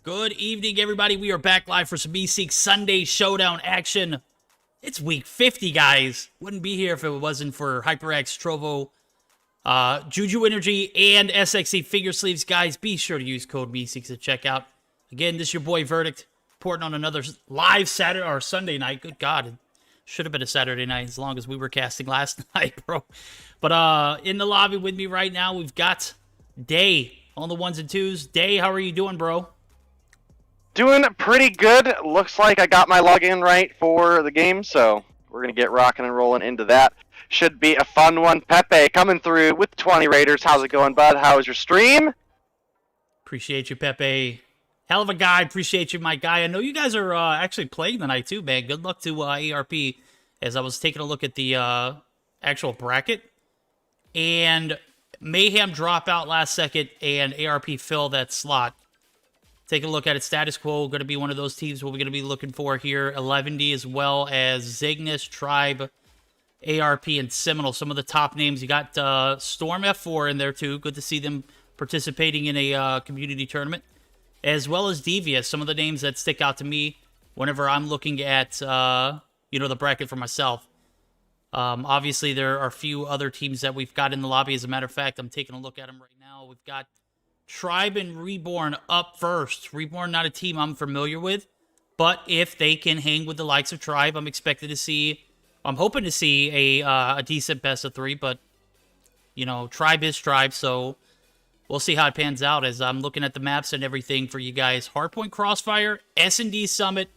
Good evening, everybody. We are back live for some Meseeks Sunday Showdown action. It's week 50, guys. Wouldn't be here if it wasn't for HyperX, Trovo, JuJu Energy, and SXC Finger Sleeves. Guys, be sure to use code Meseeks at checkout. Again, this is your boy Verdict, reporting on another live Saturday or Sunday night. Good God, it should have been a Saturday night as long as we were casting last night, bro. But in the lobby with me right now, we've got Day on the ones and twos. Day, how are you doing, bro? Doing pretty good. Looks like I got my login right for the game, so we're going to get rocking and rolling into that. Should be a fun one. Pepe coming through with 20 Raiders. How's it going, bud? How was your stream? Appreciate you, Pepe. Hell of a guy. Appreciate you, my guy. I know you guys are actually playing tonight, too, man. Good luck to ARP. As I was taking a look at the actual bracket. And Mayhem drop out last second, and ARP fill that slot. Take a look at it. Status Quo going to be one of those teams we're going to be looking for here. 11D as well as Zygnus, Tribe, ARP, and Seminole. Some of the top names. You got Storm F4 in there too. Good to see them participating in a community tournament. As well as Devious. Some of the names that stick out to me whenever I'm looking at the bracket for myself. Obviously, there are a few other teams that we've got in the lobby. As a matter of fact, I'm taking a look at them right now. We've got Tribe and Reborn up first. Reborn, not a team I'm familiar with, but if they can hang with the likes of Tribe, I'm hoping to see a decent best of three, but, you know, Tribe is Tribe, so we'll see how it pans out as I'm looking at the maps and everything for you guys. Hardpoint Crossfire, S&D Summit,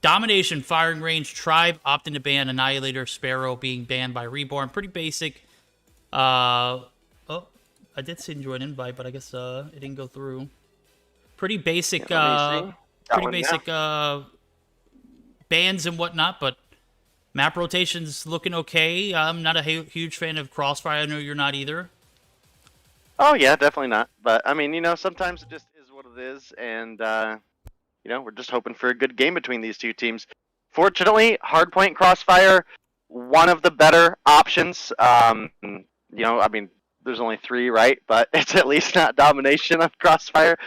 Domination Firing Range, Tribe opting to ban, Annihilator, Sparrow being banned by Reborn. Pretty basic. I did send you an invite, but I guess it didn't go through. Pretty basic, bans and whatnot, but map rotation's looking okay. I'm not a huge fan of Crossfire. I know you're not either. Oh, yeah, definitely not. But, I mean, you know, sometimes it just is what it is, and, you know, we're just hoping for a good game between these two teams. Fortunately, Hardpoint Crossfire, one of the better options. You know, I mean, there's only 3, right? But it's at least not Domination on Crossfire.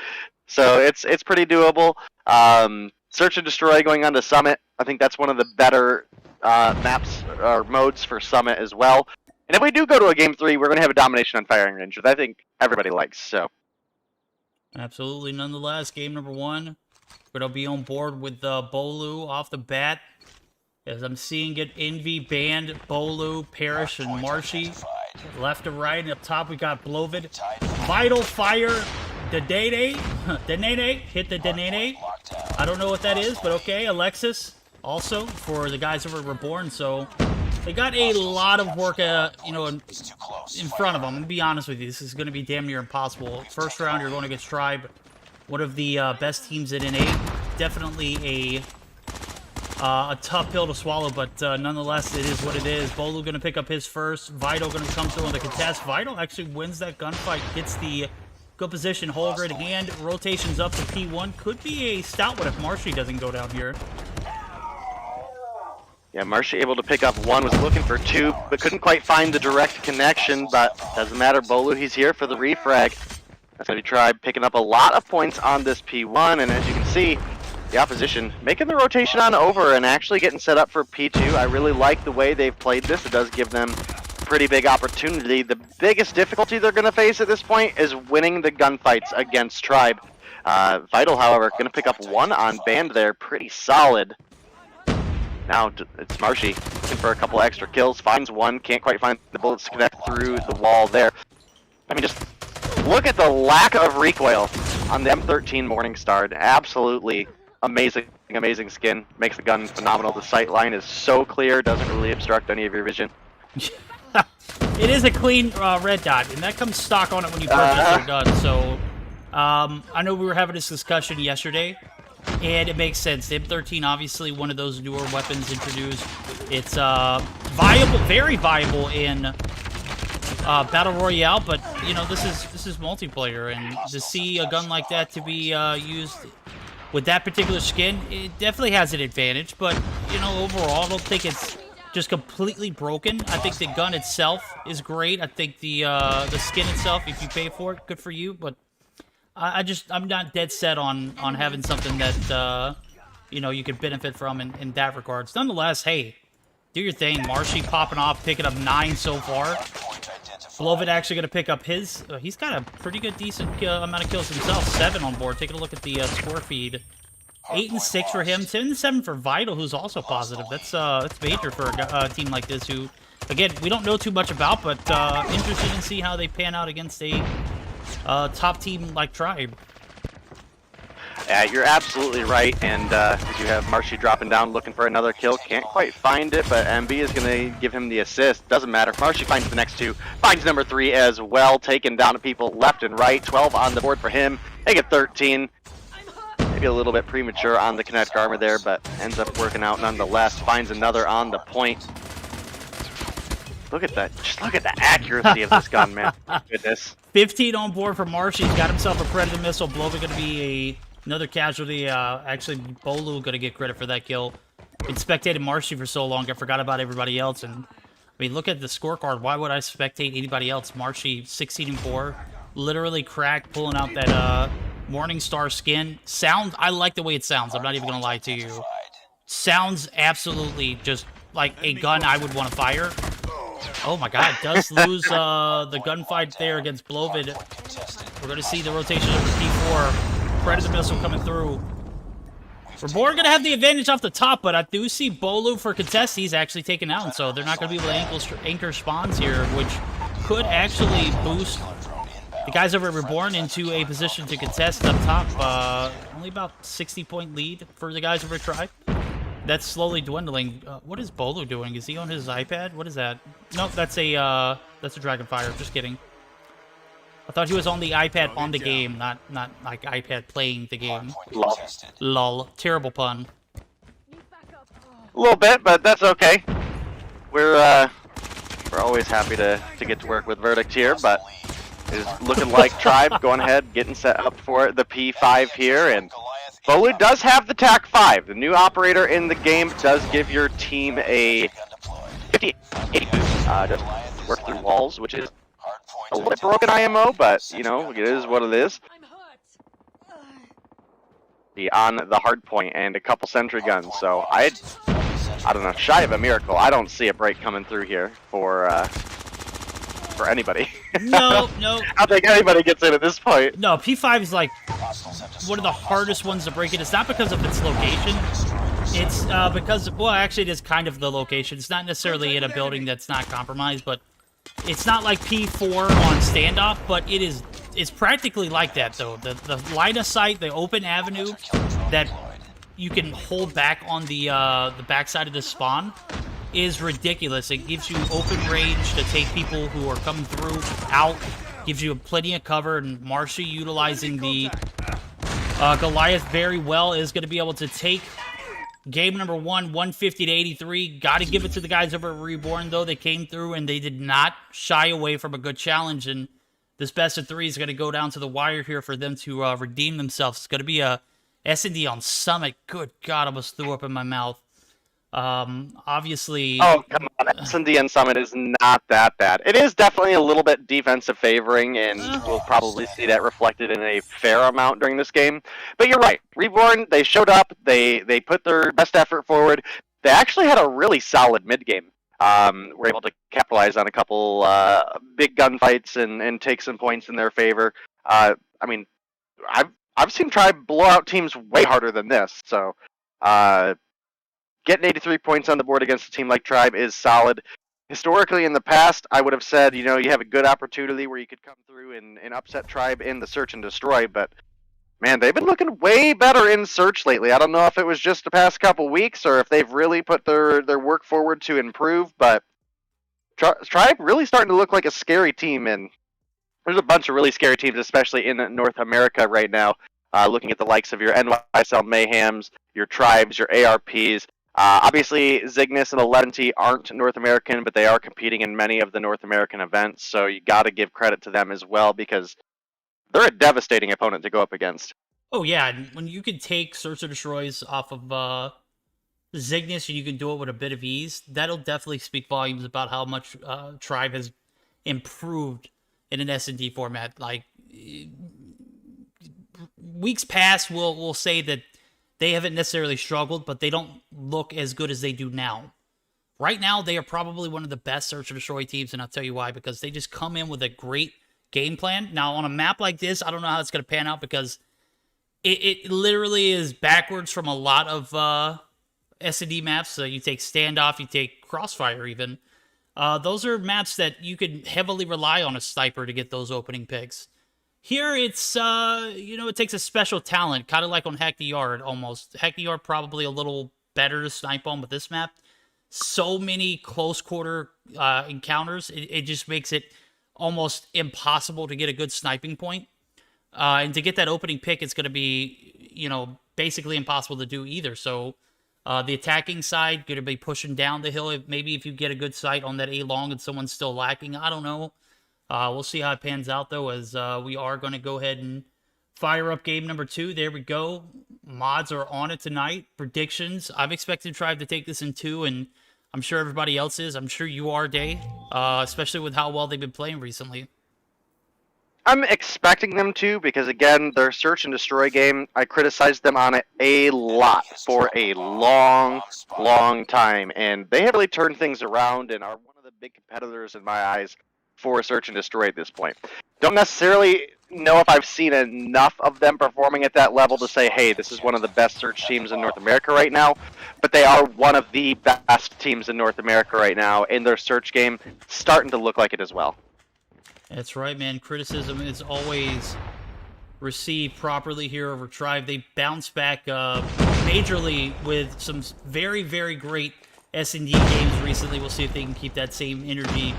So it's pretty doable. Search and Destroy going on to Summit. I think that's one of the better maps or modes for Summit as well. And if we do go to a Game 3, we're going to have a Domination on Firing Range, which I think everybody likes. So absolutely. Nonetheless, game number 1. We're going to be on board with Bolu off the bat. As I'm seeing it, Envy, Band, Bolu, Parrish, and Marshy. Left to right, and up top we got Blovid. Vital Fire, Denene, hit the Denene. I don't know what that is, but okay. Alexis, also, for the guys over at Reborn, so they got a lot of work, in front of them. I'm going to be honest with you, this is going to be damn near impossible. First round, you're going against Tribe, one of the best teams in NA. Definitely a tough pill to swallow, but nonetheless, it is what it is. Bolu going to pick up his first. Vital going to come through on the contest. Vital actually wins that gunfight, gets the good position, Holgrid hand, rotations up to P1. Could be a stout one if Marshy doesn't go down here. yeah, Marshy able to pick up 1, was looking for 2, but couldn't quite find the direct connection. But doesn't matter, Bolu, he's here for the refrag. That's going to be Tribe picking up a lot of points on this P1, and as you can see, the opposition making the rotation on over and actually getting set up for P2. I really like the way they've played this. It does give them a pretty big opportunity. The biggest difficulty they're going to face at this point is winning the gunfights against Tribe. Vital, however, going to pick up 1 on Band there. Pretty solid. Now it's Marshy looking for a couple extra kills. Finds 1. Can't quite find the bullets to connect through the wall there. I mean, just look at the lack of recoil on the M13 Morningstar. Absolutely amazing skin. Makes the gun phenomenal. The sight line is so clear, doesn't really obstruct any of your vision. It is a clean red dot, and that comes stock on it when you purchase your gun. So I know we were having this discussion yesterday, and it makes sense. The M13, obviously one of those newer weapons introduced. It's viable, very viable in Battle Royale, but you know, this is multiplayer, and to see a gun like that to be used with that particular skin, it definitely has an advantage. But you know, overall, I don't think it's just completely broken. I think the gun itself is great. I think the skin itself, if you pay for it, good for you. But I'm not dead set on having something that you know, you could benefit from in that regards. Nonetheless, hey, do your thing. Marshy popping off, picking up 9 so far. Blovid actually going to pick up his. He's got a pretty good, decent amount of kills himself. 7 on board. Taking a look at the score feed. 8 and 6 for him. 10 and 7 for Vital, who's also positive. That's major for a team like this, who, again, we don't know too much about, but interested in see how they pan out against a top team like Tribe. Yeah, you're absolutely right, and you have Marshy dropping down looking for another kill. Can't quite find it, but MB is going to give him the assist. Doesn't matter. Marshy finds the next 2. Finds number 3 as well, taking down to people left and right. 12 on the board for him. They get 13. Maybe a little bit premature on the kinetic armor there, but ends up working out nonetheless. Finds another on the point. Look at that. Just look at the accuracy of this gun, man. Goodness. 15 on board for Marshy. He's got himself a Predator missile. Blovid going to be another casualty. Actually, Bolu going to get credit for that kill. Been spectating Marshy for so long, I forgot about everybody else. And I mean, look at the scorecard. Why would I spectate anybody else? Marshy, 16 and 4, literally cracked, pulling out that Morningstar skin. I like the way it sounds. I'm not even going to lie to you. Sounds absolutely just like a gun I would want to fire. Oh my god, does lose the gunfight there against Blovid. We're going to see the rotation of the P4. Predator missile coming through. Reborn going to have the advantage off the top, but I do see Bolu for contest. He's actually taken out, so they're not going to be able to anchor spawns here, which could actually boost the guys over at Reborn into a position to contest up top. Only about 60-point lead for the guys over at Tribe. That's slowly dwindling. What is Bolu doing? Is he on his iPad? What is that? Nope, that's a Dragonfire. Just kidding. I thought he was on the iPad on the game, not like iPad playing the game. Lol. Lol. Terrible pun. A little bit, but that's okay. We're always happy to get to work with Verdict here, but it's looking like Tribe going ahead, getting set up for the P5 here, and Bolu does have the TAC-5. The new operator in the game does give your team a 50 just work through walls, which is a little bit broken IMO, but, you know, it is what it is. On the hard point and a couple sentry guns, so I don't know, shy of a miracle. I don't see a break coming through here for anybody. No. I don't think anybody gets in at this point. No, P5 is like one of the hardest ones to break in. It's not because of its location. It's because, well, actually it is kind of the location. It's not necessarily in a building that's not compromised, but it's not like P4 on standoff, but it's practically like that, though. The line of sight, the open avenue that you can hold back on the backside of the spawn is ridiculous. It gives you open range to take people who are coming through out, gives you plenty of cover, and Marshy utilizing the Goliath very well is going to be able to take game number 1, 150 to 83. Got to give it to the guys over at Reborn, though. They came through and they did not shy away from a good challenge, and this best of 3 is going to go down to the wire here for them to redeem themselves. It's going to be a S&D on Summit. Good God, I almost threw up in my mouth. Obviously... Oh, come on. S&D and Summit is not that bad. It is definitely a little bit defensive favoring, and we'll probably see that reflected in a fair amount during this game. But you're right. Reborn, they showed up. They put their best effort forward. They actually had a really solid mid-game. Were able to capitalize on a couple big gunfights and take some points in their favor. I mean, I've seen Tribe blow out teams way harder than this, so... Getting 83 points on the board against a team like Tribe is solid. Historically, in the past, I would have said, you know, you have a good opportunity where you could come through and upset Tribe in the Search and Destroy, but, man, they've been looking way better in Search lately. I don't know if it was just the past couple weeks or if they've really put their work forward to improve, but Tribe really starting to look like a scary team, and there's a bunch of really scary teams, especially in North America right now, looking at the likes of your NYSL Mayhems, your Tribes, your ARPs. Obviously, Zygnus and Eleventy aren't North American, but they are competing in many of the North American events, so you got to give credit to them as well, because they're a devastating opponent to go up against. Oh, yeah, when you can take Search and Destroys off of Zygnus and you can do it with a bit of ease, that'll definitely speak volumes about how much Tribe has improved in an S&D format. Like, weeks past will say that they haven't necessarily struggled, but they don't look as good as they do now. Right now, they are probably one of the best search and destroy teams, and I'll tell you why, because they just come in with a great game plan. Now, on a map like this, I don't know how it's going to pan out, because it literally is backwards from a lot of S&D maps. So you take Standoff, you take Crossfire even. Those are maps that you could heavily rely on a sniper to get those opening picks. Here, it's, it takes a special talent, kind of like on Hack the Yard, almost. Hack the Yard probably a little better to snipe on, but this map, so many close quarter encounters, it just makes it almost impossible to get a good sniping point. And to get that opening pick, it's going to be, basically impossible to do either. So the attacking side going to be pushing down the hill. Maybe if you get a good sight on that A long and someone's still lacking, I don't know. We'll see how it pans out, though, as we are going to go ahead and fire up game number 2. There we go. Mods are on it tonight. Predictions. I'm expecting Tribe to take this in 2, and I'm sure everybody else is. I'm sure you are, Day, especially with how well they've been playing recently. I'm expecting them to, because again, their search and destroy game, I criticized them on it a lot for a long, long time, and they have really turned things around and are one of the big competitors in my eyes for search and destroy at this point. Don't necessarily know if I've seen enough of them performing at that level to say, hey, this is one of the best search teams in North America right now, but they are one of the best teams in North America right now, and their search game starting to look like it as well. That's right, man. Criticism is always received properly here over Tribe. They bounce back majorly with some very, very great S&D games recently. We'll see if they can keep that same energy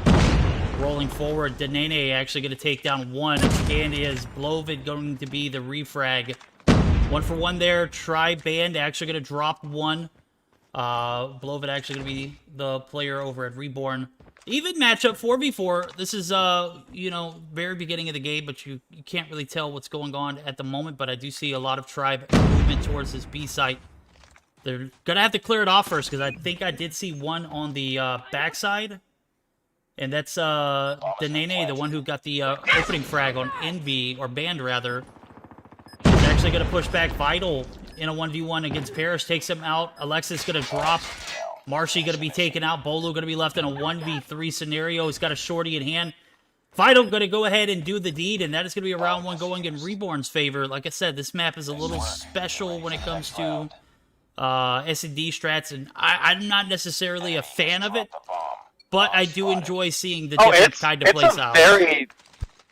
rolling forward. Denene actually going to take down one. Scandia's Blovid going to be the refrag. 1 for 1 there. Tribe Band actually going to drop one. Blovid actually going to be the player over at Reborn. Even matchup 4v4. This is, very beginning of the game, but you can't really tell what's going on at the moment. But I do see a lot of Tribe movement towards this B site. They're going to have to clear it off first, because I think I did see one on the backside. And that's Denene, the one who got the opening frag on Envy, or Band rather. He's actually going to push back Vital in a 1v1 against Paris. Takes him out. Alexis going to drop. Marshy going to be taken out. Bolo going to be left in a 1v3 scenario. He's got a shorty in hand. Vital going to go ahead and do the deed, and that is going to be a round 1 going in Reborn's favor. Like I said, this map is a little special when it comes to S&D strats, and I'm not necessarily a fan of it. But I do enjoy seeing the different kind of play style.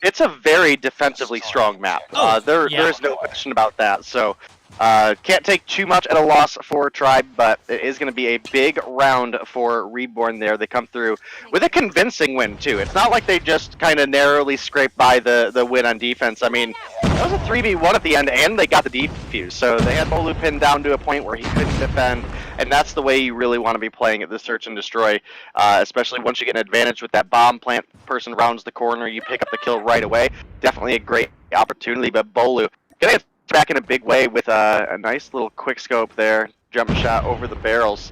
It's a very defensively strong map. There's no question about that. So can't take too much at a loss for Tribe, but it is going to be a big round for Reborn there. They come through with a convincing win, too. It's not like they just kind of narrowly scraped by the win on defense. I mean, that was a 3v1 at the end, and they got the defuse. So they had Bolu pinned down to a point where he couldn't defend, and that's the way you really want to be playing at the search and destroy, especially once you get an advantage with that bomb plant. Person rounds the corner, you pick up the kill right away. Definitely a great opportunity, but Bolu gonna get back in a big way with a nice little quick scope there, jump shot over the barrels,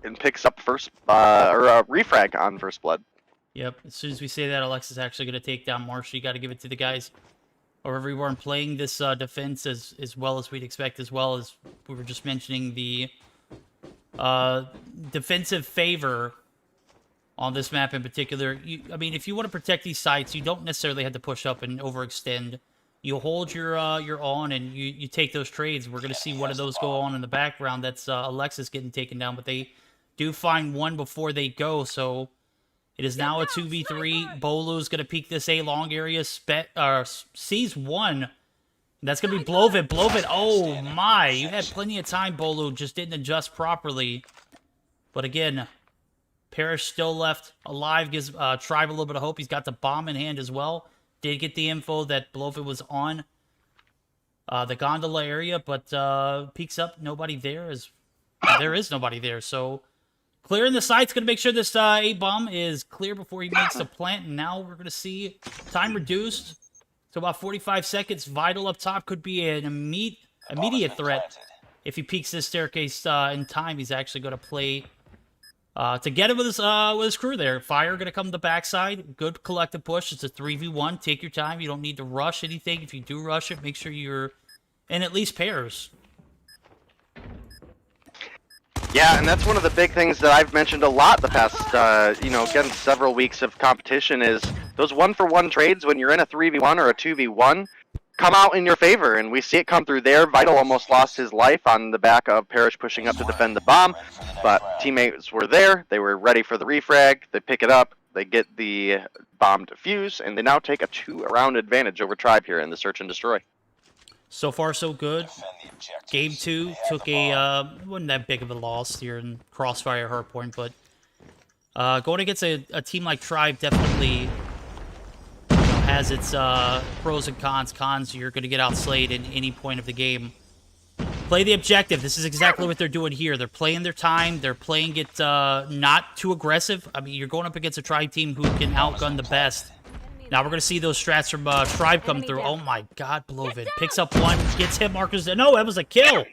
and picks up first refrag on first blood. Yep. As soon as we say that, Alexis actually going to take down Marshy. Got to give it to the guys or everyone playing this defense as well as we'd expect, as well as we were just mentioning the defensive favor on this map in particular. I mean, if you want to protect these sites, you don't necessarily have to push up and overextend. You hold your on and you take those trades. We're going to see one of those go on in the background. That's Alexis getting taken down, but they do find one before they go, so it is now a 2v3. Bolu's going to peek this A long area, sees one. That's going to be Blovid. Blovid, oh my, you had plenty of time, Bolu, just didn't adjust properly. But again, Parrish still left alive, gives Tribe a little bit of hope. He's got the bomb in hand as well. Did get the info that Blovid was on the gondola area, but peeks up, nobody there. There is nobody there, so clearing the site's going to make sure this A-bomb is clear before he makes the plant, and now we're going to see time reduced to about 45 seconds. Vital up top could be an immediate threat. If he peeks this staircase in time, he's actually going to play to get it with his crew there. Fire going to come to the backside. Good collective push. It's a 3v1. Take your time. You don't need to rush anything. If you do rush it, make sure you're in at least pairs. Yeah, and that's one of the big things that I've mentioned a lot the past, you know, again, several weeks of competition is those 1-for-1 trades when you're in a 3v1 or a 2v1 come out in your favor, and we see it come through there. Vital almost lost his life on the back of Parrish pushing up to defend the bomb, but teammates were there. They were ready for the refrag. They pick it up. They get the bomb defused, and they now take a 2-round advantage over Tribe here in the search and destroy. So far, so good. Game 2 took a, wasn't that big of a loss here in Crossfire Hardpoint, but going against a team like Tribe definitely has its pros and cons. Cons, you're going to get outslayed in any point of the game. Play the objective. This is exactly what they're doing here. They're playing their time. They're playing it not too aggressive. I mean, you're going up against a Tribe team who can outgun the best. Now we're going to see those strats from Tribe come through. Oh my god, Blovid. Picks up one, gets hit markers. No, that was a kill.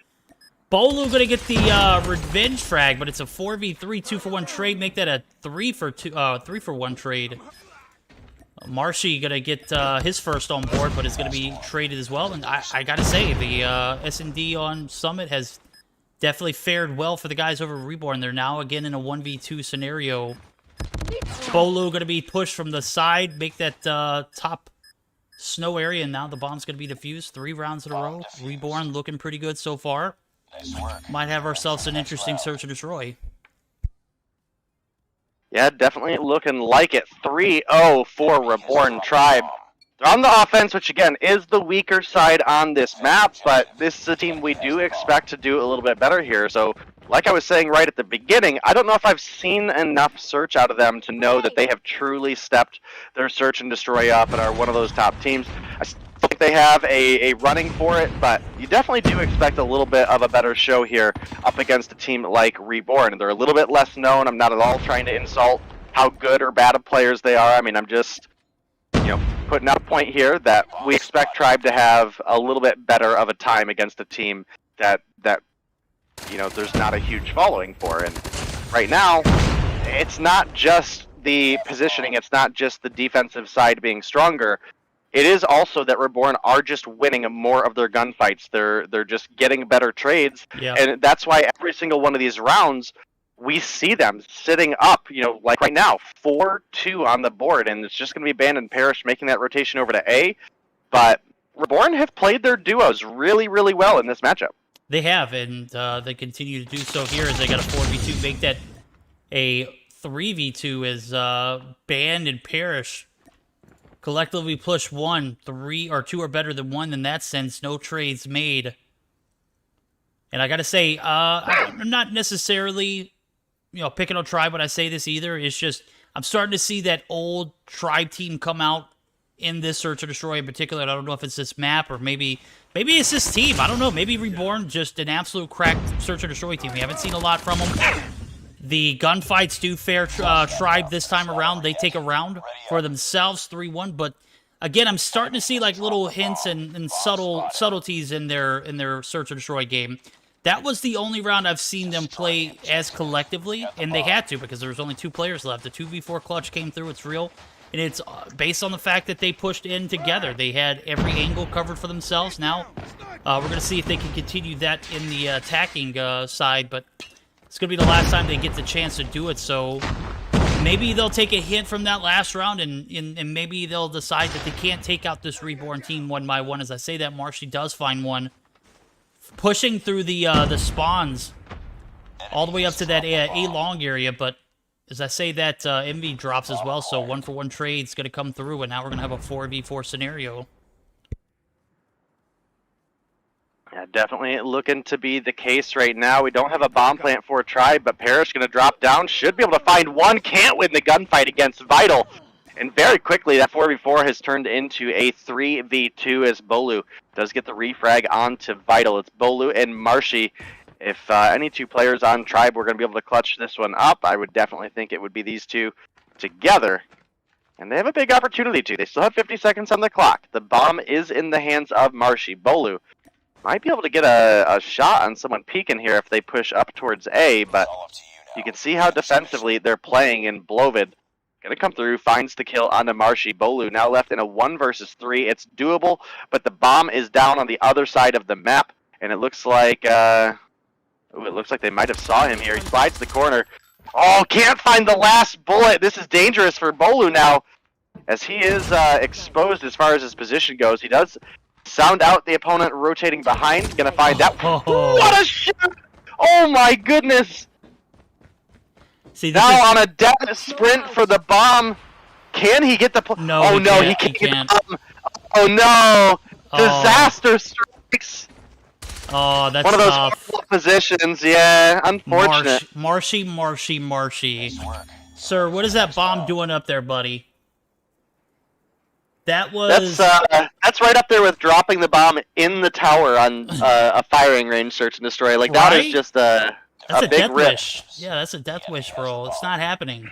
Bolu going to get the revenge frag, but it's a 4v3, 2-for-1 trade. Make that a 3-for-1 trade. Marshy going to get his first on board, but it's going to be traded as well. And I got to say, the S&D on Summit has definitely fared well for the guys over Reborn. They're now again in a 1v2 scenario. Bolu going to be pushed from the side, make that top snow area, and now the bomb's going to be defused. 3 rounds in a row. Reborn looking pretty good so far. Might have ourselves an interesting search and destroy. Yeah, definitely looking like it. 3-0 for Reborn Tribe. They're on the offense, which again is the weaker side on this map, but this is a team we do expect to do a little bit better here. So, like I was saying right at the beginning, I don't know if I've seen enough search out of them to know that they have truly stepped their search and destroy up and are one of those top teams. I still think they have a running for it, but you definitely do expect a little bit of a better show here up against a team like Reborn. They're a little bit less known. I'm not at all trying to insult how good or bad of players they are. I mean, I'm just, you know, putting out a point here that we expect Tribe to have a little bit better of a time against a team that you know, there's not a huge following for. And right now, it's not just the positioning, it's not just the defensive side being stronger. It is also that Reborn are just winning more of their gunfights. They're just getting better trades. Yeah. And that's why every single one of these rounds, we see them sitting up, you know, like right now, 4-2 on the board, and it's just going to be Band and Parrish making that rotation over to A. But Reborn have played their duos really, really well in this matchup. They have, and they continue to do so here as they got a 4v2. Make that a 3v2 as Band and Parrish collectively push 1, 3, or 2 are better than 1 in that sense. No trades made. And I got to say, I'm not necessarily, you know, picking on Tribe when I say this either. It's just I'm starting to see that old Tribe team come out in this search or destroy in particular. I don't know if it's this map or maybe it's this team. I don't know. Maybe Reborn just an absolute cracked search or destroy team. We haven't seen a lot from them. The gunfights do fare Tribe this time around. They take a round for themselves, 3-1. But again, I'm starting to see like little hints and subtleties in their search or destroy game. That was the only round I've seen them play as collectively, and they had to because there was only 2 players left. The 2v4 clutch came through. It's real. And it's based on the fact that they pushed in together. They had every angle covered for themselves. Now, we're going to see if they can continue that in the attacking side, but it's going to be the last time they get the chance to do it, so maybe they'll take a hint from that last round, and maybe they'll decide that they can't take out this Reborn team one by one. As I say that, Marshy does find one. Pushing through the spawns all the way up to that A-long area, but as I say that, Envy drops as well, so 1-for-1 trade's going to come through, and now we're going to have a 4v4 scenario. Yeah, definitely looking to be the case right now. We don't have a bomb plant for Tribe, but Parrish going to drop down. Should be able to find one. Can't win the gunfight against Vital. And very quickly, that 4v4 has turned into a 3v2 as Bolu does get the refrag onto Vital. It's Bolu and Marshy. If any 2 players on Tribe were going to be able to clutch this one up, I would definitely think it would be these 2 together. And they have a big opportunity to. They still have 50 seconds on the clock. The bomb is in the hands of Marshy. Bolu might be able to get a shot on someone peeking here if they push up towards A, but You can see how defensively they're playing, and Blovid gonna come through, finds the kill onto Marshy. Bolu now left in a 1 versus 3. It's doable, but the bomb is down on the other side of the map, and it looks like it looks like they might have saw him here. He slides the corner. Oh, can't find the last bullet. This is dangerous for Bolu now, as he is exposed as far as his position goes. He does sound out the opponent rotating behind. Gonna find out. Oh. What a shot! Oh my goodness! See, this Now on a dead sprint for the bomb. Can he get the No, oh he no, can't. he can't He get can't. the bomb. Oh no! Oh. Disaster strikes. Oh, that's One of those tough. horrible positions. Yeah, unfortunate. Marshy. Sir, what is that bomb doing up there, buddy? That was... That's right up there with dropping the bomb in the tower on a firing range search and destroy. Like that is Right? just That's a big death rip. wish. Yeah, that's a death wish, bro. It's not happening.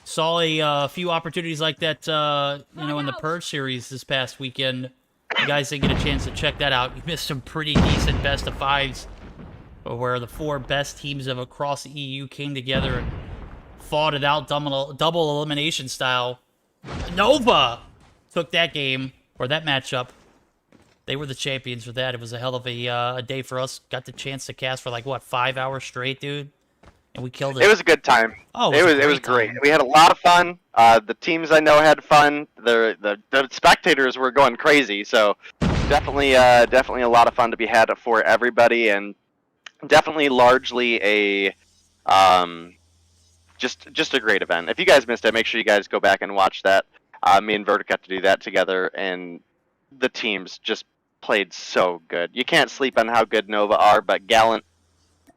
Saw a few opportunities like that, in the Purge series this past weekend. You guys didn't get a chance to check that out. You missed some pretty decent best of fives, where the 4 best teams of across the EU came together and fought it out double elimination style. Nova took that game, or that matchup. They were the champions for that. It was a hell of a day for us. Got the chance to cast for like, what, 5 hours straight, dude? And we killed it. It was a good time. Oh, it was great. We had a lot of fun. The teams I know had fun. The spectators were going crazy. So definitely a lot of fun to be had for everybody, and definitely largely a just a great event. If you guys missed it, make sure you guys go back and watch that. Me and Verdict got to do that together, and the teams just played so good. You can't sleep on how good Nova are, but Gallant,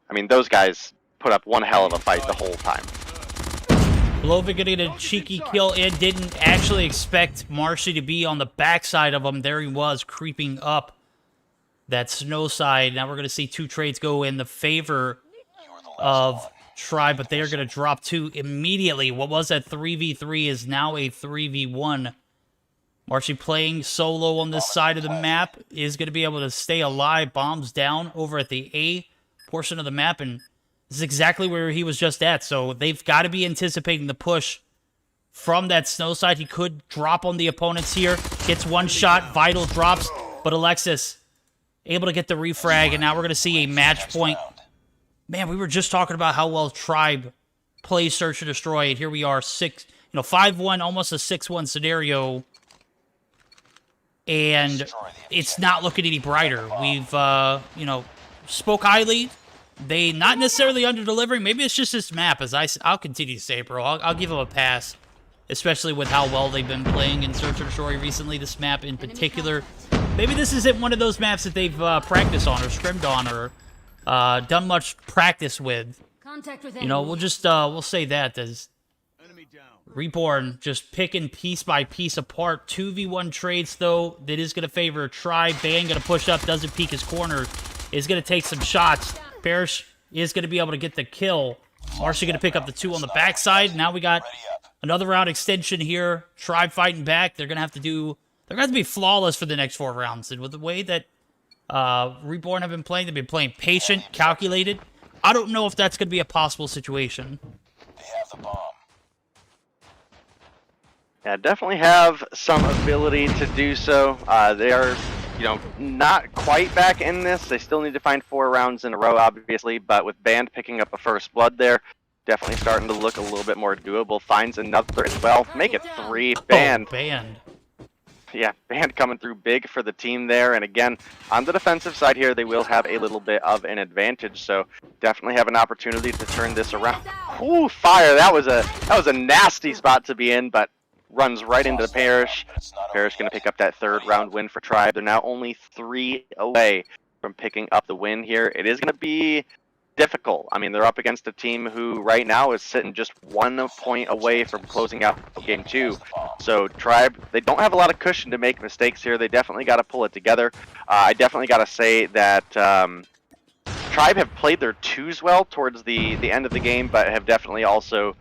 I mean, those guys put up one hell of a fight the whole time. Blovid getting a cheeky kill and didn't actually expect Marshy to be on the backside of him. There he was, creeping up that snow side. Now we're going to see 2 trades go in the favor of Tribe, but they are going to drop 2 immediately. What was that 3v3 is now a 3v1. Marshy playing solo on this side of the map is going to be able to stay alive. Bombs down over at the A portion of the map, and this is exactly where he was just at. So they've got to be anticipating the push from that snow side. He could drop on the opponents here. Gets 1 shot. Vital drops. But Alexis able to get the refrag. And now we're going to see a match point. Man, we were just talking about how well Tribe plays Search and Destroy. And here we are, 5-1, almost a 6-1 scenario. And it's not looking any brighter. We've, spoke highly. They not necessarily under-delivering. Maybe it's just this map, as I'll continue to say, bro. I'll give them a pass, especially with how well they've been playing in Search and Destroy recently. This map in particular. Maybe this isn't one of those maps that they've practiced on or scrimmed on or done much practice with. We'll say that as Reborn just picking piece by piece apart. 2v1 trades, though, that is going to favor Tribe. Ban going to push up, doesn't peek his corner. Is going to take some shots. Parrish is going to be able to get the kill. Marshy going to pick up the 2 on the backside. Now we got another round extension here. Tribe fighting back. They're going to have to be flawless for the next 4 rounds. And with the way that Reborn have been playing, they've been playing patient, calculated. I don't know if that's going to be a possible situation. They have the bomb. Yeah, definitely have some ability to do so. They are, not quite back in this. They still need to find 4 rounds in a row, obviously, but with Band picking up a first blood there, definitely starting to look a little bit more doable. Finds another as well. Make it 3. Band. Oh, Band. Yeah, Band coming through big for the team there. And again, on the defensive side here, they will have a little bit of an advantage. So definitely have an opportunity to turn this around. Ooh, fire! That was a nasty spot to be in, but runs right into the Parrish. Parrish going to pick up that 3rd round win for Tribe. They're now only 3 away from picking up the win here. It is going to be difficult. I mean, they're up against a team who right now is sitting just 1 point away from closing out game 2. So Tribe, they don't have a lot of cushion to make mistakes here. They definitely got to pull it together. I definitely got to say that Tribe have played their 2s well towards the end of the game, but have definitely also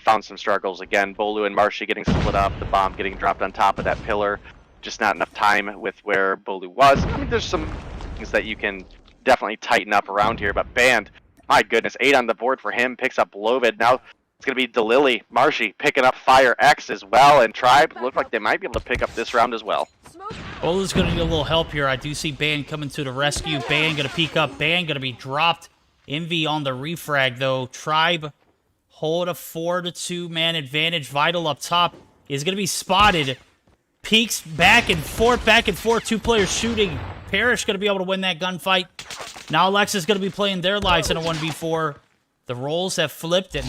found some struggles. Again, Bolu and Marshy getting split up, the bomb getting dropped on top of that pillar. Just not enough time with where Bolu was. I mean, there's some things that you can definitely tighten up around here, but Band My goodness, 8 on the board for him. Picks up Lovid. Now it's going to be DeLily. Marshy picking up HyperX as well. And Tribe look like they might be able to pick up this round as well. Bolu's going to need a little help here. I do see Ban coming to the rescue. Ban going to peek up. Ban going to be dropped. Envy on the refrag, though. Tribe hold a 4-2 man advantage. Vital up top is going to be spotted. Peeks back and forth, back and forth. 2 players shooting. Parrish going to be able to win that gunfight. Now Alex is going to be playing their lives in a 1v4. The roles have flipped, and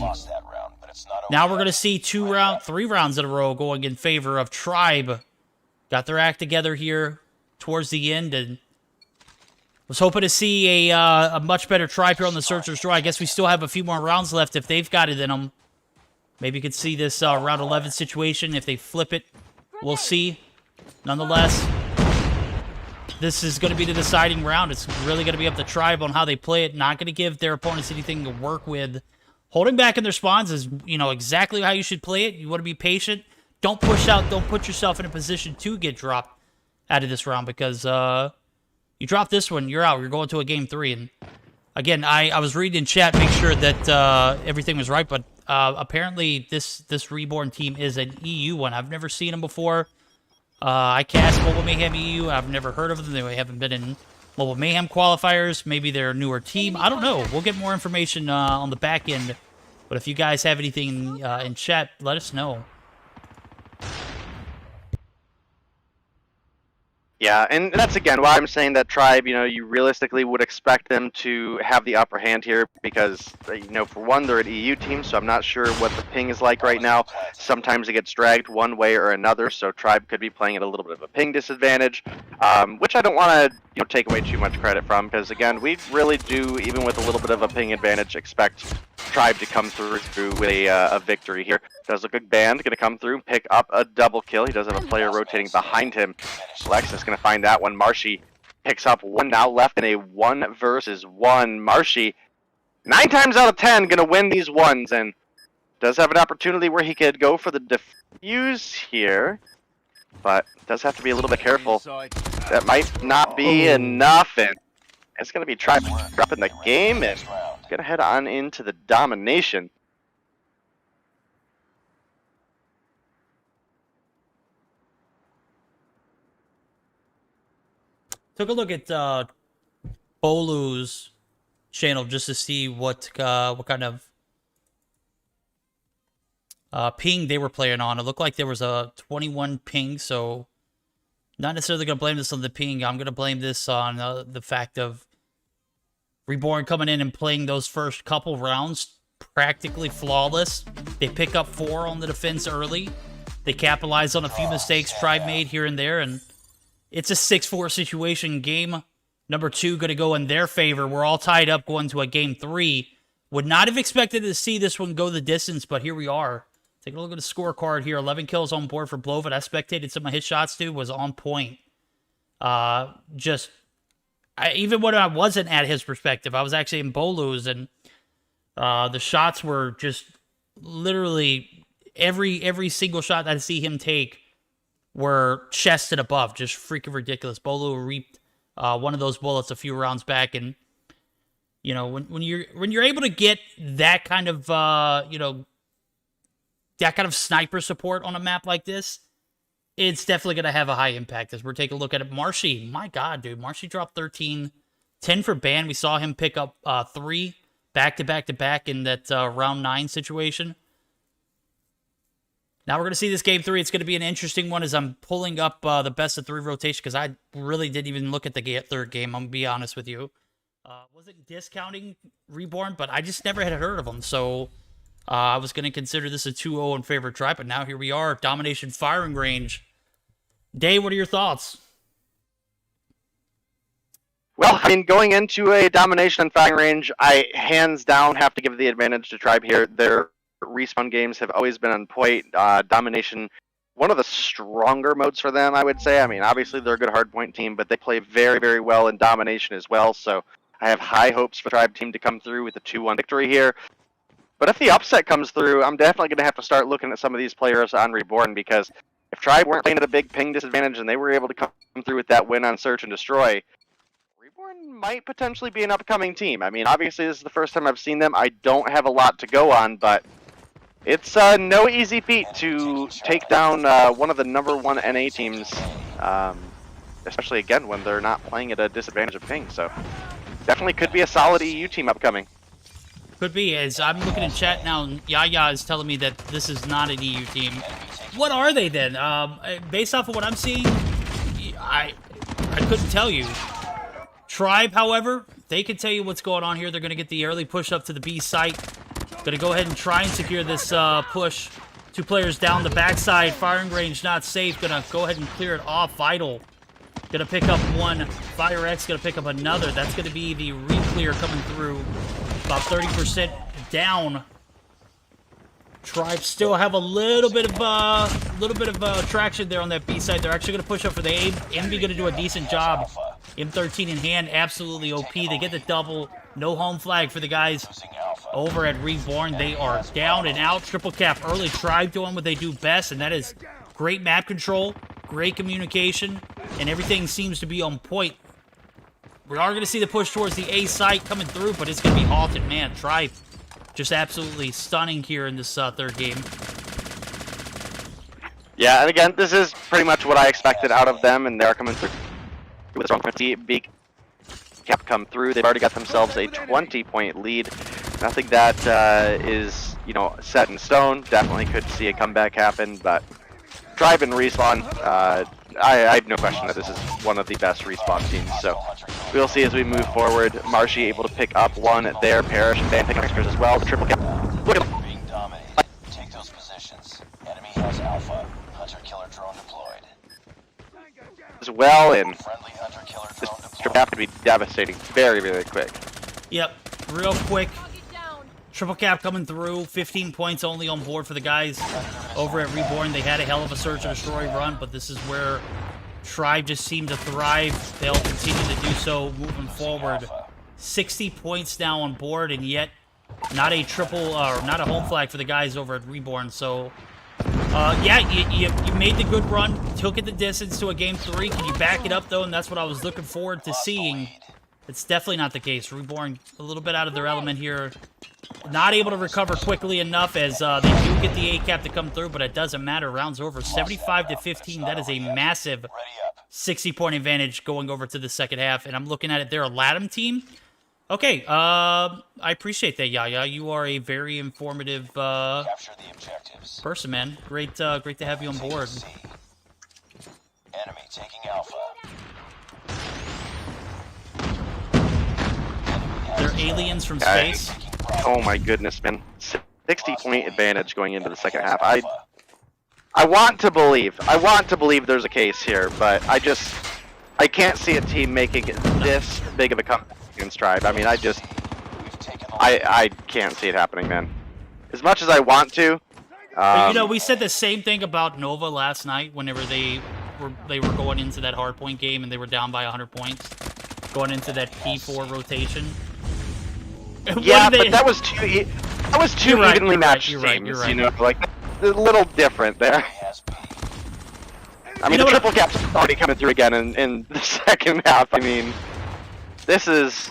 now we're going to see 3 rounds in a row going in favor of Tribe. Got their act together here towards the end, and was hoping to see a much better Tribe here on the Search and Destroy. I guess we still have a few more rounds left if they've got it in them. Maybe you could see this round 11 situation. If they flip it, we'll see. Nonetheless, this is going to be the deciding round. It's really going to be up to Tribe on how they play it. Not going to give their opponents anything to work with. Holding back in their spawns is, exactly how you should play it. You want to be patient. Don't push out. Don't put yourself in a position to get dropped out of this round, because you drop this one, you're out. You're going to a game 3. And again, I was reading in chat, make sure that everything was right, but apparently this Reborn team is an EU one. I've never seen them before. I cast Mobile Mayhem EU. I've never heard of them. They haven't been in Mobile Mayhem qualifiers. Maybe they're a newer team. I don't know. We'll get more information on the back end. But if you guys have anything in chat, let us know. Yeah, and that's again why I'm saying that Tribe, you realistically would expect them to have the upper hand here because, for one, they're an EU team, so I'm not sure what the ping is like right now. Sometimes it gets dragged one way or another, so Tribe could be playing at a little bit of a ping disadvantage, which I don't want to take away too much credit from because, again, we really do, even with a little bit of a ping advantage, expect Tribe to come through with a victory here. Does look like Band going to come through, pick up a double kill. He does have a player rotating behind him. Alexis going to find that one. Marshy picks up one, now left in a 1 versus 1. Marshy, 9 times out of 10, going to win these ones, and does have an opportunity where he could go for the defuse here, but does have to be a little bit careful. That might not be enough, and it's going to be Tribe dropping the game, and going to head on into the domination. Took a look at Bolu's channel just to see what kind of ping they were playing on. It looked like there was a 21 ping, so not necessarily going to blame this on the ping. I'm going to blame this on the fact of Reborn coming in and playing those first couple rounds practically flawless. They pick up 4 on the defense early. They capitalize on a few mistakes Tribe made here and there, and it's a 6-4 situation. Game number 2 going to go in their favor. We're all tied up going to a game 3. Would not have expected to see this one go the distance, but here we are. Take a look at the scorecard here. 11 kills on board for Blovid. I spectated some of his shots, dude, was on point. Even when I wasn't at his perspective, I was actually in Bolu's, and the shots were just literally every single shot that I see him take were chest and above, just freaking ridiculous. Bolu reaped one of those bullets a few rounds back, and when you're able to get that kind of that kind of sniper support on a map like this, it's definitely going to have a high impact. As we're taking a look at it, Marshy, my God, dude, Marshy dropped 13, 10 for Ban. We saw him pick up 3 back to back in that round 9 situation. Now we're going to see this game 3. It's going to be an interesting one as I'm pulling up the best of 3 rotation because I really didn't even look at the third game. I'm going to be honest with you. Wasn't discounting Reborn, but I just never had heard of them. So I was going to consider this a 2-0 in favor of Tribe, but now here we are. Domination firing range. Day, what are your thoughts? Well, going into a domination and firing range, I hands down have to give the advantage to Tribe here. Their respawn games have always been on point. Domination, one of the stronger modes for them, I would say. Obviously they're a good hardpoint team, but they play very, very well in domination as well. So I have high hopes for Tribe team to come through with a 2-1 victory here. But if the upset comes through, I'm definitely going to have to start looking at some of these players on Reborn, because if Tribe weren't playing at a big ping disadvantage and they were able to come through with that win on Search and Destroy, Reborn Reborn might potentially be an upcoming team. I mean, obviously this is the first time I've seen them. I don't have a lot to go on, but it's no easy feat to take down one of the #1 NA teams, especially again when they're not playing at a disadvantage of ping. So definitely could be a solid EU team upcoming. Could be, as I'm looking in chat now, and Yaya is telling me that this is not an EU team. What are they then? Based off of what I'm seeing, I couldn't tell you. Tribe, however, they can tell you what's going on here. They're going to get the early push up to the B site. Going to go ahead and try and secure this push. 2 players down the backside. Firing range not safe. Going to go ahead and clear it off. Vital going to pick up one. HyperX going to pick up another. That's going to be the re-clear coming through. About 30% down. Tribe still have a little bit of traction there on that B side. They're actually going to push up for the A. MB going to do a decent job. M13 in hand, absolutely OP. They get the double. No home flag for the guys over at Reborn. They are down and out. Triple cap early. Tribe doing what they do best, and that is great map control, great communication, and everything seems to be on point. We are going to see the push towards the A site coming through, but it's going to be halted. Man, Tribe just absolutely stunning here in this third game. Yeah, and again, this is pretty much what I expected out of them, and they're coming through with a strong 50. Big cap come through. They've already got themselves a 20-point lead. Nothing that is, you know, set in stone. Definitely could see a comeback happen, but Tribe and Respawn, I have no question that this is one of the best Respawn teams, so we'll see as we move forward. Marshy able to pick up one there, Parrish and Van picking up as well. The triple cap. Look at being dominated. Take those positions. Enemy has Alpha. Hunter-killer drone deployed. as well, and Friendly hunter-killer this drone deployed. trip have to be devastating very, very quick. Yep, real quick. Triple cap coming through, 15 points only on board for the guys over at Reborn. They had a hell of a search and destroy run, but this is where Tribe just seemed to thrive. They'll continue to do so moving forward. 60 points now on board, and yet not a triple or not a home flag for the guys over at Reborn. So, yeah, you made the good run, took it the distance to a game 3. Can you back it up though? And that's what I was looking forward to seeing. It's definitely not the case. Reborn a little bit out of their element here. Not able to recover quickly enough as they do get the A-cap to come through, but it doesn't matter. Round's over. 75-15. That is a massive 60-point advantage going over to the second half. And I'm looking at it. They're a Latam team. Okay. I appreciate that, Yaya. You are a very informative person, man. Great to have you on board. Enemy taking Alpha. They're aliens from space. Oh my goodness, man. 60-point advantage going into the second half. I want to believe there's a case here, but I can't see a team making this big of a comeback against Tribe. I mean, I can't see it happening, man. As much as I want to. But, you know, we said the same thing about Nova last night whenever they were going into that hardpoint game and they were down by 100 points, going into that P4 rotation. Yeah, but that was two evenly matched teams. You're right. You know, like a little different there. I mean, the triple cap's already coming through again in the second half. I mean, this is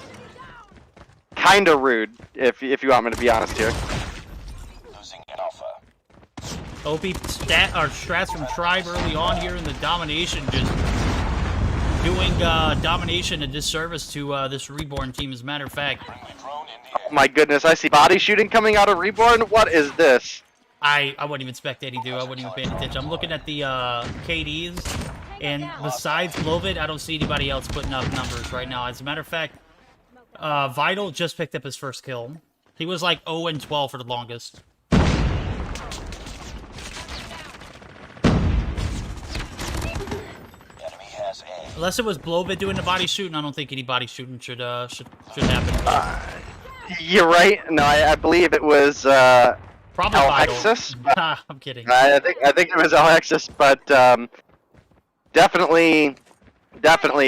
kind of rude, if you want me to be honest here. Losing Alpha. OP strats from Tribe early on here in the domination, just doing domination a disservice to this Reborn team. As a matter of fact, oh my goodness, I see body shooting coming out of Reborn. What is this? I wouldn't even expect Eddie to. I wouldn't even pay attention. I'm looking at the KDs, and besides Lovid, I don't see anybody else putting up numbers right now. As a matter of fact, Vital just picked up his first kill. He was like 0-12 for the longest. Unless it was Blovid doing the body shooting, I don't think any body shooting should happen. You're right. No, I believe it was Probably Alexis. I'm kidding. I think it was Alexis, but definitely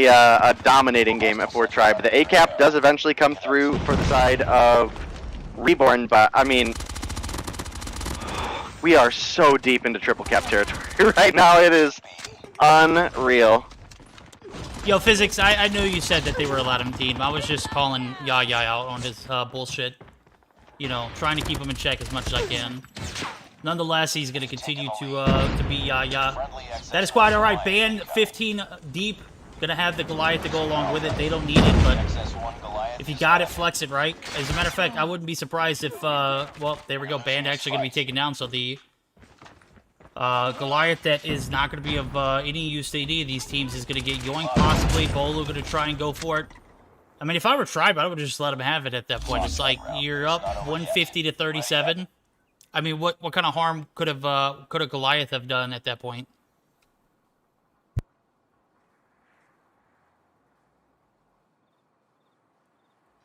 a dominating game for Tribe. The A-cap does eventually come through for the side of Reborn, but I mean, we are so deep into triple cap territory right now. It is unreal. Yo, Physics, I knew you said that they were a Latin team. I was just calling Yaya out on his bullshit. You know, trying to keep him in check as much as I can. Nonetheless, he's going to continue to be Yaya. That is quite alright. Band 15 deep. Going to have the Goliath to go along with it. They don't need it, but if you got it, flex it, right? As a matter of fact, I wouldn't be surprised if, well, there we go. Band actually going to be taken down, so the Goliath that is not going to be of any use to any of these teams is going to get yoinked, possibly. Bolu going to try and go for it. I mean, if I were Tribe, I would just let him have it at that point. It's like, you're up 150 to 37. I mean, what kind of harm could a Goliath have done at that point?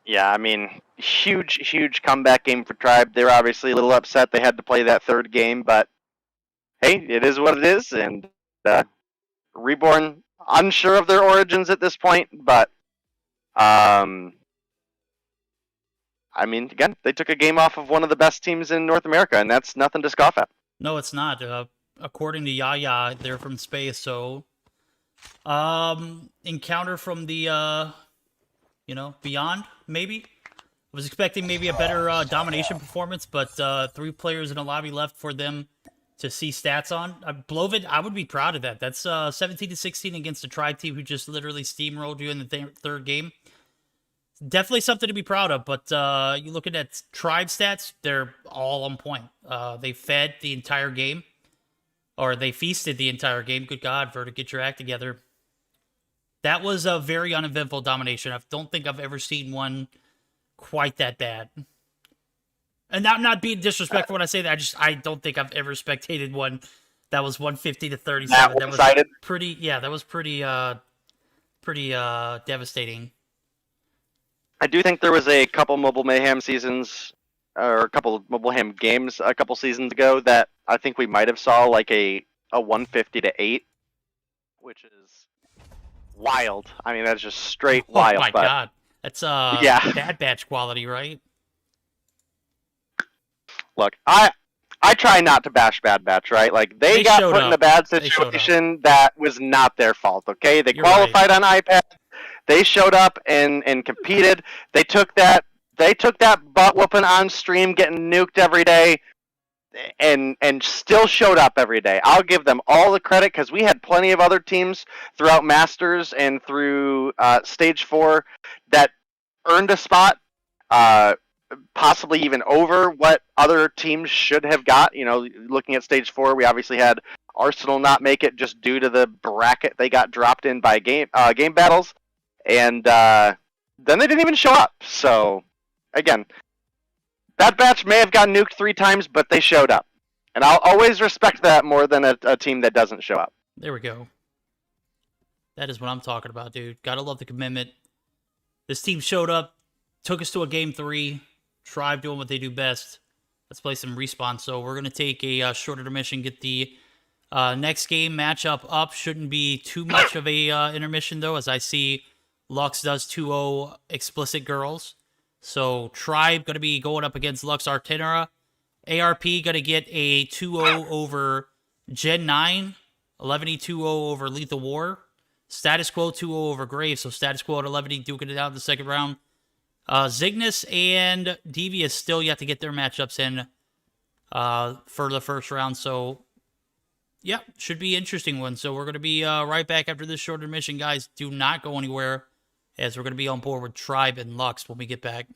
Yeah, I mean, huge comeback game for Tribe. They're obviously a little upset they had to play that third game, but hey, it is what it is. And Reborn, unsure of their origins at this point, but I mean, again, they took a game off of one of the best teams in North America, and that's nothing to scoff at. No, it's not. According to Yaya, they're from space, so encounter from the you know, beyond, maybe. I was expecting maybe a better domination performance, but 3 players in a lobby left for them to see stats on. Blovid, I would be proud of that. That's 17-16 against a Tribe team who just literally steamrolled you in the third game. Definitely something to be proud of, but you looking at Tribe stats, they're all on point. They fed the entire game, or they feasted the entire game. Good God, Verta, get your act together. That was a very uneventful domination. I don't think I've ever seen one quite that bad. And not being disrespectful when I say that, I don't think I've ever spectated one that was 150 to 37. That was pretty, yeah, that was pretty devastating. I do think there was a couple Mobile Mayhem seasons, or a couple Mobile Mayhem games a couple seasons ago that I think we might have saw like a 150 to 8, which is wild. I mean, that's just straight wild. Oh my God. That's yeah. Bad Batch quality, right? Look, I try not to bash Bad Batch, right? Like, they got put in a bad situation that was not their fault, okay? They qualified on iPad. They showed up and competed. They took that butt whooping on stream, getting nuked every day, and still showed up every day. I'll give them all the credit, because we had plenty of other teams throughout Masters and through Stage 4 that earned a spot, possibly even over what other teams should have got. You know, looking at Stage 4, we obviously had Arsenal not make it just due to the bracket they got dropped in by game battles. And then they didn't even show up. So, again, that batch may have gotten nuked 3 times, but they showed up. And I'll always respect that more than a team that doesn't show up. There we go. That is what I'm talking about, dude. Gotta love the commitment. This team showed up, took us to a Game 3. Tribe doing what they do best. Let's play some Respawn. So we're going to take a short intermission, get the next game matchup up. Shouldn't be too much of a intermission, though, as I see Lux does 2-0 Explicit Girls. So Tribe going to be going up against Lux Artenera. ARP going to get a 2-0 over Gen 9. 11-2-0 over Lethal War. Status Quo 2-0 over Grave. So Status Quo at 11-2 duking it out in the second round. Zygnus and Devious still yet to get their matchups in for the first round. So, yeah, should be an interesting one. So we're going to be right back after this short intermission, guys. Do not go anywhere, as we're going to be on board with Tribe and Lux when we get back.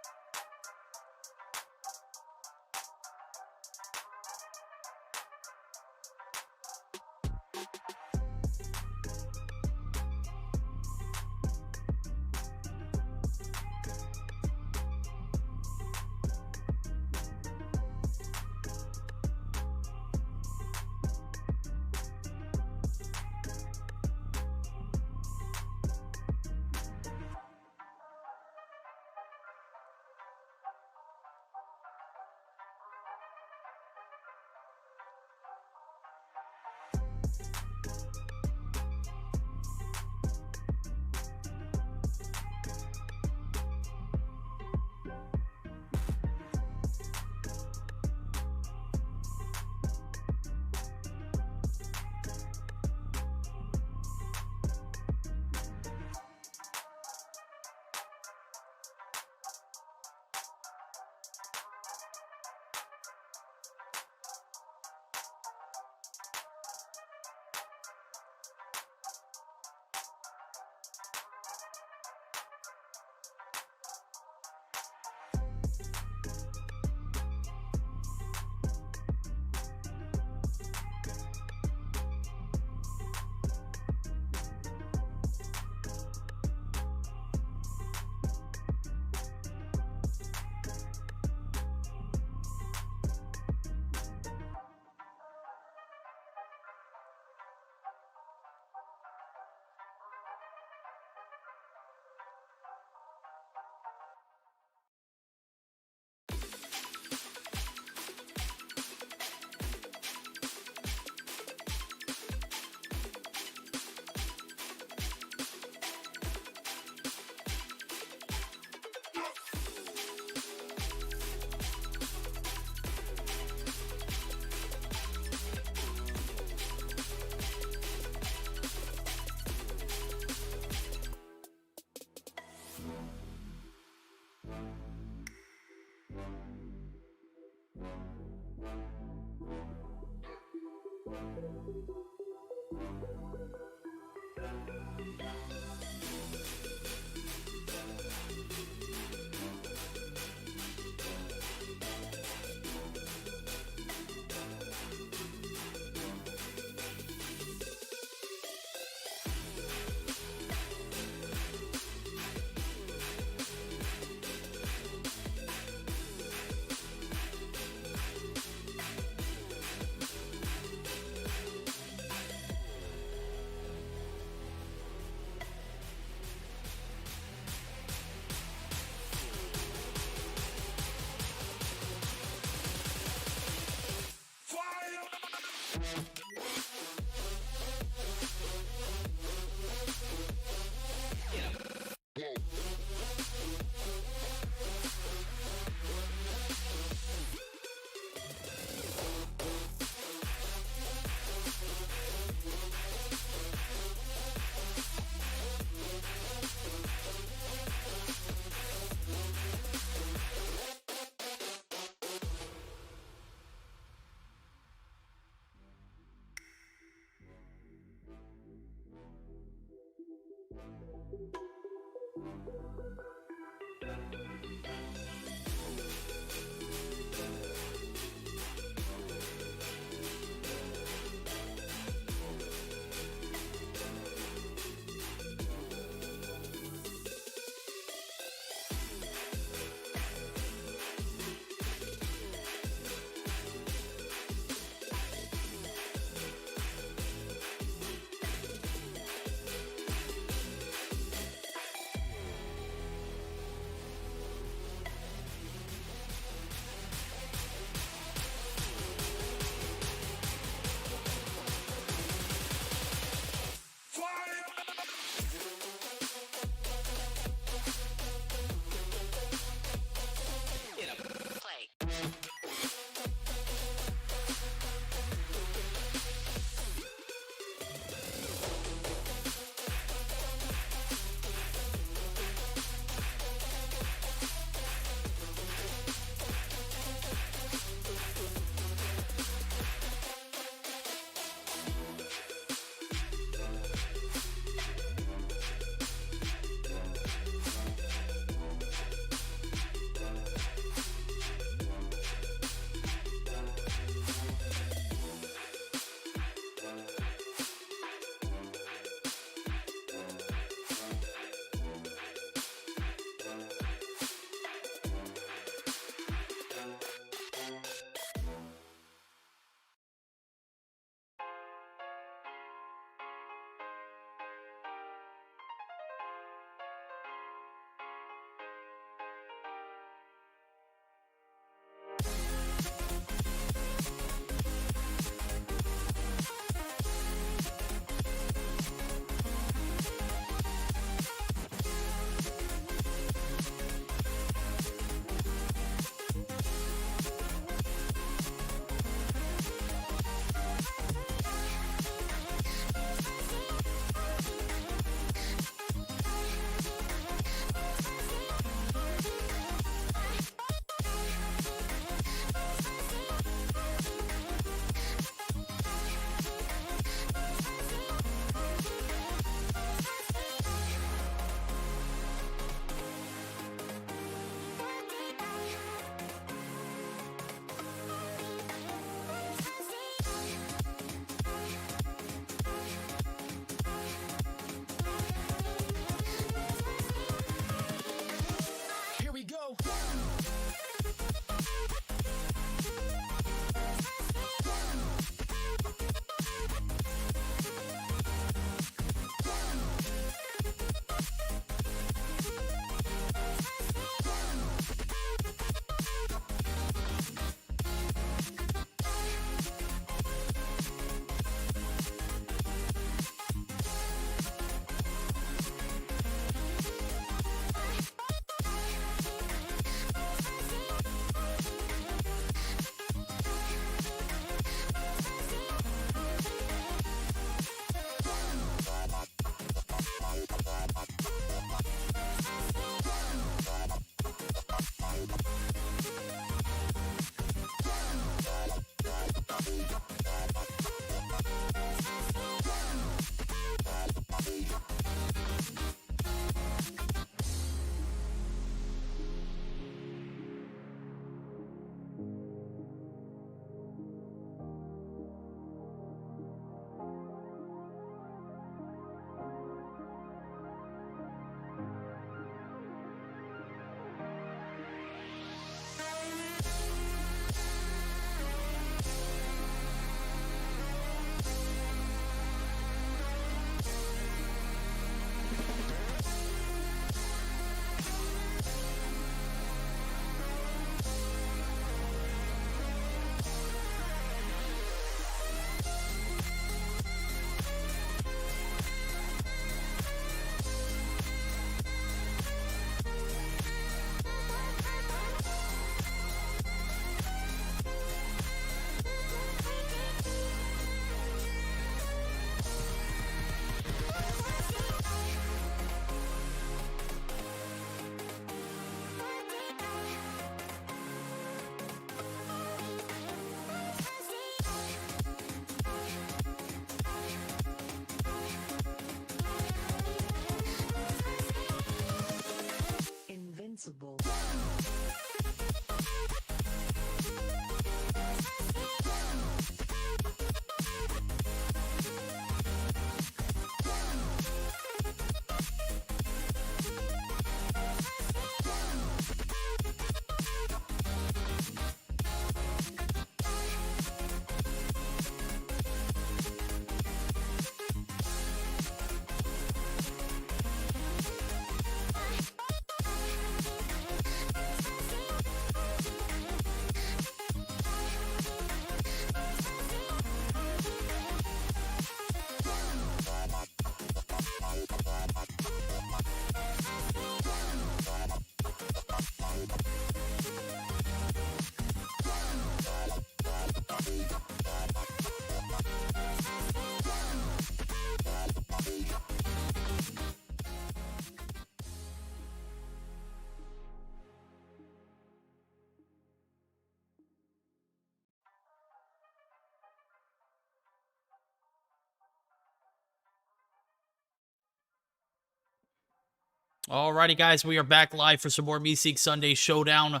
Alrighty, guys, we are back live for some more Meseeks Sunday Showdown.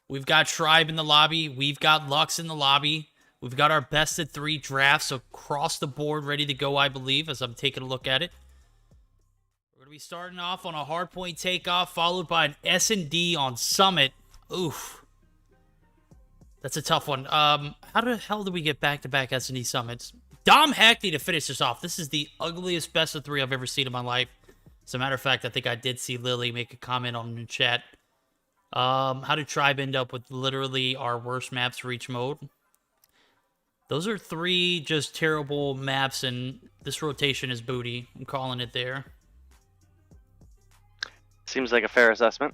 We've got Tribe in the lobby. We've got Lux in the lobby. We've got our best of 3 drafts across the board ready to go, I believe, as I'm taking a look at it. We're going to be starting off on a hardpoint takeoff, followed by an S&D on Summit. Oof. That's a tough one. How the hell do we get back-to-back S&D Summits? Dom Hackney to finish this off. This is the ugliest best of 3 I've ever seen in my life. As a matter of fact, I think I did see Lily make a comment on the chat. How did Tribe end up with literally our worst maps for each mode? Those are 3 just terrible maps, and this rotation is booty. I'm calling it there. Seems like a fair assessment.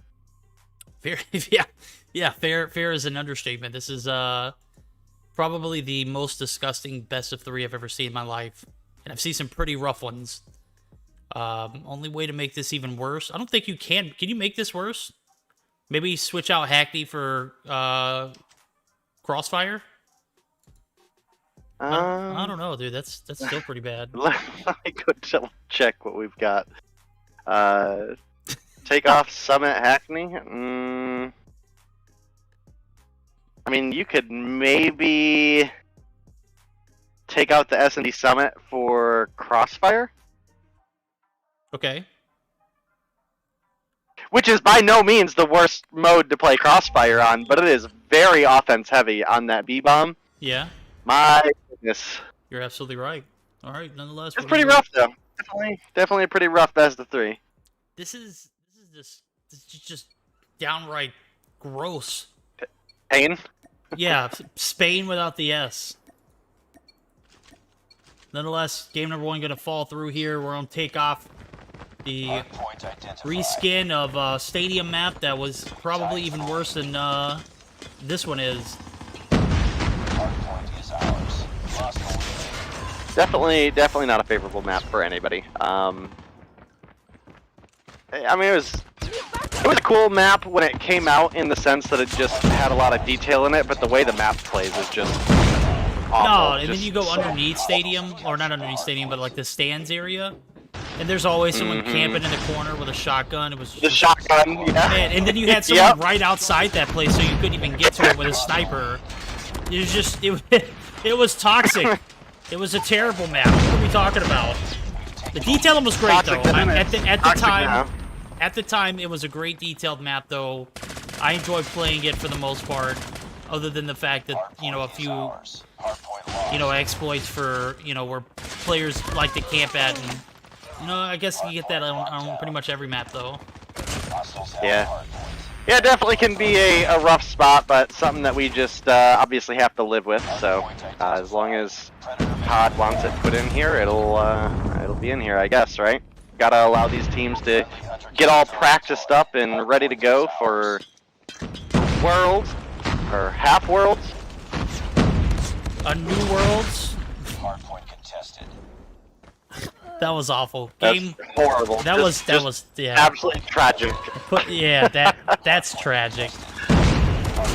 Fair, yeah. Fair is an understatement. This is probably the most disgusting best of 3 I've ever seen in my life, and I've seen some pretty rough ones. Only way to make this even worse. I don't think you can. Can you make this worse? Maybe switch out Hackney for Crossfire. I don't know, dude. That's still pretty bad. Let me go double check what we've got. Take off Summit Hackney. I mean, you could maybe take out the S&D Summit for Crossfire. Okay. Which is by no means the worst mode to play Crossfire on, but it is very offense heavy on that B-bomb. Yeah. My goodness. You're absolutely right. All right, nonetheless. It's pretty rough though. Definitely a pretty rough best of 3. This is just downright gross. Pain? Yeah, Spain without the S. Nonetheless, game number 1 going to fall through here. We're on takeoff. The reskin of Stadium map that was probably even worse than this one is. Definitely not a favorable map for anybody. I mean, it was a cool map when it came out in the sense that it just had a lot of detail in it, but the way the map plays is just awful. No, and then you go underneath Stadium, or not underneath Stadium, but like the stands area. And there's always someone camping in the corner with a shotgun. It was just, the shotgun, yeah. Man, and then you had someone right outside that place, so you couldn't even get to it with a sniper. It was just, it was toxic. It was a terrible map. What are we talking about? The detailing was great though. At the time, it was a great detailed map though. I enjoyed playing it for the most part, other than the fact that a few exploits for where players like to camp at and. I guess you get that on pretty much every map, though. Yeah. Yeah, it definitely can be a rough spot, but something that we just obviously have to live with. So as long as COD wants it put in here, it'll be in here, I guess, right? Gotta allow these teams to get all practiced up and ready to go for Worlds, or half Worlds. A new Worlds. Hardpoint contested. That was awful. That's horrible. That was yeah. Absolutely tragic. Yeah, that's tragic.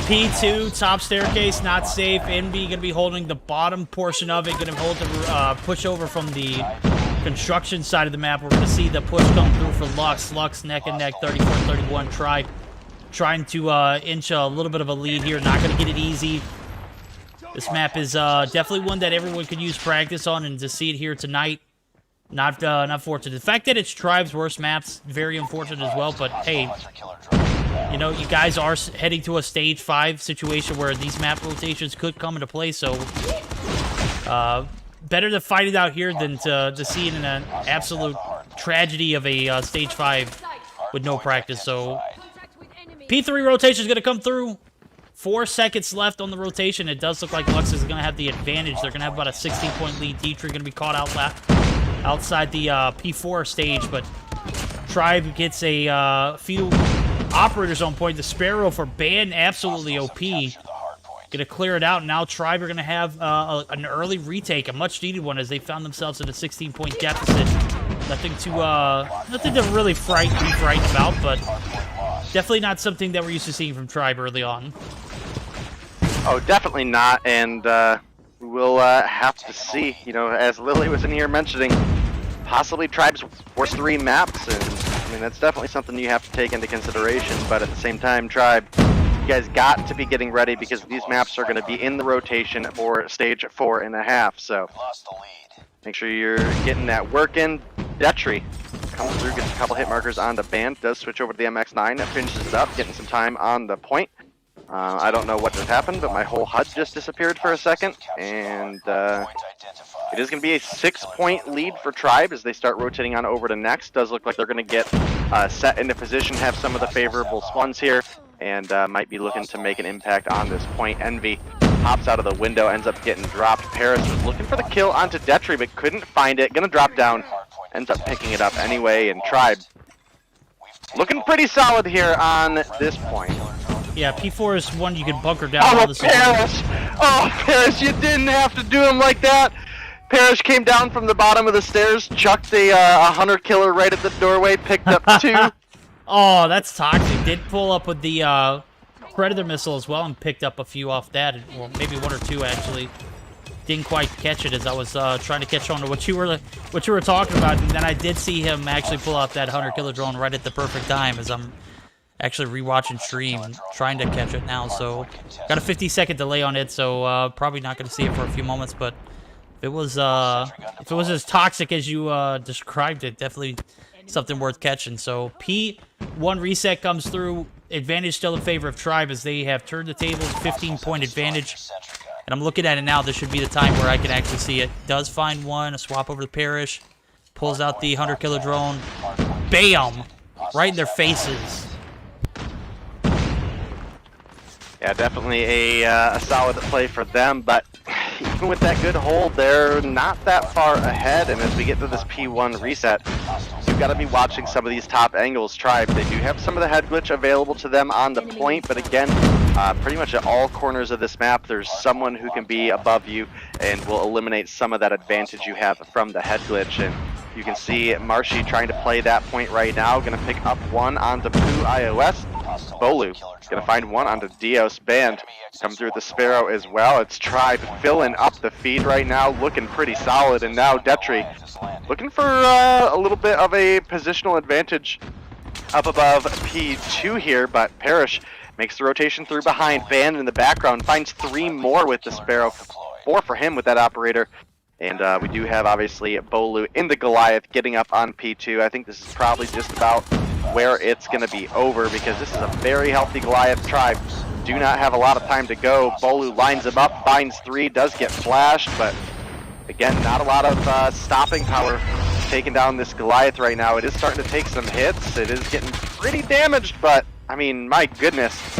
P2 top staircase not safe. NB gonna be holding the bottom portion of it. Gonna hold the push over from the construction side of the map. We're gonna see the push come through for Lux. Lux neck and neck. 34-31. Tribe trying to inch a little bit of a lead here. Not gonna get it easy. This map is definitely one that everyone could use practice on, and to see it here tonight. Not fortunate. The fact that it's Tribe's worst map's very unfortunate as well, but hey, you guys are heading to a stage 5 situation where these map rotations could come into play, so better to fight it out here than to see it in an absolute tragedy of a stage 5 with no practice. So P3 rotation is going to come through. 4 seconds left on the rotation. It does look like Lux is going to have the advantage. They're going to have about a 16-point lead. Dietrich going to be caught out outside the P4 stage, but Tribe gets a few operators on point. The Sparrow for Ban, absolutely OP. Gonna clear it out, and now Tribe are gonna have an early retake, a much-needed one, as they found themselves in a 16-point deficit. Nothing to really be frightened about, but definitely not something that we're used to seeing from Tribe early on. Oh, definitely not, and we'll have to see, as Lily was in here mentioning, possibly Tribe's worst 3 maps, and mean, that's definitely something you have to take into consideration, but at the same time, Tribe, you guys got to be getting ready because these maps are going to be in the rotation for stage 4.5, so Lost the lead. make sure you're getting that work in. Detry comes through, gets a couple hit markers on the band, does switch over to the MX-9, finishes it up, getting some time on the point. I don't know what just happened, but my whole HUD just disappeared for a second, and it is going to be a 6-point lead for Tribe as they start rotating on over to next. Does look like they're going to get set into position, have some of the favorable spawns here, and might be looking to make an impact on this point. Envy hops out of the window, ends up getting dropped. Paris was looking for the kill onto Detry, but couldn't find it. Gonna drop down, ends up picking it up anyway, and Tribe looking pretty solid here on this point. Yeah, P4 is one you can bunker down. Oh, all the Paris! Oh, Paris, you didn't have to do him like that! Paris came down from the bottom of the stairs, chucked a hunter killer right at the doorway, picked up 2. Oh, that's toxic. Did pull up with the Predator missile as well and picked up a few off that. Well, maybe 1 or 2 actually. Didn't quite catch it as I was trying to catch on to what you were talking about, and then I did see him actually pull out that hunter killer drone right at the perfect time as I'm actually rewatching stream and trying to catch it now. So got a 50-second delay on it, so probably not going to see it for a few moments. But if it was as toxic as you described it, definitely something worth catching. So P1 reset comes through. Advantage still in favor of Tribe as they have turned the tables. 15-point advantage. And I'm looking at it now. This should be the time where I can actually see it. Does find one. A swap over to Parrish. Pulls out the hunter killer drone. Bam! Right in their faces. Yeah, definitely a solid play for them, but even with that good hold, they're not that far ahead, and as we get to this P1 reset, you've got to be watching some of these top angles. Tribe, they do have some of the head glitch available to them on the point, but again, pretty much at all corners of this map, there's someone who can be above you and will eliminate some of that advantage you have from the head glitch. And you can see Marshy trying to play that point right now, going to pick up 1 onto Poo iOS. Bolu going to find 1 onto Dios. Band come through with the Sparrow as well. It's Tribe filling up the feed right now, looking pretty solid. And now Detry looking for a little bit of a positional advantage up above P2 here, but Parrish makes the rotation through behind. Band in the background finds 3 more with the Sparrow. 4 for him with that operator. And we do have, obviously, Bolu in the Goliath getting up on P2. I think this is probably just about where it's going to be over because this is a very healthy Goliath. Tribe do not have a lot of time to go. Bolu lines him up, finds 3, does get flashed, but again, not a lot of stopping power taking down this Goliath right now. It is starting to take some hits. It is getting pretty damaged, but, I mean, my goodness.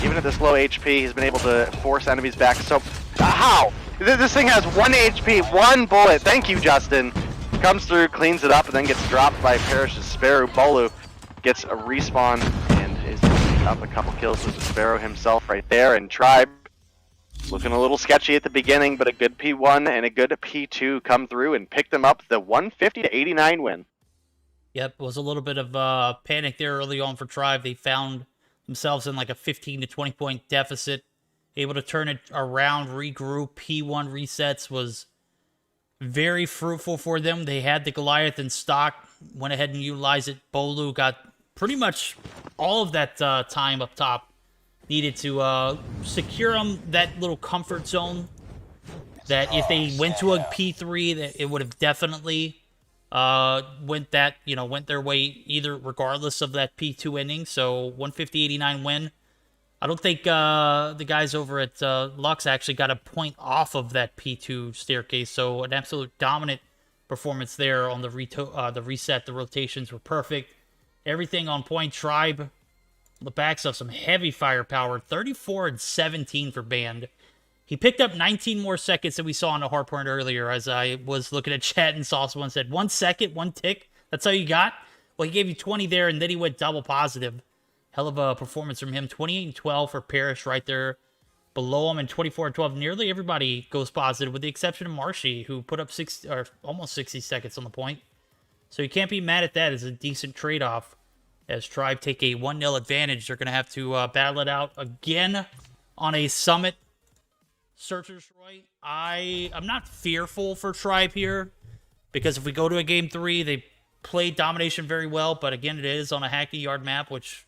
Even at this low HP, he's been able to force enemies back. So, how? This thing has 1 HP, 1 bullet. Thank you, Justin. Comes through, cleans it up, and then gets dropped by Parrish's Sparrow. Bolu gets a respawn and is up a couple kills with the Sparrow himself right there. And Tribe looking a little sketchy at the beginning, but a good P1 and a good P2 come through and pick them up the 150-89 win. Yep, it was a little bit of panic there early on for Tribe. They found themselves in like a 15 to 20 point deficit. Able to turn it around, regroup. P1 resets was very fruitful for them. They had the Goliath in stock, went ahead and utilized it. Bolu got pretty much all of that time up top. Needed to secure them that little comfort zone that if they went to a P3, that it would have definitely went their way either regardless of that P2 ending. So 150-89 win. I don't think the guys over at Lux actually got a point off of that P2 staircase, so an absolute dominant performance there on the reset. The rotations were perfect. Everything on point. Tribe on the backs of some heavy firepower. 34 and 17 for Band. He picked up 19 more seconds than we saw on the hard point earlier as I was looking at chat and saw someone said, 1 second, 1 tick? That's all you got? Well, he gave you 20 there, and then he went double positive. Hell of a performance from him. 28 and 12 for Parrish right there below him, and 24 and 12. Nearly everybody goes positive with the exception of Marshy, who put up almost 60 seconds on the point. So you can't be mad at that. It's a decent trade-off. As Tribe take a 1-0 advantage, they're going to have to battle it out again on a Summit. Searchers, Roy. I'm not fearful for Tribe here, because if we go to a Game 3, they played domination very well, but again, it is on a Hackney Yard map, which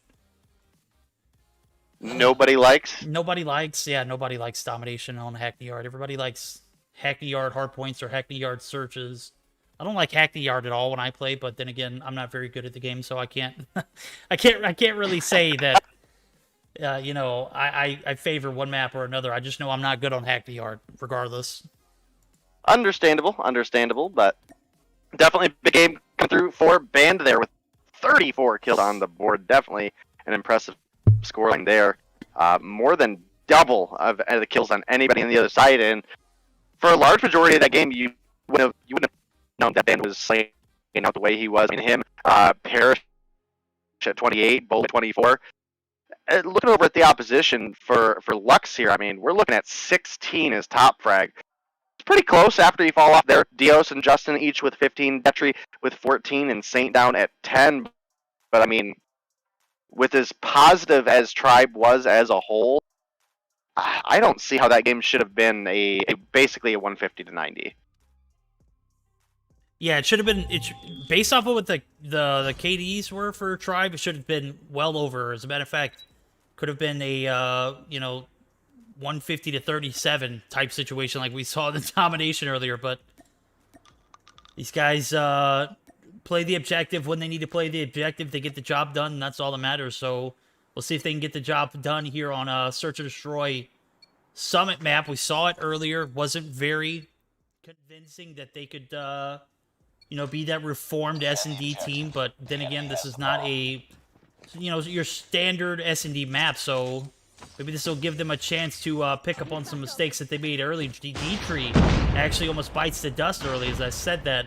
nobody likes. nobody likes. Yeah, nobody likes domination on Hackney Yard. Everybody likes Hackney Yard hardpoints or Hackney Yard searches. I don't like Hackney Yard at all when I play, but then again, I'm not very good at the game, so I can't I can't really say that you know, I favor one map or another. I just know I'm not good on Hackney Yard, regardless. Understandable, but definitely the game come through for Band there with 34 kills on the board. Definitely an impressive scoreline there. More than double of the kills on anybody on the other side, and for a large majority of that game, you wouldn't have known that Band was slaying out the way he was. I mean, him, Parrish at 28, Bull at 24. Looking over at the opposition for Lux here, I mean, we're looking at 16 as top frag. It's pretty close after you fall off there. Dios and Justin each with 15, Detry with 14, and Saint down at 10. But I mean, with as positive as Tribe was as a whole, I don't see how that game should have been basically a 150 to 90. Yeah, it should have been. Based off of what the KDs were for Tribe, it should have been well over. As a matter of fact, could have been a 150 to 37 type situation like we saw in the domination earlier. But these guys play the objective when they need to play the objective. They get the job done, and that's all that matters. So we'll see if they can get the job done here on Search and Destroy Summit map. We saw it earlier. Wasn't very convincing that they could be that reformed S&D team, but then again, this is not a your standard S&D map, so maybe this will give them a chance to pick up on some mistakes that they made early. D-Tree actually almost bites the dust early. As I said that,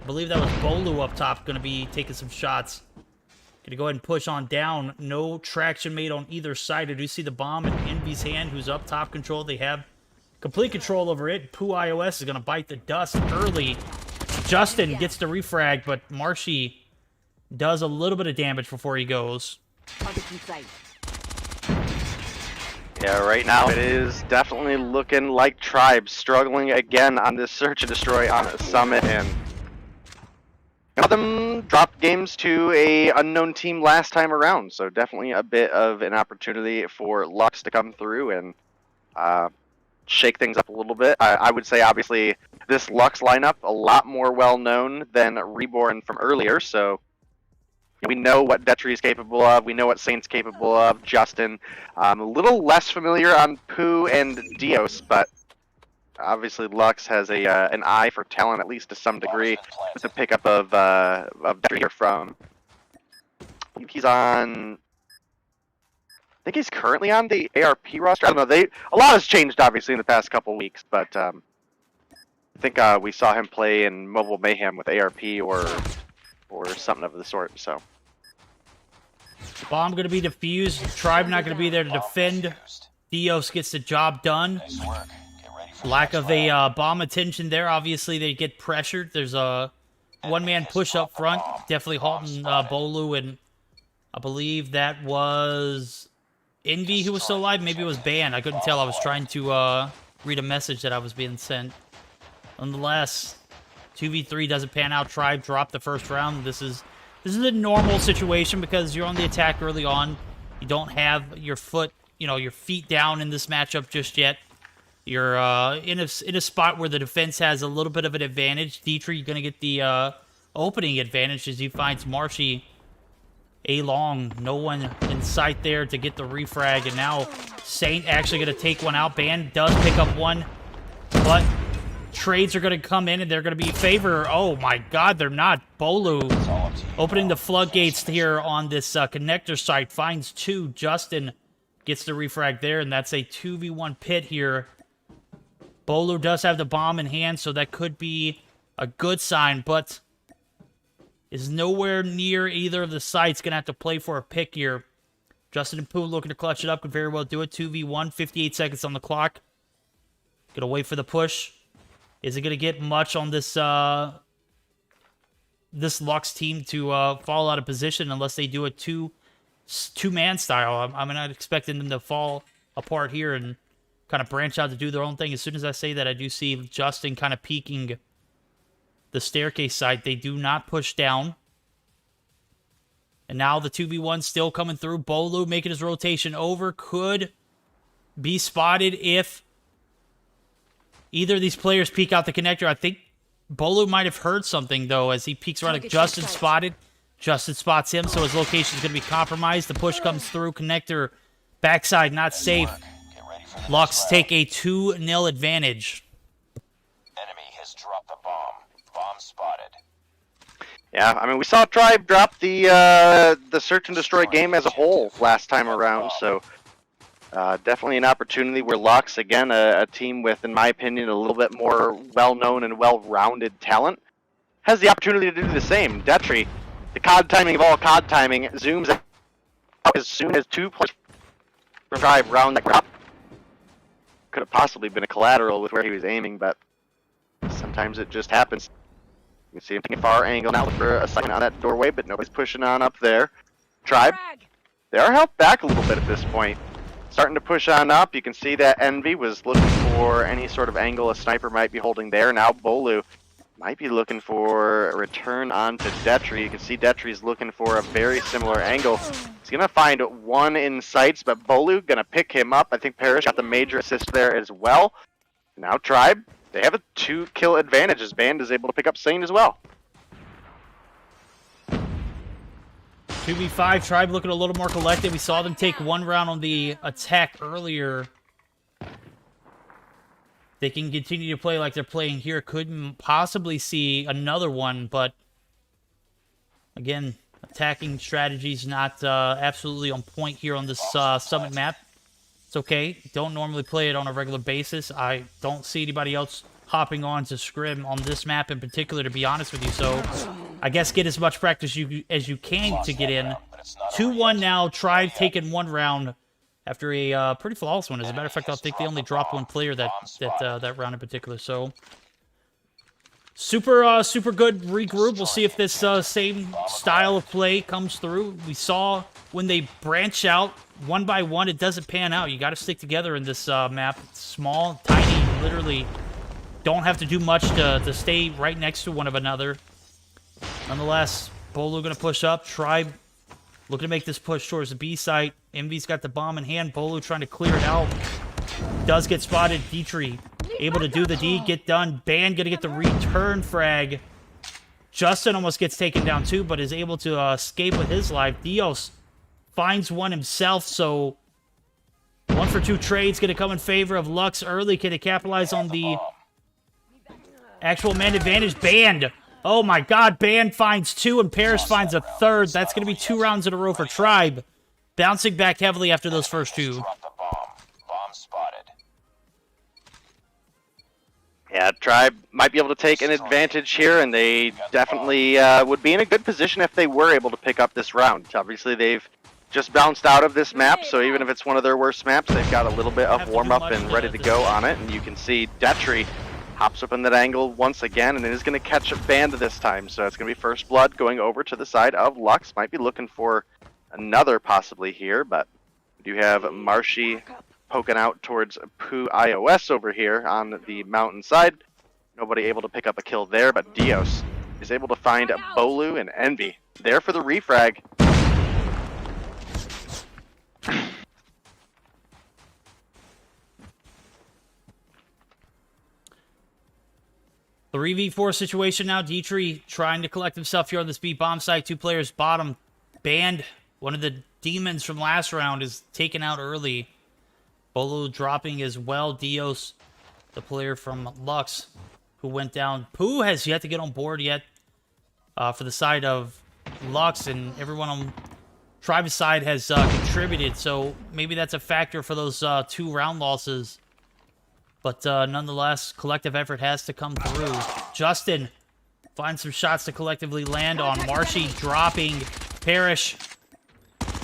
I believe that was Bolu up top going to be taking some shots. Going to go ahead and push on down. No traction made on either side. I do see the bomb in Envy's hand, who's up top control. They have complete control over it. Poo iOS is going to bite the dust early. Justin gets the refrag, but Marshy does a little bit of damage before he goes. Yeah, right now it is definitely looking like Tribe struggling again on this Search and Destroy on a Summit, and them dropped games to a unknown team last time around, so definitely a bit of an opportunity for Lux to come through and shake things up a little bit. I would say, obviously, this Lux lineup a lot more well-known than Reborn from earlier, so we know what Detry is capable of. We know what Saint's capable of. Justin, a little less familiar on Poo and Dios, but obviously Lux has an eye for talent, at least to some degree, with the pickup of Detry here from. I believe he's on. I think he's currently on the ARP roster. I don't know. A lot has changed, obviously, in the past couple weeks, but I think we saw him play in Mobile Mayhem with ARP or something of the sort. So Bomb going to be defused. Tribe not going to be there to defend. Dios gets the job done. Lack of a bomb attention there. Obviously, they get pressured. There's a one-man push up front. Definitely halting Bolu, and I believe that was Envy who was still alive. Maybe it was banned. I couldn't tell. I was trying to read a message that I was being sent. Nonetheless, 2v3 doesn't pan out. Tribe dropped the first round. This is a normal situation because you're on the attack early on. You don't have your feet down in this matchup just yet. You're in a spot where the defense has a little bit of an advantage. Dietrich, you're going to get the opening advantage as he finds Marshy A-long. No one in sight there to get the refrag, and now Saint actually going to take one out. Band does pick up one, but trades are going to come in, and they're going to be favor. Oh my god, they're not. Bolu opening the floodgates here on this connector site. Finds two. Justin gets the refrag there, and that's a 2v1 pit here. Bolu does have the bomb in hand, so that could be a good sign, but is nowhere near either of the sites. Going to have to play for a pick here. Justin and Pooh looking to clutch it up. Could very well do it. 2v1, 58 seconds on the clock. Going to wait for the push. Is it going to get much on this this Lux team to fall out of position unless they do a two-man style? I'm not expecting them to fall apart here and kind of branch out to do their own thing. As soon as I say that, I do see Justin kind of peeking the staircase side. They do not push down. And now the 2v1 still coming through. Bolu making his rotation over. Could be spotted if either of these players peek out the connector. I think Bolu might have heard something, though, as he peeks around. Justin spotted. Justin spots him, so his location is going to be compromised. The push comes through. Connector backside, not safe. Lux take a 2-0 advantage. Enemy has dropped the bomb. Bomb spotted. Yeah, I mean, we saw Tribe drop the search and destroy game as a whole last time around, so definitely an opportunity where Lux, again, a team with, in my opinion, a little bit more well-known and well-rounded talent, has the opportunity to do the same. Detri, the COD timing of all COD timing, zooms out as soon as 2 players from Tribe round the crop. Could have possibly been a collateral with where he was aiming, but sometimes it just happens. You can see him taking a far angle now for a second on that doorway, but nobody's pushing on up there. Tribe, they are held back a little bit at this point. Starting to push on up. You can see that Envy was looking for any sort of angle a sniper might be holding there. Now Bolu might be looking for a return onto Detri. You can see Detri's looking for a very similar angle. He's going to find one in sights, but Bolu going to pick him up. I think Parrish got the major assist there as well. Now Tribe, they have a 2-kill advantage as Band is able to pick up Saint as well. 2v5, Tribe looking a little more collected. We saw them take 1 round on the attack earlier. They can continue to play like they're playing here. Couldn't possibly see another one, but again, attacking strategies not absolutely on point here on this Summit map. It's okay. Don't normally play it on a regular basis. I don't see anybody else hopping on to Scrim on this map in particular, to be honest with you. So I guess get as much practice as you can to get in. 2-1 now. Tribe taking 1 round after a pretty flawless one. As a matter of fact, I think they only dropped 1 player that round in particular. So super good regroup. We'll see if this same style of play comes through. We saw when they branch out 1 by 1, it doesn't pan out. You got to stick together in this map. It's small, tiny, literally don't have to do much to stay right next to one of another. Nonetheless, Bolu going to push up. Tribe looking to make this push towards the B site. Envy's got the bomb in hand. Bolu trying to clear it out. Does get spotted. Detri able to do the D, get done. Band going to get the return frag. Justin almost gets taken down too, but is able to escape with his life. Dios finds one himself, so 1 for 2 trades going to come in favor of Lux early. Can they capitalize on the actual man advantage? Band. Oh my god, Band finds 2 and Paris finds a 3rd. That's going to be 2 rounds in a row for Tribe. Bouncing back heavily after those first 2. Bomb spotted. Yeah, Tribe might be able to take an advantage here, and they definitely would be in a good position if they were able to pick up this round. Obviously, they've just bounced out of this map, so even if it's one of their worst maps, they've got a little bit of warm-up and ready to go on it. And you can see Detri hops up in that angle once again, and it is going to catch a Band this time. So it's going to be First Blood going over to the side of Lux. Might be looking for another possibly here, but we do have Marshy poking out towards Poo iOS over here on the mountainside. Nobody able to pick up a kill there, but Dios is able to find Bolu and Envy there for the refrag. The 3v4 situation now. Detri trying to collect himself here on this B bomb site. 2 players bottom. Band, one of the demons from last round, is taken out early. Bolu dropping as well. Dios, the player from Lux, who went down. Pooh has yet to get on board yet for the side of Lux, and everyone on Tribe's side has contributed, so maybe that's a factor for those 2 round losses. But nonetheless, collective effort has to come through. Justin finds some shots to collectively land on. Marshy dropping. Parrish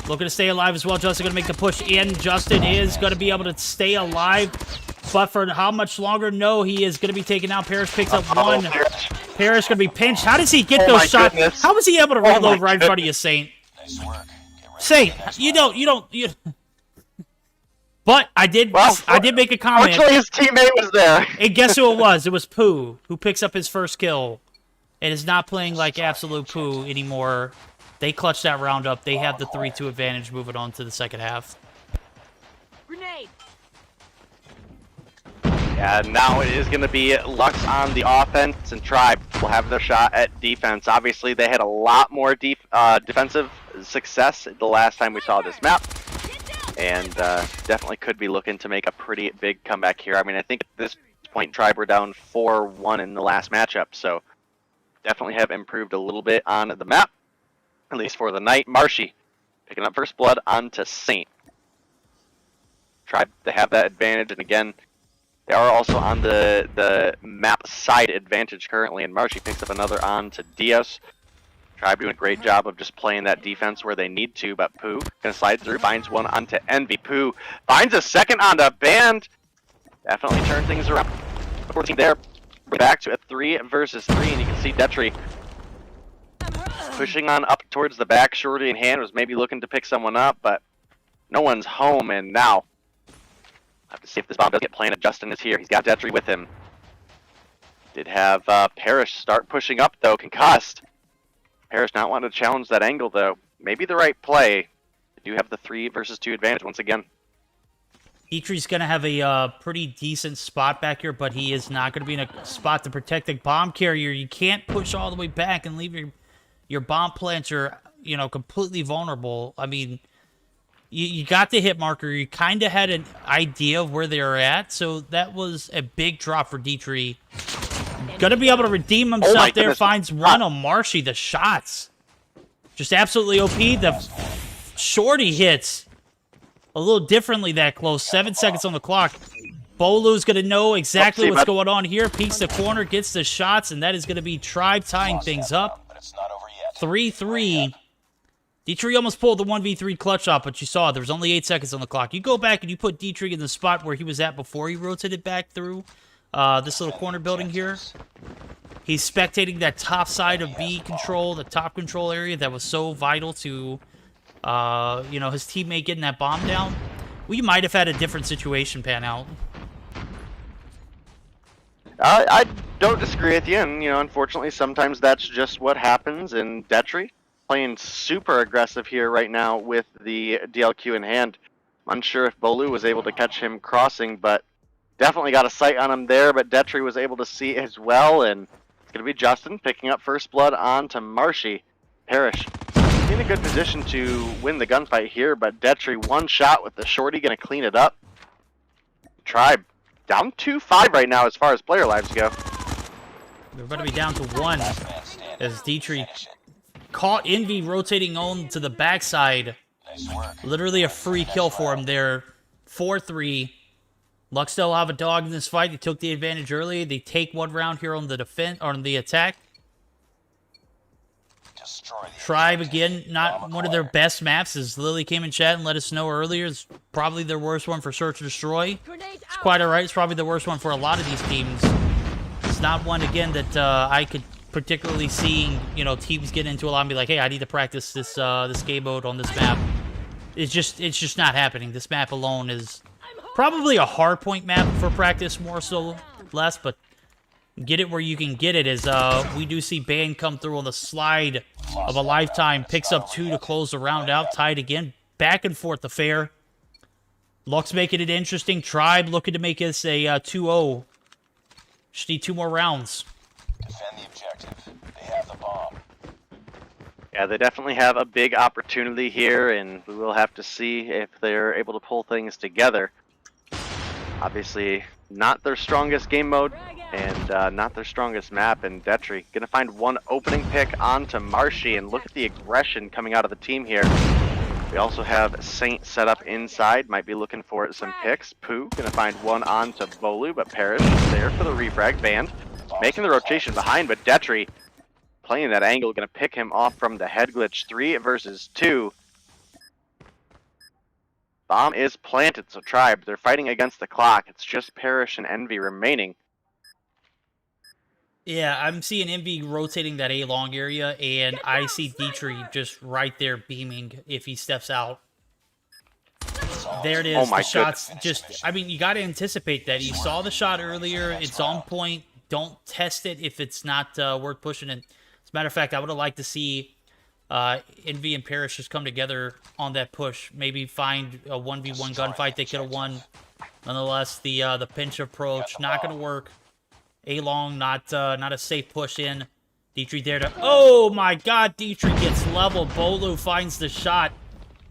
looking to stay alive as well. Justin going to make the push in. Justin is going to be able to stay alive. But for how much longer? No, he is going to be taken out. Parrish picks up 1. Parrish going to be pinched. How does he get those shots? Goodness. How was he able to reload right in front of you, Saint? Nice work. Saint, you don't. But I did make a comment. Fortunately, his teammate was there. And guess who it was? It was Pooh, who picks up his first kill and is not playing like absolute Pooh anymore. They clutched that round up. They have the 3-2 advantage moving on to the second half. Grenade. Yeah, now it is going to be Lux on the offense, and Tribe will have their shot at defense. Obviously, they had a lot more defensive success the last time we saw this map, and definitely could be looking to make a pretty big comeback here. I mean, I think at this point, Tribe were down 4-1 in the last matchup, so definitely have improved a little bit on the map, at least for the night. Marshy picking up first blood onto Saint. Tribe to have that advantage, and again, they are also on the map side advantage currently, and Marshy picks up another on to Diaz. Tribe doing a great job of just playing that defense where they need to, but Pooh gonna slide through, finds one onto Envy. Pooh finds a second onto Band. Definitely turn things around. 14 there, back to a 3 versus 3, and you can see Detry pushing on up towards the back. Shorty in hand was maybe looking to pick someone up, but no one's home, and now have to see if this bomb does get planted. Justin is here. He's got Detry with him. Did have Parrish start pushing up, though, concussed. Parrish not wanting to challenge that angle, though. Maybe the right play. They do have the 3 versus 2 advantage once again. Detry's going to have a pretty decent spot back here, but he is not going to be in a spot to protect the bomb carrier. You can't push all the way back and leave your bomb planter, you know, completely vulnerable. I mean, you got the hit marker. You kind of had an idea of where they were at, so that was a big drop for Detry. Going to be able to redeem himself there. Finds one on Marshy. The shots. Just absolutely OP. The Shorty hits a little differently that close. 7 seconds on the clock. Bolu's going to know exactly what's going on here. Peeks the corner, gets the shots, and that is going to be Tribe tying things up. 3-3. Detry almost pulled the 1v3 clutch off, but you saw there was only 8 seconds on the clock. You go back and you put Detry in the spot where he was at before he rotated back through this little corner building here. He's spectating that top side of B control, the top control area that was so vital to, you know, his teammate getting that bomb down. We might have had a different situation pan out. I don't disagree with you, and, you know, unfortunately, sometimes that's just what happens, and Detry playing super aggressive here right now with the DLQ in hand. I'm unsure if Bolu was able to catch him crossing, but definitely got a sight on him there, but Detry was able to see as well, and it's going to be Justin picking up first blood on to Marshy. Parrish in a good position to win the gunfight here, but Detry one shot with the Shorty going to clean it up. Tribe down 2-5 right now as far as player lives go. They're about to be down to 1 as Detry caught Envy rotating on to the backside. Literally a free kill for him there. 4-3. Lux still have a dog in this fight. They took the advantage early. They take 1 round here on the defense or on the attack. Tribe again, not one of their best maps. As Lily came in chat and let us know earlier, it's probably their worst one for Search and Destroy. It's quite alright. It's probably the worst one for a lot of these teams. It's not one again that I could particularly see, you know, teams get into a lot and be like, hey, I need to practice this this game mode on this map. It's just not happening. This map alone is probably a hard point map for practice, more so less, but get it where you can get it. As we do see Bane come through on the slide of a lifetime, picks up 2 to close the round out, tied again, back and forth affair. Lux making it interesting. Tribe looking to make this a 2-0. Just need 2 more rounds. Defend the objective. They have the bomb. Yeah, they definitely have a big opportunity here, and we will have to see if they're able to pull things together. Obviously, not their strongest game mode, and not their strongest map, and Detry gonna find one opening pick onto Marshy, and look at the aggression coming out of the team here. We also have Saint set up inside, might be looking for some picks. Pooh gonna find one onto Bolu, but Parrish is there for the refrag. Band making the rotation behind, but Detry playing that angle, gonna pick him off from the head glitch. 3 versus 2. Bomb is planted, so Tribe, they're fighting against the clock. It's just Parrish and Envy remaining. Yeah, I'm seeing Envy rotating that A long area, and I see Detry just right there beaming if he steps out. There it is. Oh my the shots goodness. just, I mean, you got to anticipate that. You saw the shot earlier. It's on point. Don't test it if it's not worth pushing it. As a matter of fact, I would have liked to see Envy and Parrish just come together on that push. Maybe find a 1v1 gunfight they could have won. Nonetheless, the pinch approach not going to work. A-long, not a safe push in. Dietrich there to... Oh my god, Dietrich gets leveled. Bolu finds the shot.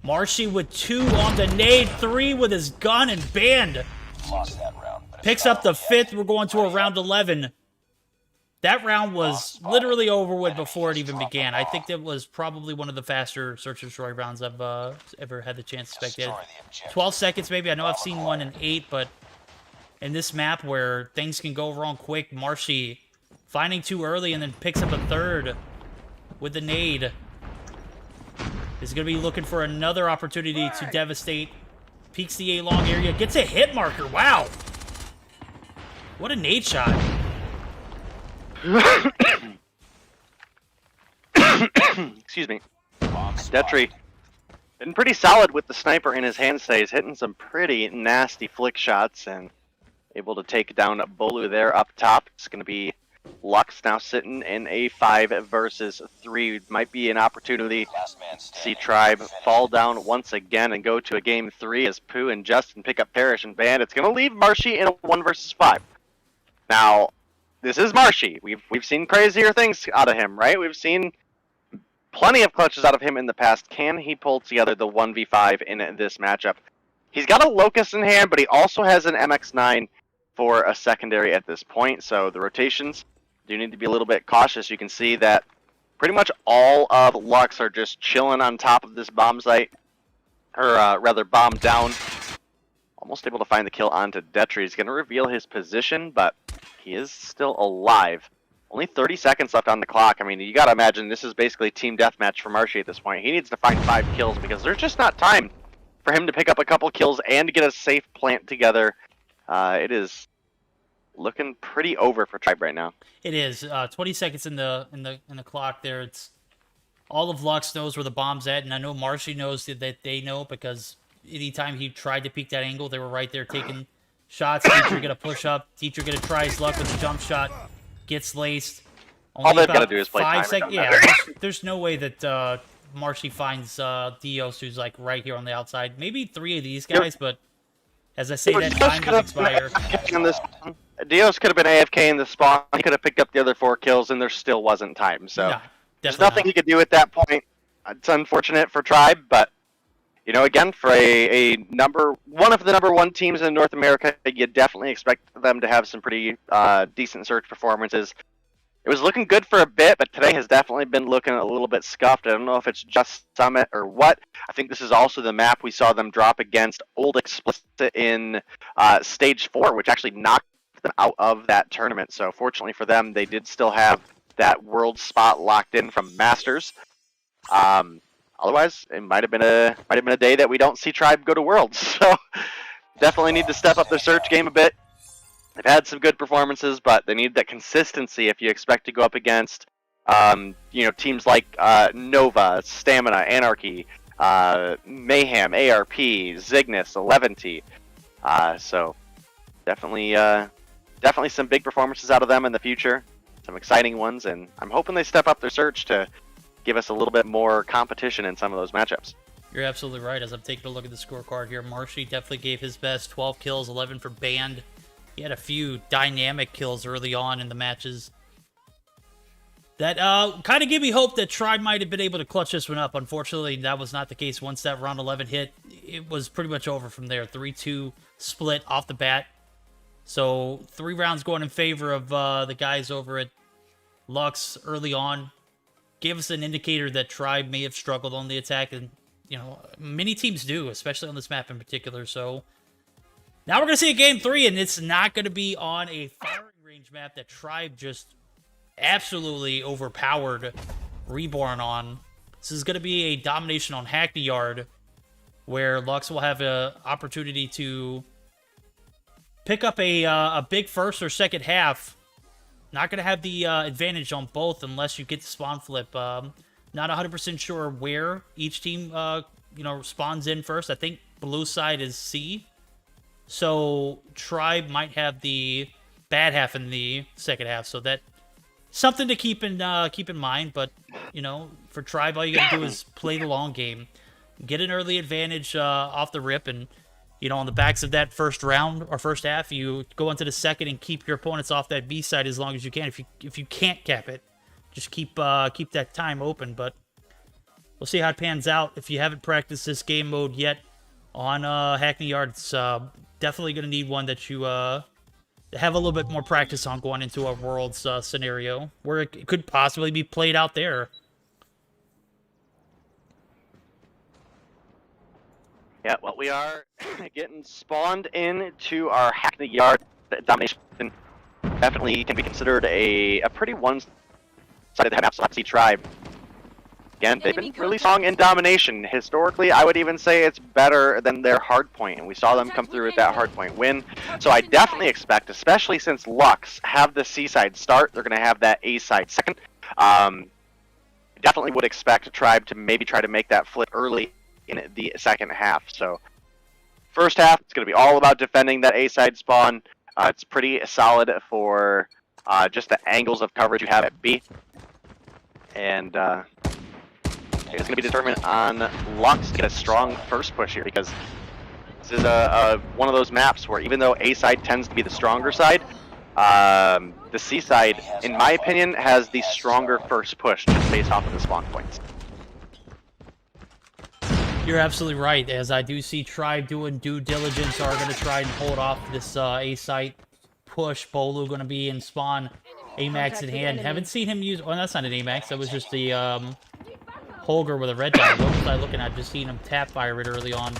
Marshy with 2 on the nade, 3 with his gun, and Band Lost that round, but picks up the 5th. We're going to a round 11. That round was literally over with before it even began. I think that was probably one of the faster Search and Destroy rounds I've ever had the chance to spectate. 12 seconds maybe. I know I've seen one in 8, but in this map where things can go wrong quick, Marshy finding 2 early and then picks up a 3rd with the nade. Is going to be looking for another opportunity to devastate. Peeks the A-long area. Gets a hit marker. Wow. What a nade shot. Excuse me. Detry been pretty solid with the sniper in his hand today. He's hitting some pretty nasty flick shots and able to take down Bolu there up top. It's going to be Lux now sitting in a 5 versus 3. Might be an opportunity to see Tribe fall down once again and go to a game 3 as Pooh and Justin pick up Parrish and Band. It's going to leave Marshy in a 1 versus 5. Now, this is Marshy. We've seen crazier things out of him, right? We've seen plenty of clutches out of him in the past. Can he pull together the 1v5 in this matchup? He's got a Locust in hand, but he also has an MX9 for a secondary at this point, so the rotations do need to be a little bit cautious. You can see that pretty much all of Lux are just chilling on top of this bomb site, or rather bomb down. Almost able to find the kill onto Detry. He's going to reveal his position, but he is still alive. Only 30 seconds left on the clock. I mean, you got to imagine this is basically team deathmatch for Marshy at this point. He needs to find 5 kills because there's just not time for him to pick up a couple kills and get a safe plant together. It is looking pretty over for Tribe right now. It is 20 seconds in the clock there. It's all of Lux knows where the bomb's at, and I know Marshy knows that they know because anytime he tried to peek that angle, they were right there taking shots. Teacher gonna push up. Teacher gonna try his luck with the jump shot. Gets laced. All they've got to do is play time. Yeah, there's no way that Marshy finds Dios, who's like right here on the outside. Maybe 3 of these guys, but as I say, that time does expire. Dios could have been AFK in the spawn. He could have picked up the other 4 kills, and there still wasn't time. So no, there's nothing he could do at that point. It's unfortunate for Tribe, but you know, again, for one of the number 1 teams in North America, you definitely expect them to have some pretty decent search performances. It was looking good for a bit, but today has definitely been looking a little bit scuffed. I don't know if it's just Summit or what. I think this is also the map we saw them drop against Old Explicit in Stage 4, which actually knocked them out of that tournament. So fortunately for them, they did still have that world spot locked in from Masters. Otherwise, it might have been a day that we don't see Tribe go to Worlds. So definitely need to step up their search game a bit. They've had some good performances, but they need that consistency if you expect to go up against, teams like Nova, Stamina, Anarchy, Mayhem, ARP, Zygnus, 11T. So definitely some big performances out of them in the future. Some exciting ones, and I'm hoping they step up their search to give us a little bit more competition in some of those matchups. You're absolutely right. As I'm taking a look at the scorecard here, Marshy definitely gave his best. 12 kills, 11 for Band. He had a few dynamic kills early on in the matches. That kind of gave me hope that Tribe might have been able to clutch this one up. Unfortunately, that was not the case. Once that round 11 hit, it was pretty much over from there. 3-2 split off the bat. So 3 rounds going in favor of the guys over at Lux early on. Gave us an indicator that Tribe may have struggled on the attack, and many teams do, especially on this map in particular. So now we're gonna see a game 3, and it's not gonna be on a firing range map that Tribe just absolutely overpowered Reborn on. This is gonna be a domination on Hackney Yard, where Lux will have an opportunity to pick up a big first or second half. Not going to have the advantage on both unless you get the spawn flip. Not 100% sure where each team, spawns in first. I think blue side is C. So Tribe might have the bad half in the second half. So that something to keep in mind. But you know, for Tribe, all you gotta do is play the long game, get an early advantage off the rip, and you know, on the backs of that first round or first half, you go into the second and keep your opponents off that B side as long as you can. If you can't cap it, just keep that time open. But we'll see how it pans out. If you haven't practiced this game mode yet on Hackney Yard, it's definitely going to need one that you have a little bit more practice on going into a Worlds scenario where it could possibly be played out there. Yeah, well, we are getting spawned into our Hackney Yard. Domination definitely can be considered a pretty one-sided map. So let's see Tribe. Again, they've been really strong in domination. Historically, I would even say it's better than their hardpoint, and we saw them come through with that hardpoint win. So I definitely expect, especially since Lux have the C-side start, they're going to have that A-side second. Definitely would expect Tribe to maybe try to make that flip early in the second half. So first half, it's going to be all about defending that A-side spawn. It's pretty solid for just the angles of coverage you have at B. And it's going to be determined on Lux to get a strong first push here, because this is one of those maps where even though A-side tends to be the stronger side, the C-side, in my opinion, has the stronger first push just based off of the spawn points. You're absolutely right, as I do see Tribe doing due diligence, are going to try and hold off this A-site push. Bolu going to be in spawn, AMAX in hand. Haven't seen him use... Oh, that's not an AMAX. That was just the Holger with a red dot. What was I looking at? Just seeing him tap fire it early on.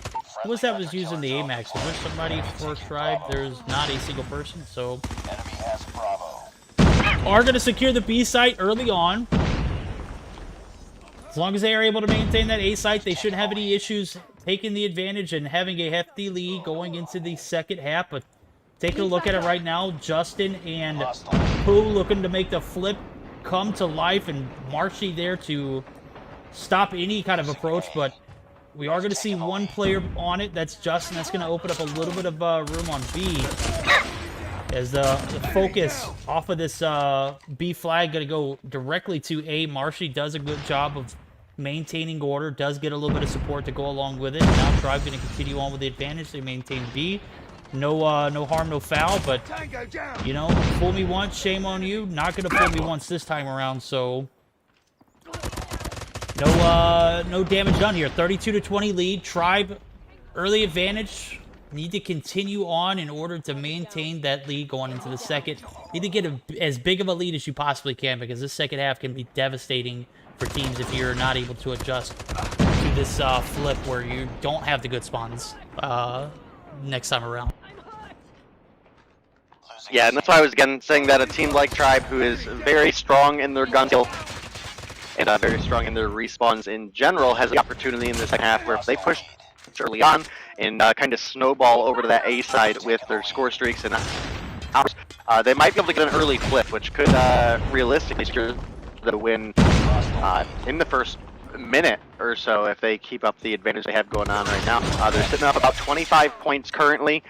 Who was that was using the AMAX? Was there somebody for Tribe? There's not a single person, so... Are going to secure the B site early on. As long as they are able to maintain that A site, they shouldn't have any issues taking the advantage and having a hefty lead going into the second half. But taking a look at it right now, Justin and Pooh looking to make the flip come to life, and Marshy there to stop any kind of approach. But we are going to see one player on it. That's Justin. That's going to open up a little bit of room on B. As the focus off of this B flag going to go directly to A. Marshy does a good job of maintaining order, does get a little bit of support to go along with it. Now Tribe going to continue on with the advantage. They maintain B. No harm, no foul, but, you know, fool me once, shame on you. Not going to fool me once this time around, so... No damage done here. 32-20 lead. Tribe, early advantage. Need to continue on in order to maintain that lead going into the second. Need to get as big of a lead as you possibly can, because this second half can be devastating for teams if you're not able to adjust to this flip where you don't have the good spawns next time around. Yeah, and that's why I was again saying that a team like Tribe, who is very strong in their gun skill and very strong in their respawns in general, has the opportunity in the second half where if they push early on and kind of snowball over to that A side with their score streaks and hours, they might be able to get an early flip, which could realistically secure the win in the first minute or so if they keep up the advantage they have going on right now. They're sitting up about 25 points currently,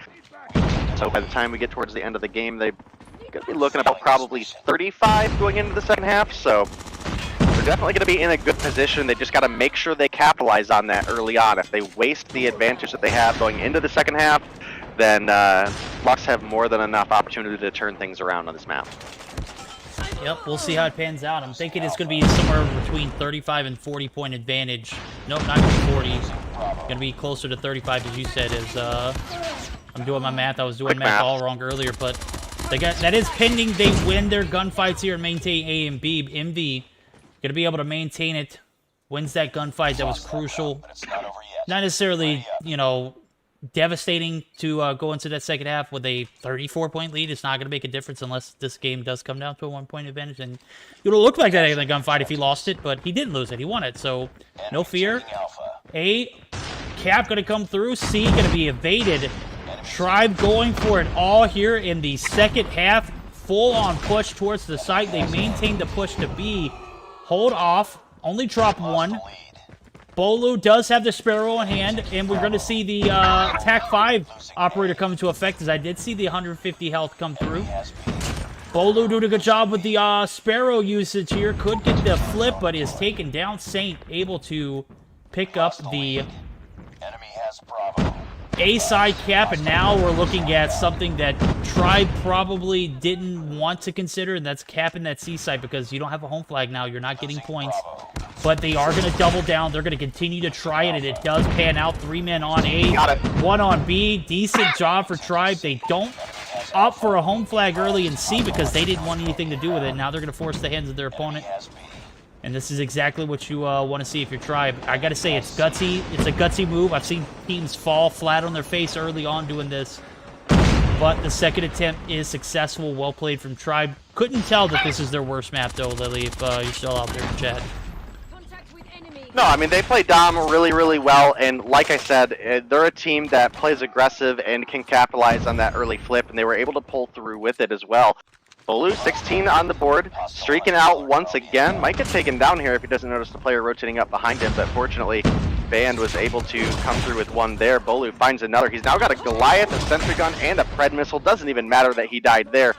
so by the time we get towards the end of the game, they're going to be looking about probably 35 going into the second half, so they're definitely going to be in a good position. They just got to make sure they capitalize on that early on. If they waste the advantage that they have going into the second half, then Lux have more than enough opportunity to turn things around on this map. Yep, we'll see how it pans out. I'm thinking it's going to be somewhere between 35 and 40 point advantage. Nope, not going to be 40. It's going to be closer to 35, as you said. As I'm doing my math. I was doing math all wrong earlier, but that is pending they win their gunfights here and maintain A and B. MV going to be able to maintain it. Wins that gunfight. That was crucial. Not necessarily, you know, devastating to go into that second half with a 34-point lead. It's not going to make a difference unless this game does come down to a 1-point advantage. And it would look like that in the gunfight if he lost it, but he didn't lose it. He won it, so no fear. A, Cap going to come through. C going to be evaded. Tribe going for it all here in the second half. Full-on push towards the site. They maintain the push to B. Hold off. Only drop one. Bolu does have the Sparrow in hand, and we're going to see the TAC 5 operator come into effect, as I did see the 150 health come through. Bolu doing a good job with the Sparrow usage here. Could get the flip, but is taken down. Saint able to pick up the Enemy has Bravo. A side cap, and now we're looking at something that Tribe probably didn't want to consider, and that's capping that C side because you don't have a home flag now. You're not getting points. But they are going to double down. They're going to continue to try it, and it does pan out. 3 men on A, Got it. 1 on B. Decent job for Tribe. They don't opt for a home flag early in C because they didn't want anything to do with it. Now they're going to force the hands of their opponent. Has B. And this is exactly what you want to see if you're Tribe. I got to say, it's gutsy. It's a gutsy move. I've seen teams fall flat on their face early on doing this. But the second attempt is successful. Well played from Tribe. Couldn't tell that this is their worst map, though, Lily, if you're still out there in chat. Contact with enemy. No, I mean, they play Dom really, really well, and like I said, they're a team that plays aggressive and can capitalize on that early flip, and they were able to pull through with it as well. Bolu, 16 on the board, streaking out once again. Might get taken down here if he doesn't notice the player rotating up behind him, but fortunately, Band was able to come through with one there. Bolu finds another. He's now got a Goliath, a sentry gun, and a Pred missile. Doesn't even matter that he died there.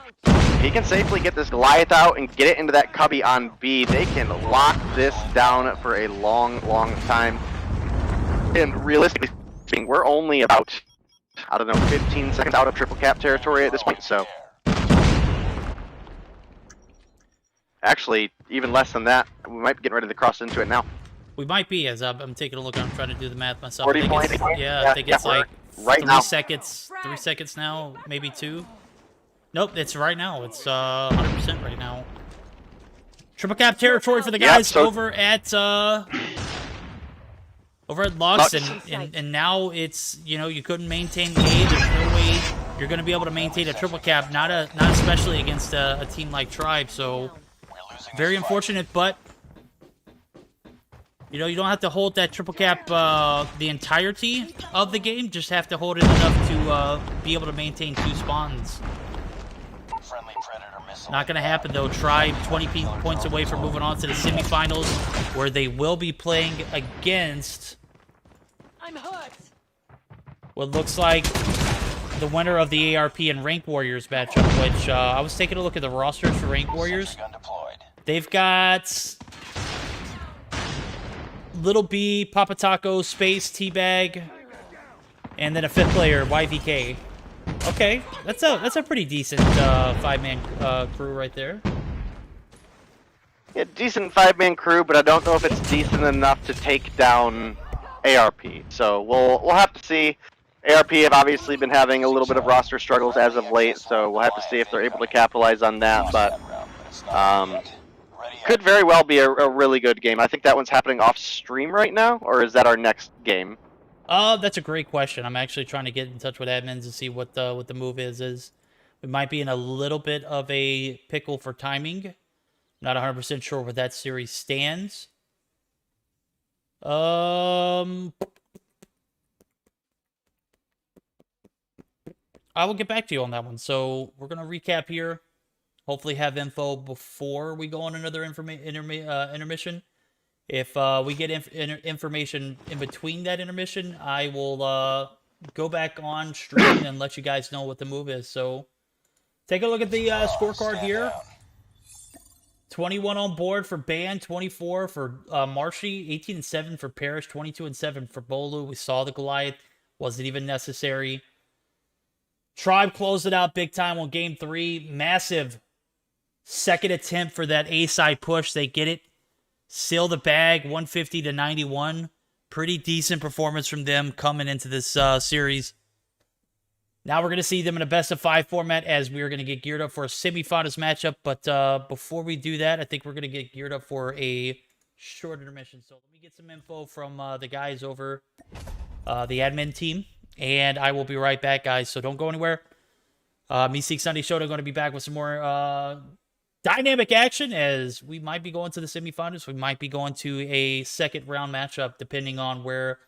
He can safely get this Goliath out and get it into that cubby on B. They can lock this down for a long, long time. And realistically speaking, we're only about, I don't know, 15 seconds out of triple cap territory at this point, so. Actually, even less than that. We might be getting ready to cross into it now. We might be, as I'm taking a look. I'm trying to do the math myself. 40 I think points. it's, yeah, I think it's like right 3 now. seconds. 3 seconds now, maybe 2. Nope, it's right now. It's 100% right now. Triple cap territory for the guys so- over at Lux, and now it's, you know, you couldn't maintain the A. There's no way you're going to be able to maintain a triple cap, not especially against a team like Tribe. So very unfortunate, but you know, you don't have to hold that triple cap the entirety of the game. Just have to hold it enough to be able to maintain 2 spawns. Friendly Predator missile. Not going to happen, though. Tribe 20 points away from moving on to the semifinals, where they will be playing against I'm hurt. what looks like the winner of the ARP and Rank Warriors matchup, which I was taking a look at the rosters for Rank Warriors. Gun deployed. They've got Little B, Papa Taco, Space, Teabag, and then a 5th player, YVK. Okay, that's a pretty decent 5-man crew right there. Yeah, decent 5-man crew, but I don't know if it's decent enough to take down ARP. So we'll have to see. ARP have obviously been having a little bit of roster struggles as of late, so we'll have to see if they're able to capitalize on that. But could very well be a really good game. I think that one's happening off stream right now, or is that our next game? That's a great question. I'm actually trying to get in touch with admins to see what the move is. We might be in a little bit of a pickle for timing. Not 100% sure where that series stands. I will get back to you on that one. So we're gonna recap here. Hopefully have info before we go on another intermission. If we get information in between that intermission, I will go back on stream and let you guys know what the move is. So take a look at the scorecard here. 21 on board for Band, 24 for Marshy, 18-7 for Parrish, 22-7 for Bolu. We saw the Goliath. Wasn't even necessary. Tribe closed it out big time on game 3. Massive second attempt for that A-side push. They get it. Seal the bag, 150-91. Pretty decent performance from them coming into this series. Now we're going to see them in a best-of-5 format as we are going to get geared up for a semifinals matchup. But before we do that, I think we're going to get geared up for a short intermission. So let me get some info from the guys over the admin team. And I will be right back, guys. So don't go anywhere. Meseeks Sunday Showdown going to be back with some more dynamic action as we might be going to the semifinals. We might be going to a second round matchup depending on where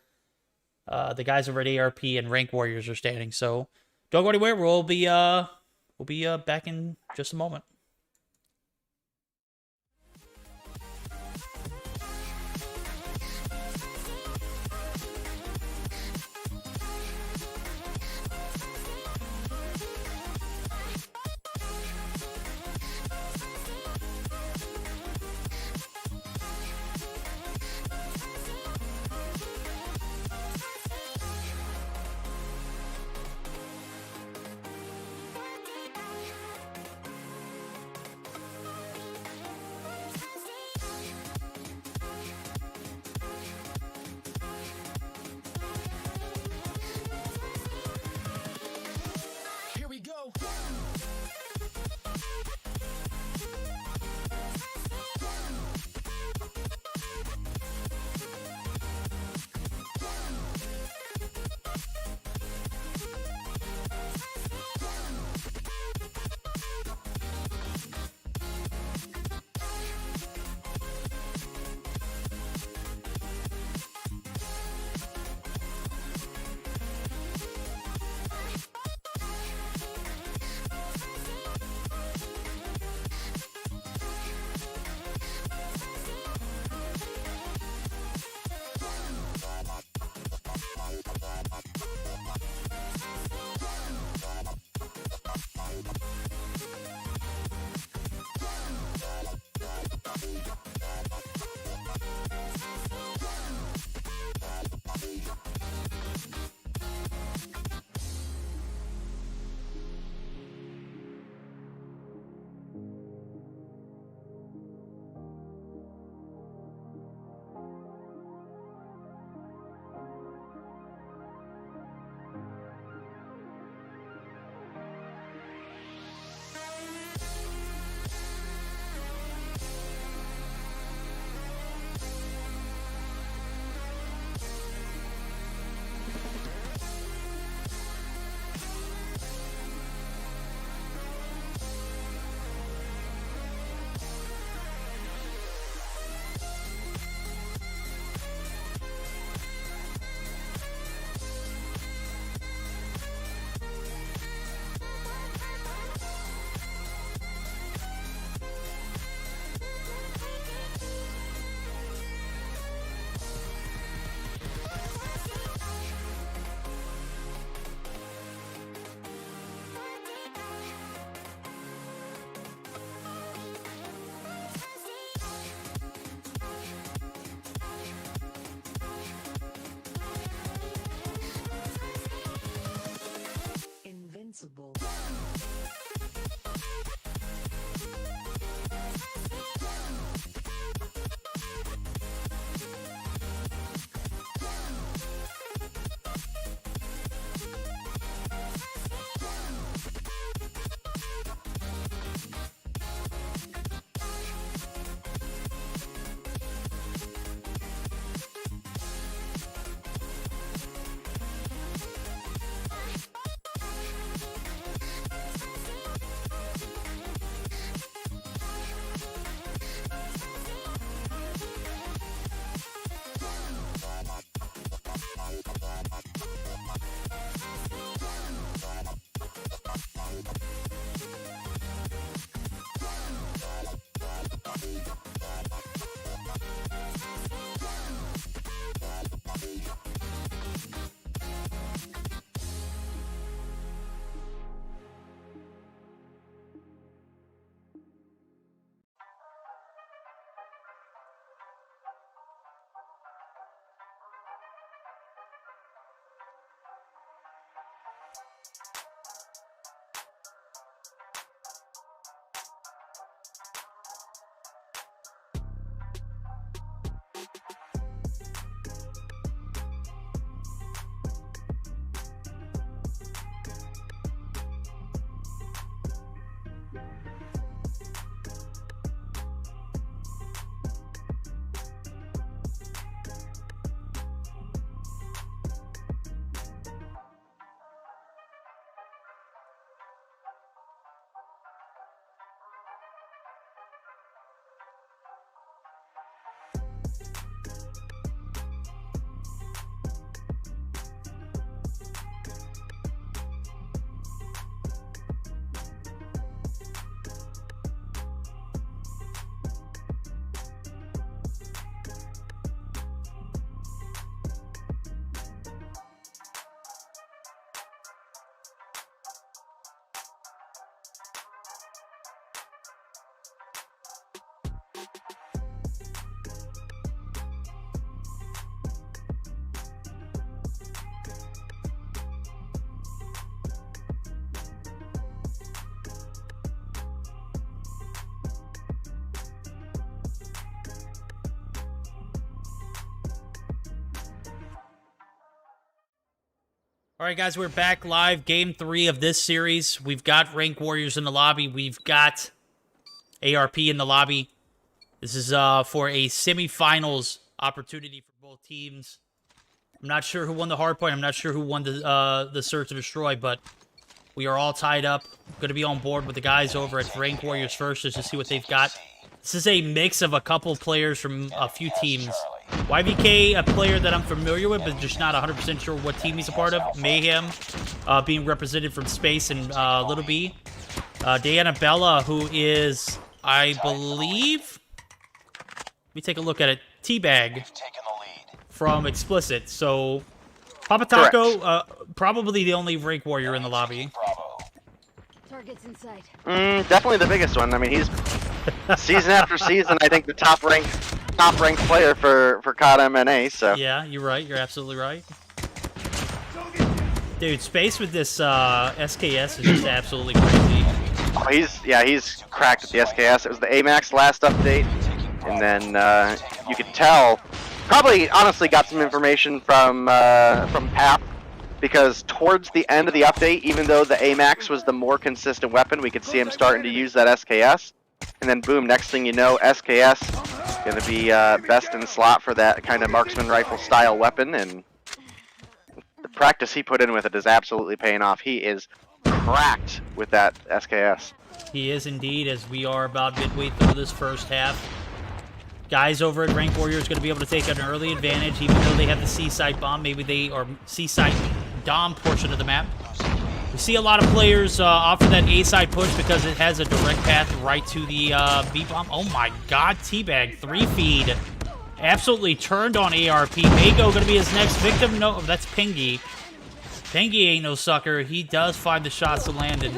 the guys over at ARP and Rank Warriors are standing. So don't go anywhere. We'll be back in just a moment. All right, guys, we're back live. Game 3 of this series. We've got Rank Warriors in the lobby. We've got ARP in the lobby. This is for a semifinals opportunity for both teams. I'm not sure who won the hard point. I'm not sure who won the Search and Destroy, but we are all tied up. Going to be on board with the guys over at Rank Warriors first just to see what they've got. This is a mix of a couple players from a few teams. YVK, a player that I'm familiar with, but just not 100% sure what team he's a part of. Mayhem, being represented from Space and Little B. Diana Bella, who is, I believe... Let me take a look at it. Teabag from Explicit. So, Papa Taco, probably the only Rank Warrior in the lobby. Targets in sight. Definitely the biggest one. I mean, he's season after season, I think the top ranked player for COD MNA. So yeah, you're right. You're absolutely right. Dude, Space with this SKS is just absolutely crazy. Oh, he's cracked at the SKS. It was the AMAX last update, and then you could tell. Probably, honestly, got some information from PAP, because towards the end of the update, even though the AMAX was the more consistent weapon, we could see him starting to use that SKS. And then boom, next thing you know, SKS going to be best in slot for that kind of marksman rifle style weapon, and the practice he put in with it is absolutely paying off. He is cracked with that SKS. He is indeed, as we are about midway through this first half. Guys over at Rank Warriors going to be able to take an early advantage, even though they have the Seaside Bomb. Maybe they are Seaside Dom portion of the map. We see a lot of players offer that A-side push because it has a direct path right to the B-bomb. Oh my god, Teabag, 3-feed. Absolutely turned on ARP. Mago going to be his next victim. No, that's Pingy. Pingy ain't no sucker. He does find the shots to land, and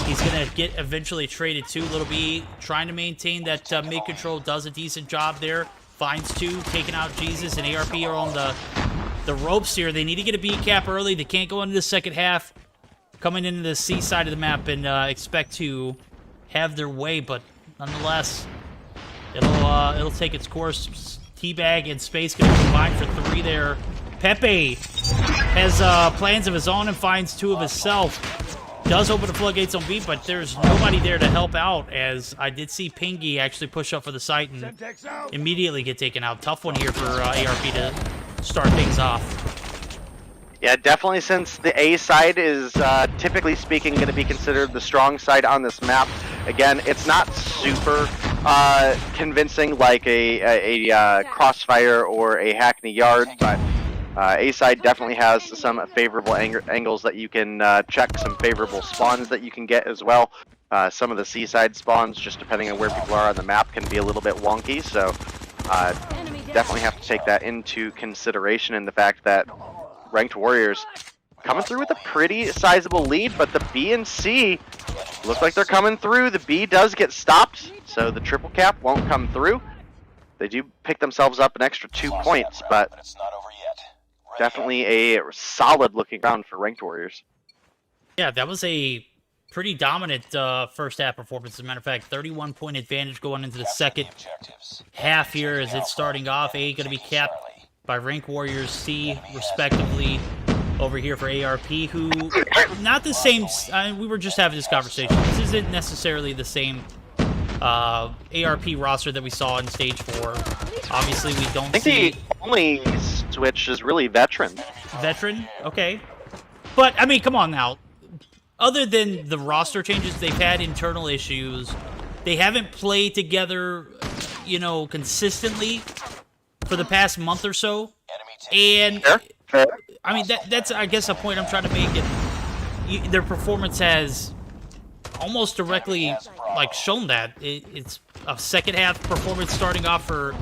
he's going to get eventually traded to Little B. Trying to maintain that mid-control, does a decent job there. Finds 2, taking out Jesus, and ARP are on the ropes here. They need to get a B cap early. They can't go into the second half coming into the C side of the map and expect to have their way, but nonetheless, it'll take its course. Teabag and Space going to combine for 3 there. Pepe has plans of his own and finds 2 of himself. Does open the floodgates on B, but there's nobody there to help out, as I did see Pingy actually push up for the site and immediately get taken out. Tough one here for ARP to start things off. Yeah, definitely, since the A side is typically speaking going to be considered the strong side on this map. Again, it's not super convincing like a Crossfire or a Hackney Yard, but A side definitely has some favorable angles that you can check, some favorable spawns that you can get as well. Some of the C side spawns, just depending on where people are on the map, can be a little bit wonky, so definitely have to take that into consideration, in the fact that Ranked Warriors coming through with a pretty sizable lead, but the B and C look like they're coming through. The B does get stopped, so the triple cap won't come through. They do pick themselves up an extra 2 points, but definitely a solid looking round for Ranked Warriors. Yeah, that was a pretty dominant first half performance. As a matter of fact, 31-point advantage going into the second half here as it's starting off. A going to be capped by Rank Warriors, C respectively over here for ARP, who not the same. We were just having this conversation. This isn't necessarily the same ARP roster that we saw in Stage 4. Obviously, we don't see... the only switch is really Veteran. Veteran? Okay. But, I mean, come on now. Other than the roster changes, they've had internal issues. They haven't played together, you know, consistently for the past month or so. And, I mean, that's, I guess, a point I'm trying to make. Their performance has almost directly, like, shown that. It's a second half performance starting off for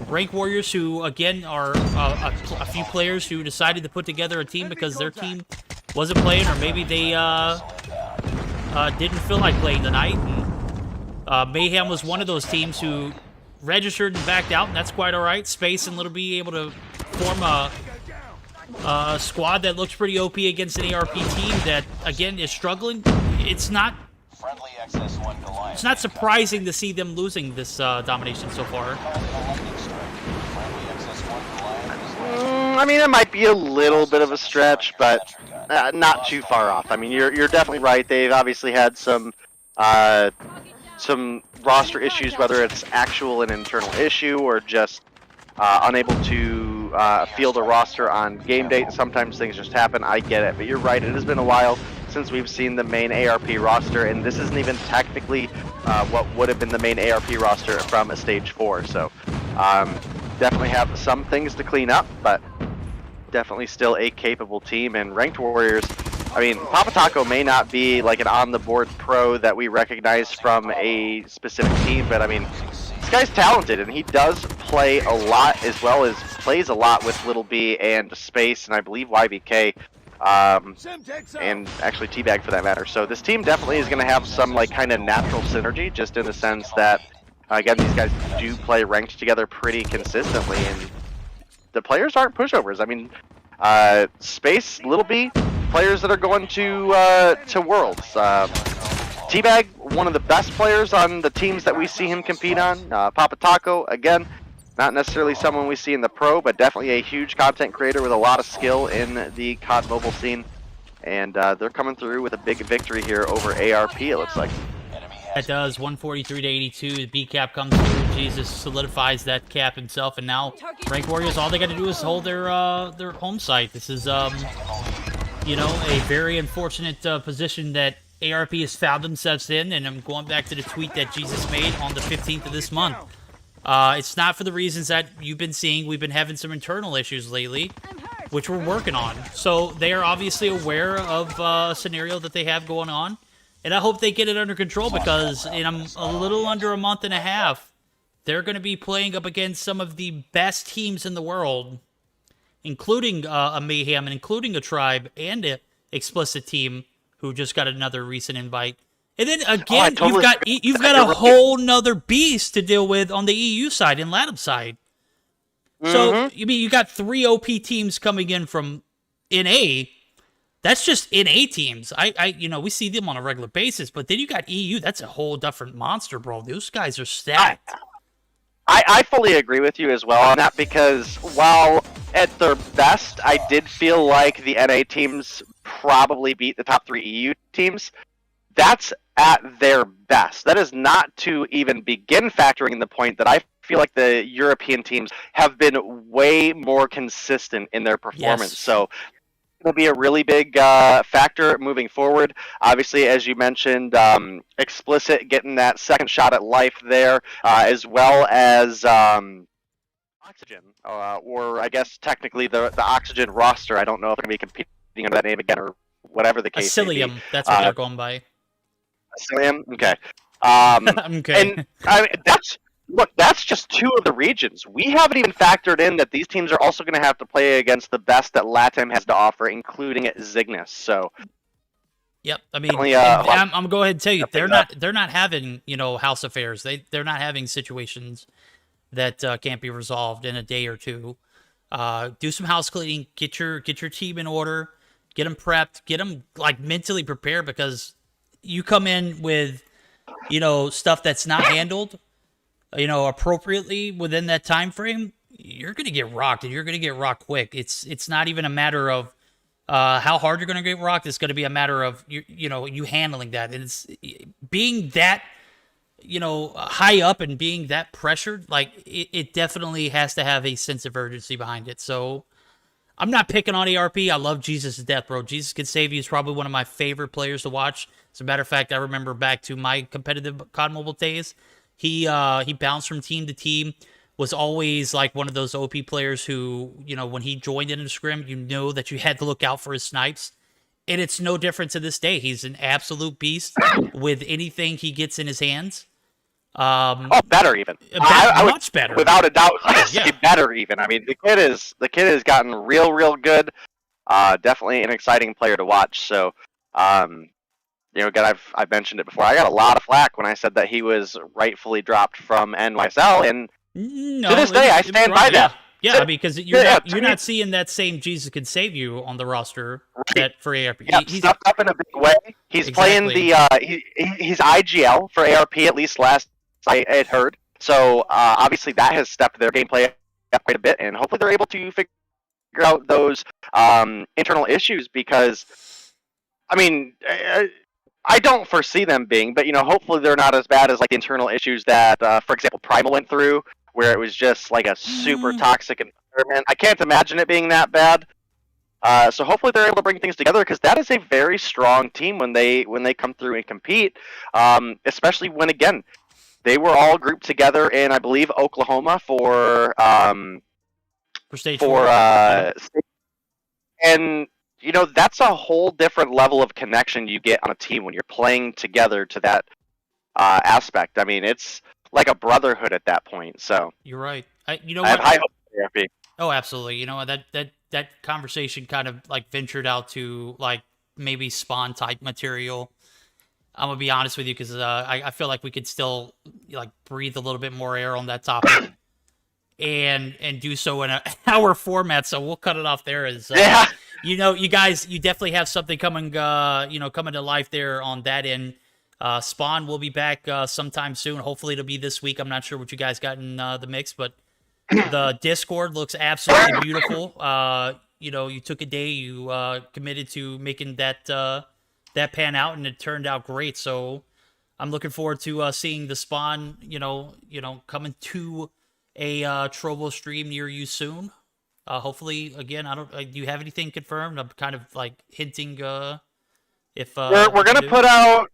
Rank Warriors, who, again, are a few players who decided to put together a team because their team wasn't playing, or maybe they didn't feel like playing tonight. And, Mayhem was one of those teams who registered and backed out, and that's quite all right. Space and Little B able to form a squad that looks pretty OP against an ARP team that, again, is struggling. It's not surprising to see them losing this domination so far. I mean, it might be a little bit of a stretch, but not too far off. I mean, you're definitely right. They've obviously had some roster issues, whether it's actual and internal issue or just unable to field a roster on game date. Sometimes things just happen. I get it, but you're right. It has been a while since we've seen the main ARP roster, and this isn't even technically what would have been the main ARP roster from a stage 4. So definitely have some things to clean up, but definitely still a capable team. And Ranked Warriors, I mean, Papa Taco may not be like an on-the-board pro that we recognize from a specific team, but I mean, this guy's talented, and he does play a lot, as well as plays a lot with Little B and Space, and I believe YBK, and actually Teabag for that matter. So this team definitely is going to have some like kind of natural synergy, just in the sense that, again, these guys do play ranked together pretty consistently, and the players aren't pushovers. I mean, Space, Little B, players that are going to Worlds. Teabag, one of the best players on the teams that we see him compete on. Papa Taco, again, not necessarily someone we see in the pro, but definitely a huge content creator with a lot of skill in the COD mobile scene. And they're coming through with a big victory here over ARP, it looks like. That does 143 to 82. The B cap comes through. Jesus solidifies that cap himself, and now Ranked Warriors, all they got to do is hold their home site. This is you know, a very unfortunate position that ARP has found themselves in, and I'm going back to the tweet that Jesus made on the 15th of this month. It's not for the reasons that you've been seeing. We've been having some internal issues lately, which we're working on. So they are obviously aware of a scenario that they have going on, and I hope they get it under control, because in a little under a month and a half, they're going to be playing up against some of the best teams in the world, including a Mayhem, and including a Tribe, and an Explicit team, who just got another recent invite. And then again, you've got a whole nother beast to deal with on the EU side and LATAM side. So you mean you got 3 OP teams coming in from NA? That's just NA teams. You know, we see them on a regular basis, but then you got EU. That's a whole different monster, bro. Those guys are stacked. I fully agree with you as well on that, because while at their best, I did feel like the NA teams probably beat the top 3 EU teams. That's at their best. That is not to even begin factoring in the point that I feel like the European teams have been way more consistent in their performance. Yes. So it'll be a really big factor moving forward. Obviously, as you mentioned, Explicit getting that second shot at life there, as well as Oxygen, or I guess technically the Oxygen roster. I don't know if they're going to be competing under that name again, or whatever the case may be. Asilium, that's what they're going by. Asilium? Okay. Okay. And I mean, that's just 2 of the regions. We haven't even factored in that these teams are also going to have to play against the best that LATAM has to offer, including Cygnus. So, yep. I mean, I'm gonna go ahead and tell you, they're not having, you know, house affairs. They're not having situations that can't be resolved in a day or two. Do some house cleaning. Get your team in order. Get them prepped. Get them like mentally prepared, because you come in with, you know, stuff that's not handled, you know, appropriately within that time frame, you're gonna get rocked, and you're gonna get rocked quick. It's not even a matter of how hard you're gonna get rocked. It's gonna be a matter of you handling that, and it's being that, you know, high up and being that pressured. Like it definitely has to have a sense of urgency behind it. So I'm not picking on ARP. I love Jesus to death, bro. Jesus Can Save You is probably one of my favorite players to watch. As a matter of fact, I remember back to my competitive COD Mobile days, he bounced from team to team, was always like one of those OP players who, you know, when he joined into Scrim, you know that you had to look out for his snipes. And it's no different to this day. He's an absolute beast with anything he gets in his hands. Better even. Much better. Without a doubt, Yeah. better even. I mean, the kid has gotten real good. Definitely an exciting player to watch. So, you know, again, I've mentioned it before. I got a lot of flack when I said that he was rightfully dropped from NYSL, and no, to this day, I stand by that. Yeah, because you're not seeing that same Jesus Can Save You on the roster that for ARP. Yeah, he's stepped up in a big way. He's playing the he's IGL for ARP, at least last I had heard. So obviously that has stepped their gameplay up quite a bit, and hopefully they're able to figure figure out those internal issues, because I mean, I don't foresee them being, but hopefully they're not as bad as like the internal issues that, for example, Primal went through, where it was just like a super toxic environment. I can't imagine it being that bad. So hopefully they're able to bring things together, because that is a very strong team when they come through and compete, especially when, again, they were all grouped together in, I believe, Oklahoma for stage for 4. and that's a whole different level of connection you get on a team when you're playing together to that aspect. I mean, it's like a brotherhood at that point. So You're right. I have high hopes for ARP. Oh, absolutely. That conversation kind of like ventured out to like maybe Spawn type material. I'm gonna be honest with you, because I feel like we could still like breathe a little bit more air on that topic, and do so in an hour format. So we'll cut it off there. As Yeah. you guys, you definitely have something coming coming to life there on that end. Spawn will be back sometime soon. Hopefully it'll be this week. I'm not sure what you guys got in the mix, but the Discord looks absolutely beautiful. You took a day, you committed to making that pan out, and it turned out great. So I'm looking forward to seeing the Spawn, coming to a Trovo stream near you soon. Hopefully, again, do you have anything confirmed? I'm kind of like hinting if We're gonna put out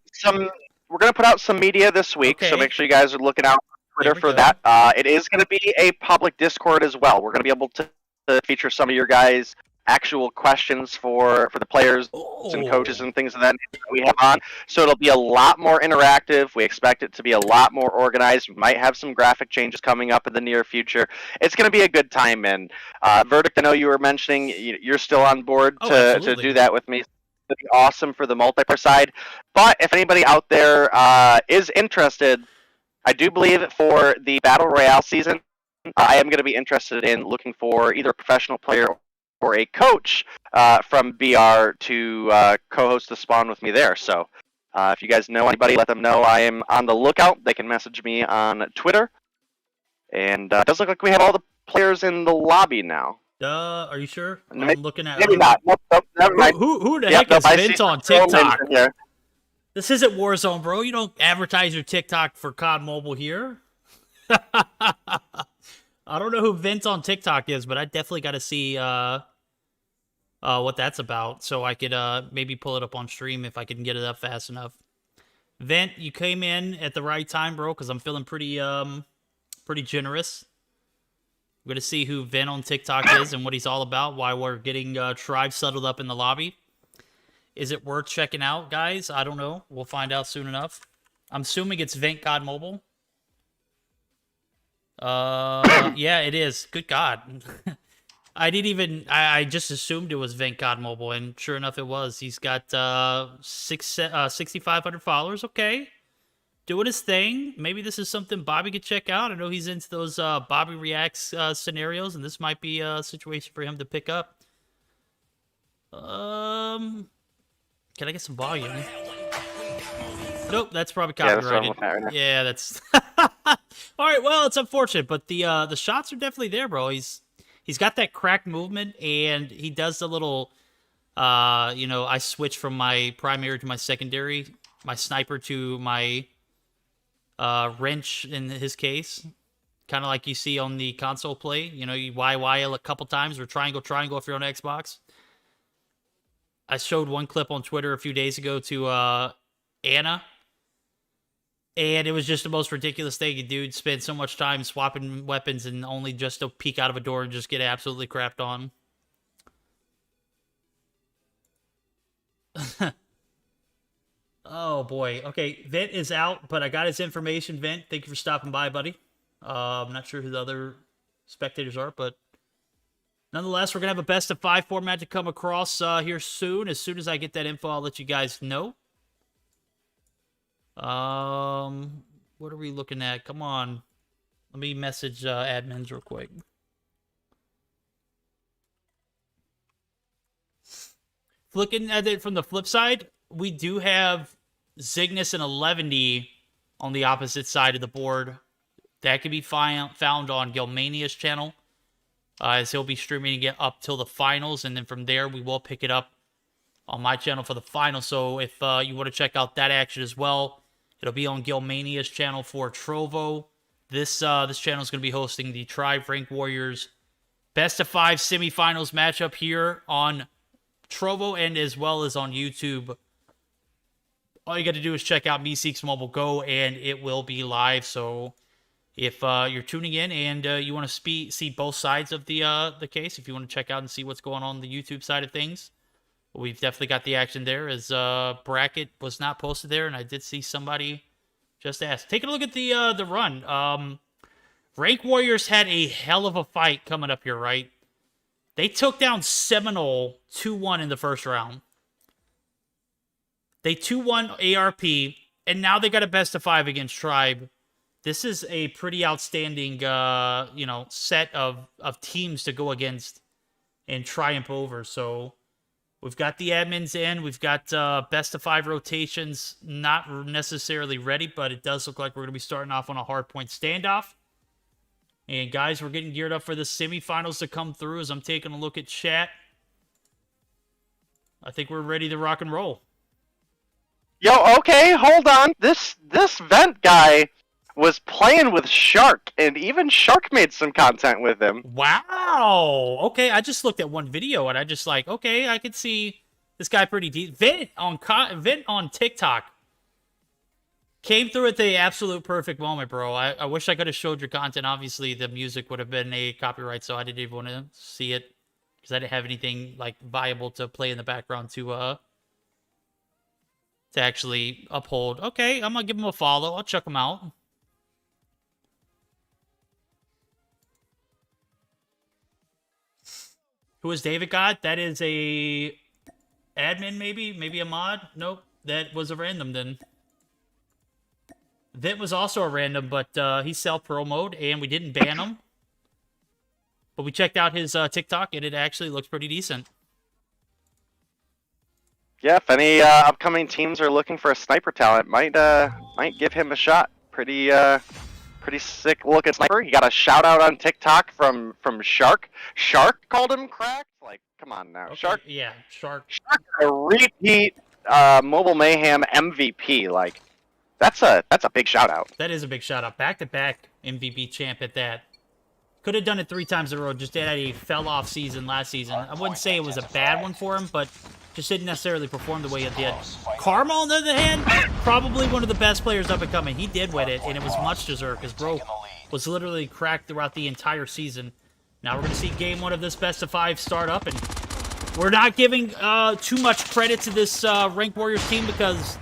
some media this week, so Okay. make sure you guys are looking out on There Twitter we for go. that. It is gonna be a public Discord as well. We're gonna be able to feature some of your guys' actual questions for the players and coaches and things of that nature that we have on. So it'll be a lot more interactive. We expect it to be a lot more organized. We might have some graphic changes coming up in the near future. It's going to be a good time. And Verdict, I know you were mentioning you're still on board Oh, to absolutely. do that with me. It'd be awesome for the multiplayer side. But if anybody out there is interested, I do believe for the Battle Royale season, I am going to be interested in looking for either a professional player or a coach from BR to co-host the Spawn with me there. So if you guys know anybody, let them know I am on the lookout. They can message me on Twitter. And it does look like we have all the players in the lobby now. Are you sure? Maybe- I'm looking at. Maybe not. Nope, never mind. Who the Yep, heck is nope, I see Vince on some troll TikTok? mention here. This isn't Warzone, bro. You don't advertise your TikTok for COD Mobile here. I don't know who Vince on TikTok is, but I definitely got to see what that's about, so I could maybe pull it up on stream if I can get it up fast enough. Vent, you came in at the right time, bro, because I'm feeling pretty generous. We're gonna see who Vent on TikTok is and what he's all about. Why we're getting Tribe settled up in the lobby. Is it worth checking out, guys? I don't know. We'll find out soon enough. I'm assuming it's Vent COD Mobile. Yeah, it is. Good God. I didn't even. I just assumed it was Vent COD Mobile, and sure enough, it was. He's got 6,500 followers. Okay, doing his thing. Maybe this is something Bobby could check out. I know he's into those Bobby Reacts scenarios, and this might be a situation for him to pick up. Can I get some volume? Nope, that's probably Yeah, that's what I'm copyrighted. looking at right now. Yeah, that's. All right, well, it's unfortunate, but the shots are definitely there, bro. He's got that cracked movement, and he does the little, I switch from my primary to my secondary, my sniper to my wrench in his case, kind of like you see on the console play. You YY a couple times, or triangle if you're on Xbox. I showed one clip on Twitter a few days ago to Anna, and it was just the most ridiculous thing. A dude spent so much time swapping weapons and only just to peek out of a door and just get absolutely crapped on. Oh, boy. Okay, Vent is out, but I got his information, Vent. Thank you for stopping by, buddy. I'm not sure who the other spectators are, but nonetheless, we're going to have a best of 5 format to come across here soon. As soon as I get that info, I'll let you guys know. What are we looking at? Come on. Let me message admins real quick. Looking at it from the flip side, we do have Cygnus and 11D on the opposite side of the board. That can be found on Gilmania's channel. as he'll be streaming it up till the finals, and then from there we will pick it up on my channel for the final. So if you want to check out that action as well, it'll be on Gilmania's channel for Trovo. This channel is going to be hosting the Tribe Rank Warriors Best of 5 semifinals matchup here on Trovo and as well as on YouTube. All you got to do is check out Meseeks Mobile Go, and it will be live. So if you're tuning in and you want to see both sides of the case, if you want to check out and see what's going on the YouTube side of things, we've definitely got the action there, as bracket was not posted there, and I did see somebody just ask. Taking a look at the run. Rank Warriors had a hell of a fight coming up here, right? They took down Seminole 2-1 in the first round. They 2-1 ARP, and now they got a best of 5 against Tribe. This is a pretty outstanding, set of teams to go against and triumph over. So we've got the admins in. We've got best of 5 rotations not necessarily ready, but it does look like we're going to be starting off on a hard point standoff. And guys, we're getting geared up for the semifinals to come through as I'm taking a look at chat. I think we're ready to rock and roll. Yo, okay, hold on. This vent guy was playing with Shark, and even Shark made some content with him. Wow. Okay, I just looked at one video, and I just like, okay, I could see this guy pretty deep. Vent on TikTok came through at the absolute perfect moment, bro. I wish I could have showed your content. Obviously, the music would have been a copyright, so I didn't even want to see it because I didn't have anything like viable to play in the background to actually uphold. Okay, I'm gonna give him a follow. I'll check him out. Who is David God? That is a admin, maybe a mod. Nope, that was a random then. That was also a random, but he's self-promoted, and we didn't ban him. But we checked out his TikTok, and it actually looks pretty decent. Yeah, if any upcoming teams are looking for a sniper talent, might give him a shot. Pretty sick looking sniper. He got a shout out on TikTok from Shark. Shark called him cracked. Like, come on now, okay, Shark. Yeah, Shark. Shark, a repeat Mobile Mayhem MVP. Like, that's a big shout out. That is a big shout out. Back to back MVP champ at that. Could have done it 3 times in a row. Just had a fell off season last season. I wouldn't say it was a bad one for him, but just didn't necessarily perform the way it did. Karma, on the other hand, probably one of the best players up and coming. He did win it, and it was much deserved because bro was literally cracked throughout the entire season. Now we're going to see game 1 of this best of 5 start up, and we're not giving too much credit to this Rank Warriors team because,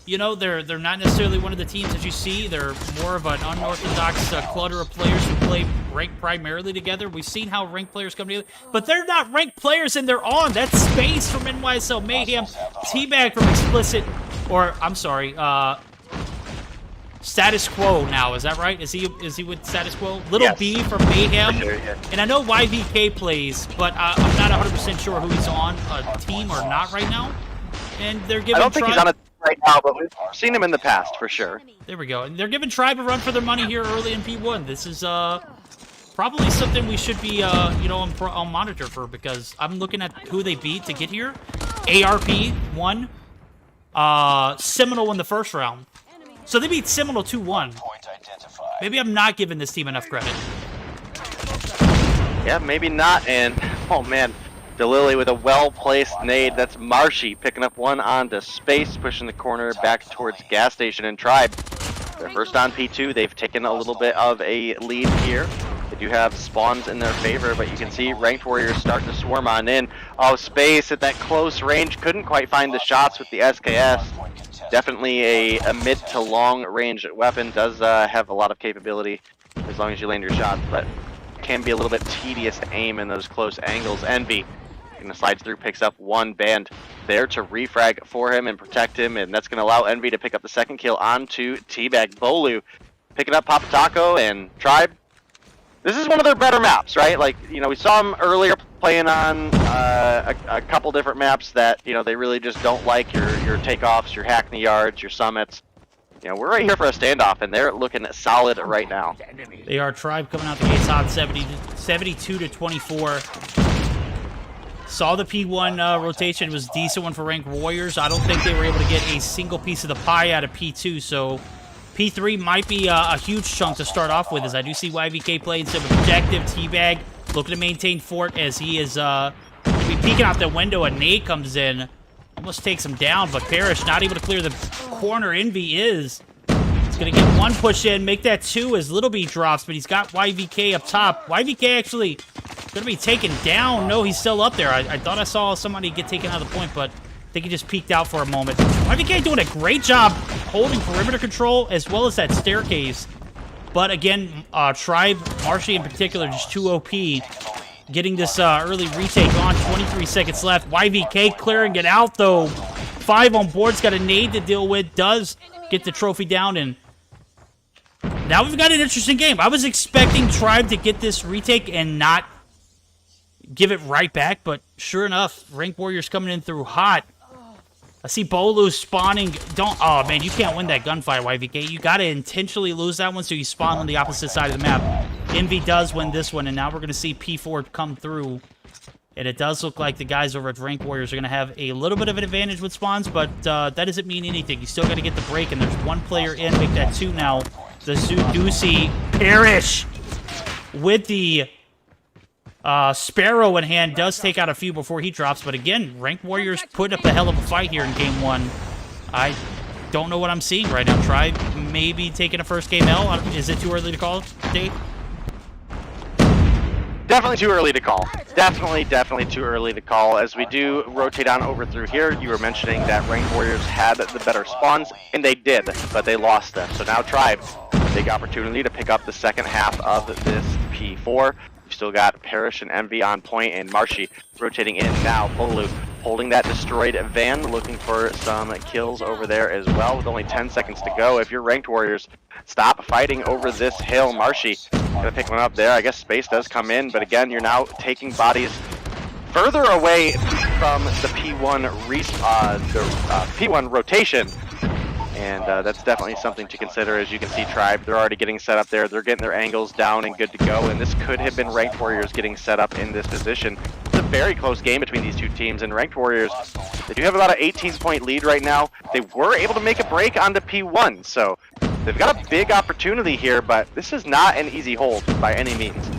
you know, they're not necessarily one of the teams that you see. They're more of an unorthodox clutter of players who play ranked primarily together. We've seen how ranked players come together, but they're not ranked players and they're on. That's Space from NYSL Mayhem, Teabag from Explicit, or I'm sorry, Status Quo now. Is that right? Is he with Status Quo? Little Yes. B from Mayhem. Sure, yeah. And I know YVK plays, but I'm not 100% sure who he's on a team or not right now. And they're giving I don't think he's on a right now, but we've seen him in the past for sure. There we go. And they're giving Tribe a run for their money here early in P1. This is probably something we should be on monitor for, because I'm looking at who they beat to get here. ARP won. Seminole in the first round. So they beat Seminole 2-1. Maybe I'm not giving this team enough credit. Yeah, maybe not. And oh man, DeLilly with a well-placed nade. That's Marshy picking up one onto Space, pushing the corner back towards Gas Station and Tribe. They're first on P2. They've taken a little bit of a lead here. They do have spawns in their favor, but you can see Ranked Warriors starting to swarm on in. Oh, Space at that close range. Couldn't quite find the shots with the SKS. Definitely a mid to long range weapon. Does have a lot of capability as long as you land your shots, but can be a little bit tedious to aim in those close angles. Envy slides through, picks up one band there to refrag for him and protect him, and that's going to allow Envy to pick up the second kill onto Teabag. Bolu picking up Papa Taco and Tribe. This is one of their better maps, right? Like, you know, we saw them earlier playing on a couple different maps that, you know, they really just don't like your takeoffs, your Hackney Yards, your Summits. You know, we're right here for a standoff, and they're looking solid right now. They are. Tribe coming out the gates hot, 72 to 24. Saw the P1 rotation. It was a decent one for ranked Warriors. I don't think they were able to get a single piece of the pie out of P2, so P3 might be a huge chunk to start off with, as I do see YVK playing some objective. Teabag looking to maintain fort as he is going to be peeking out the window. A nade comes in. Almost takes him down, but Parrish not able to clear the corner. Envy is. He's going to get one push in, make that two as Little B drops, but he's got YVK up top. YVK actually going to be taken down. No, he's still up there. I thought I saw somebody get taken out of the point, but I think he just peeked out for a moment. YVK doing a great job holding perimeter control as well as that staircase. But again, Tribe, Marshy in particular, just too OP. Getting this early retake on, 23 seconds left. YVK clearing it out, though. 5 on board's got a nade to deal with. Does get the trophy down, and now we've got an interesting game. I was expecting Tribe to get this retake and not give it right back, but sure enough, Rank Warriors coming in through hot. I see Bolu spawning. Oh, man, you can't win that gunfight, YVK. You got to intentionally lose that one so you spawn on the opposite side of the map. Envy does win this one, and now we're going to see P4 come through. And it does look like the guys over at Rank Warriors are going to have a little bit of an advantage with spawns, but that doesn't mean anything. You still got to get the break, and there's one player in. Make that 2 now. The Zudusi Parrish with the Sparrow in hand does take out a few before he drops, but again, Rank Warriors put up a hell of a fight here in Game 1. I don't know what I'm seeing right now. Tribe maybe taking a first game L. Is it too early to call, Dave? Definitely too early to call. Definitely too early to call. As we do rotate on over through here, you were mentioning that Rank Warriors had the better spawns, and they did, but they lost them. So now Tribe, big opportunity to pick up the second half of this P4. You've still got Parrish and Envy on point, and Marshy rotating in now. Bolu holding that destroyed van, looking for some kills over there as well, with only 10 seconds to go. If you're Ranked Warriors, stop fighting over this hill. Marshy gonna pick one up there. I guess space does come in, but again, you're now taking bodies further away from the P1 P1 rotation. And that's definitely something to consider. As you can see, Tribe, they're already getting set up there. They're getting their angles down and good to go. And this could have been Ranked Warriors getting set up in this position. It's a very close game between these two teams. And Ranked Warriors, they do have about an 18-point lead right now. They were able to make a break on the P1. So they've got a big opportunity here, but this is not an easy hold by any means.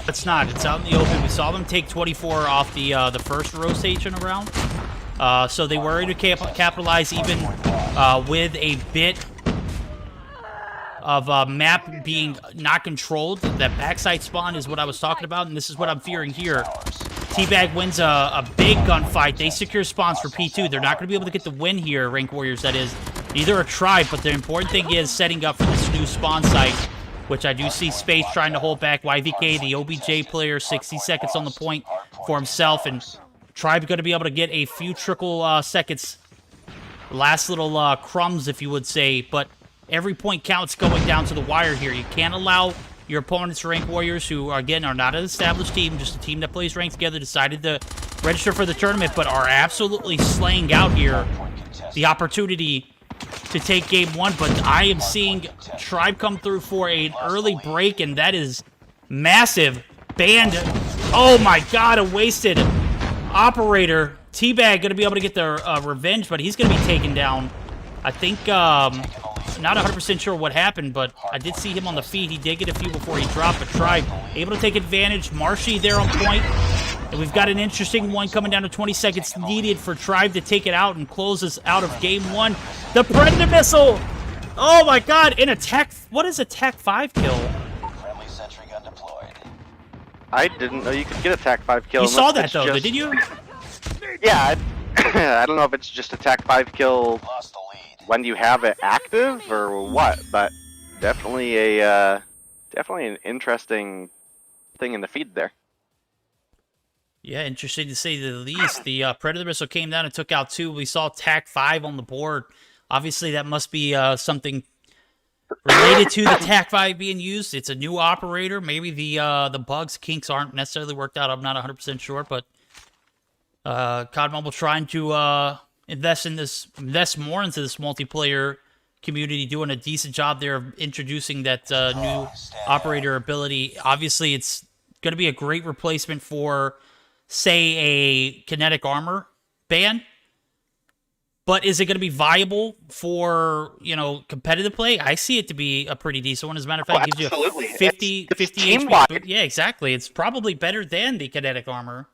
It's not. It's out in the open. We saw them take 24 off the first rotation around. So they were able to capitalize even with a bit of map being not controlled. That backside spawn is what I was talking about, and this is what I'm fearing here. Teabag wins a big gunfight. They secure spawns for P2. They're not going to be able to get the win here, Rank Warriors, that is. Neither are Tribe, but the important thing is setting up for this new spawn site, which I do see Space trying to hold back. YVK, the OBJ player, 60 seconds on the point for himself, and Tribe going to be able to get a few trickle seconds. Last little crumbs, if you would say, but every point counts going down to the wire here. You can't allow your opponents, Rank Warriors, who, again, are not an established team, just a team that plays ranked together, decided to register for the tournament, but are absolutely slaying out here the opportunity to take game 1. But I am seeing Tribe come through for an early break, and that is massive. Banned. Oh my god, a wasted operator. Teabag going to be able to get their revenge, but he's going to be taken down. I think, not 100% sure what happened, but I did see him on the feed. He did get a few before he dropped, but Tribe able to take advantage. Marshy there on point. And we've got an interesting one coming down to 20 seconds needed for Tribe to take it out and close us out of game 1. The Predator Missile! Oh my god, in attack, what is attack 5 kill? Friendly sentry gun deployed. I didn't know you could get attack 5 kill. You saw that though, did you? Yeah, I don't know if it's just attack 5 kill Lost the lead. when you have it active or what, but definitely an interesting thing in the feed there. Yeah, interesting to say the least. The Predator Missile came down and took out 2. We saw TAC 5 on the board. Obviously, that must be something related to the TAC 5 being used. It's a new operator. Maybe the bugs, kinks aren't necessarily worked out. I'm not 100% sure, but COD Mobile trying to invest more into this multiplayer community doing a decent job there of introducing that new operator ability. Obviously, it's going to be a great replacement for, say, a kinetic armor ban. But is it going to be viable for, competitive play? I see it to be a pretty decent one. As a matter of fact, it gives you a 50 team-wide. HP. Yeah, exactly. It's probably better than the kinetic armor.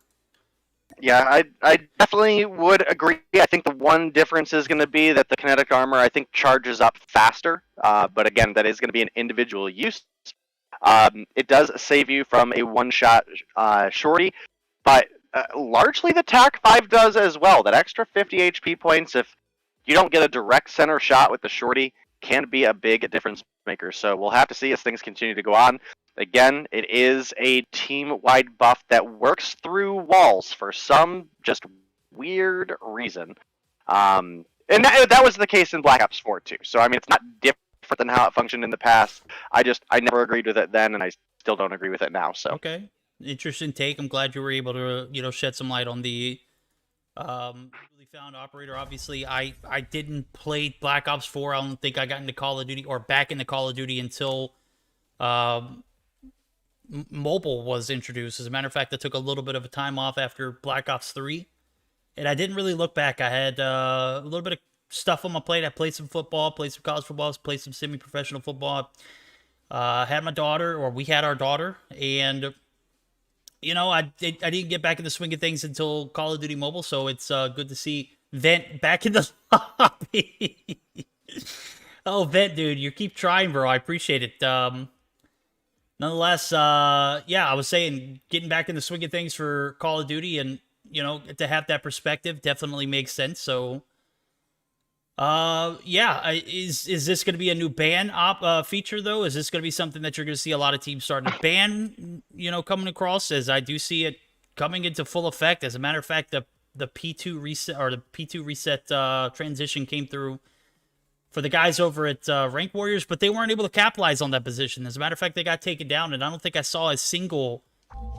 Yeah, I definitely would agree. I think the one difference is going to be that the kinetic armor, I think, charges up faster. But again, that is going to be an individual use. It does save you from a one-shot shorty, but largely the TAC 5 does as well. That extra 50 HP points, if you don't get a direct center shot with the shorty, can be a big difference maker. So we'll have to see as things continue to go on. Again, it is a team-wide buff that works through walls for some just weird reason. And that was the case in Black Ops 4 too. So I mean, it's not different than how it functioned in the past. I never agreed with it then, and I still don't agree with it now. So okay. Interesting take. I'm glad you were able to, shed some light on the newly found operator. Obviously, I didn't play Black Ops 4. I don't think I got into Call of Duty or back into Call of Duty until mobile was introduced. As a matter of fact, I took a little bit of a time off after Black Ops 3, and I didn't really look back. I had a little bit of stuff on my plate. I played some football, played some college football, played some semi-professional football. Had my daughter, or we had our daughter, and I didn't get back in the swing of things until Call of Duty Mobile, so it's good to see Vent back in the lobby. Oh, Vent, dude, you keep trying, bro. I appreciate it. Nonetheless, yeah, I was saying getting back in the swing of things for Call of Duty, and to have that perspective definitely makes sense. So, yeah, is this going to be a new ban feature though? Is this going to be something that you're going to see a lot of teams starting to ban? Coming across, as I do see it coming into full effect. As a matter of fact, the P2 reset or the P2 reset transition came through for the guys over at Rank Warriors, but they weren't able to capitalize on that position. As a matter of fact, they got taken down, and I don't think I saw a single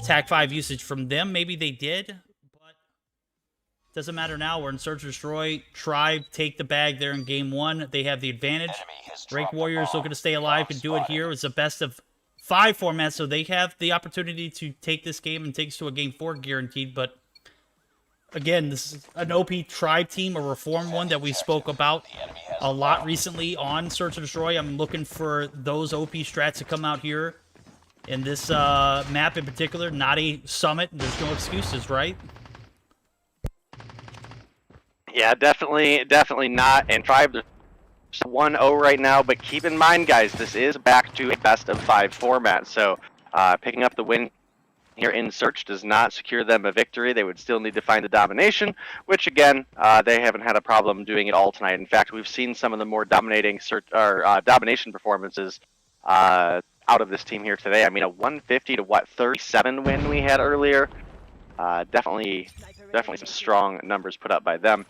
TAC 5 usage from them. Maybe they did, but doesn't matter now. We're in Search and Destroy. Tribe take the bag there in Game 1. They have the advantage. Rank Warriors looking to stay alive and do it here. It's a best of 5 format, so they have the opportunity to take this game and take us to a Game 4 guaranteed, but again, this is an OP Tribe team, a reform one that we spoke about a lot recently on Search and Destroy. I'm looking for those OP strats to come out here in this map in particular. Not a summit. There's no excuses, right? yeah, definitely not. And Tribe, they're 1-0 right now, but keep in mind, guys, this is back to a best of 5 format. So picking up the win here in Search does not secure them a victory. They would still need to find the domination, which again, they haven't had a problem doing it all tonight. In fact, we've seen some of the more dominating domination performances out of this team here today. I mean, a 150 to 37 win we had earlier. Definitely some strong numbers put up by them.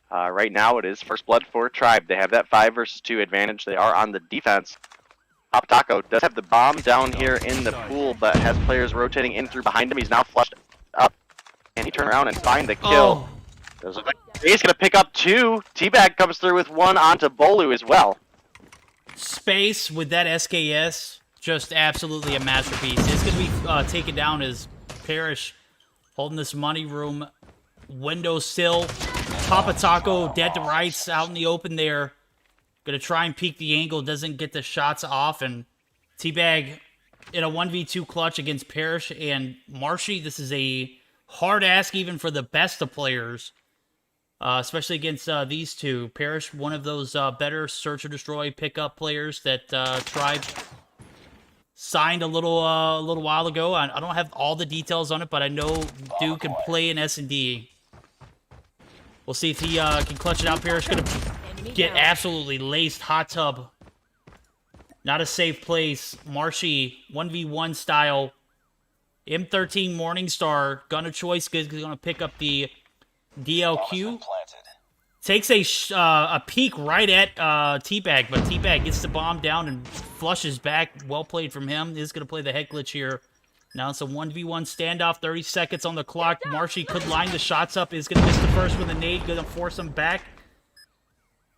Right now, it is first blood for Tribe. They have that 5 versus 2 advantage. They are on the defense. Taco does have the bomb down here in the pool, but has players rotating in through behind him. He's now flushed up. Can he turn around and find the kill? Does look like he's going to pick up 2. Teabag comes through with 1 onto Bolu as well. Space with that SKS, just absolutely a masterpiece. It's going to be taken down as Parrish holding this money room windowsill. Papa Taco dead to rights out in the open there. Gonna try and peek the angle, doesn't get the shots off, and Teabag in a 1v2 clutch against Parrish and Marshy. This is a hard ask even for the best of players, especially against these two. Parrish, one of those better Search or Destroy pickup players that Tribe signed a little while ago. I don't have all the details on it, but I know dude can play in S&D. We'll see if he can clutch it out. Parrish gonna get absolutely laced. Hot tub. Not a safe place. Marshy, 1v1 style. M13 Morningstar. Gun of choice is going to pick up the DLQ. Takes a peek right at Teabag, but Teabag gets the bomb down and flushes back. Well played from him. He's going to play the head glitch here. Now it's a 1v1 standoff. 30 seconds on the clock. Marshy could line the shots up. Is going to miss the first with a nade. Going to force him back.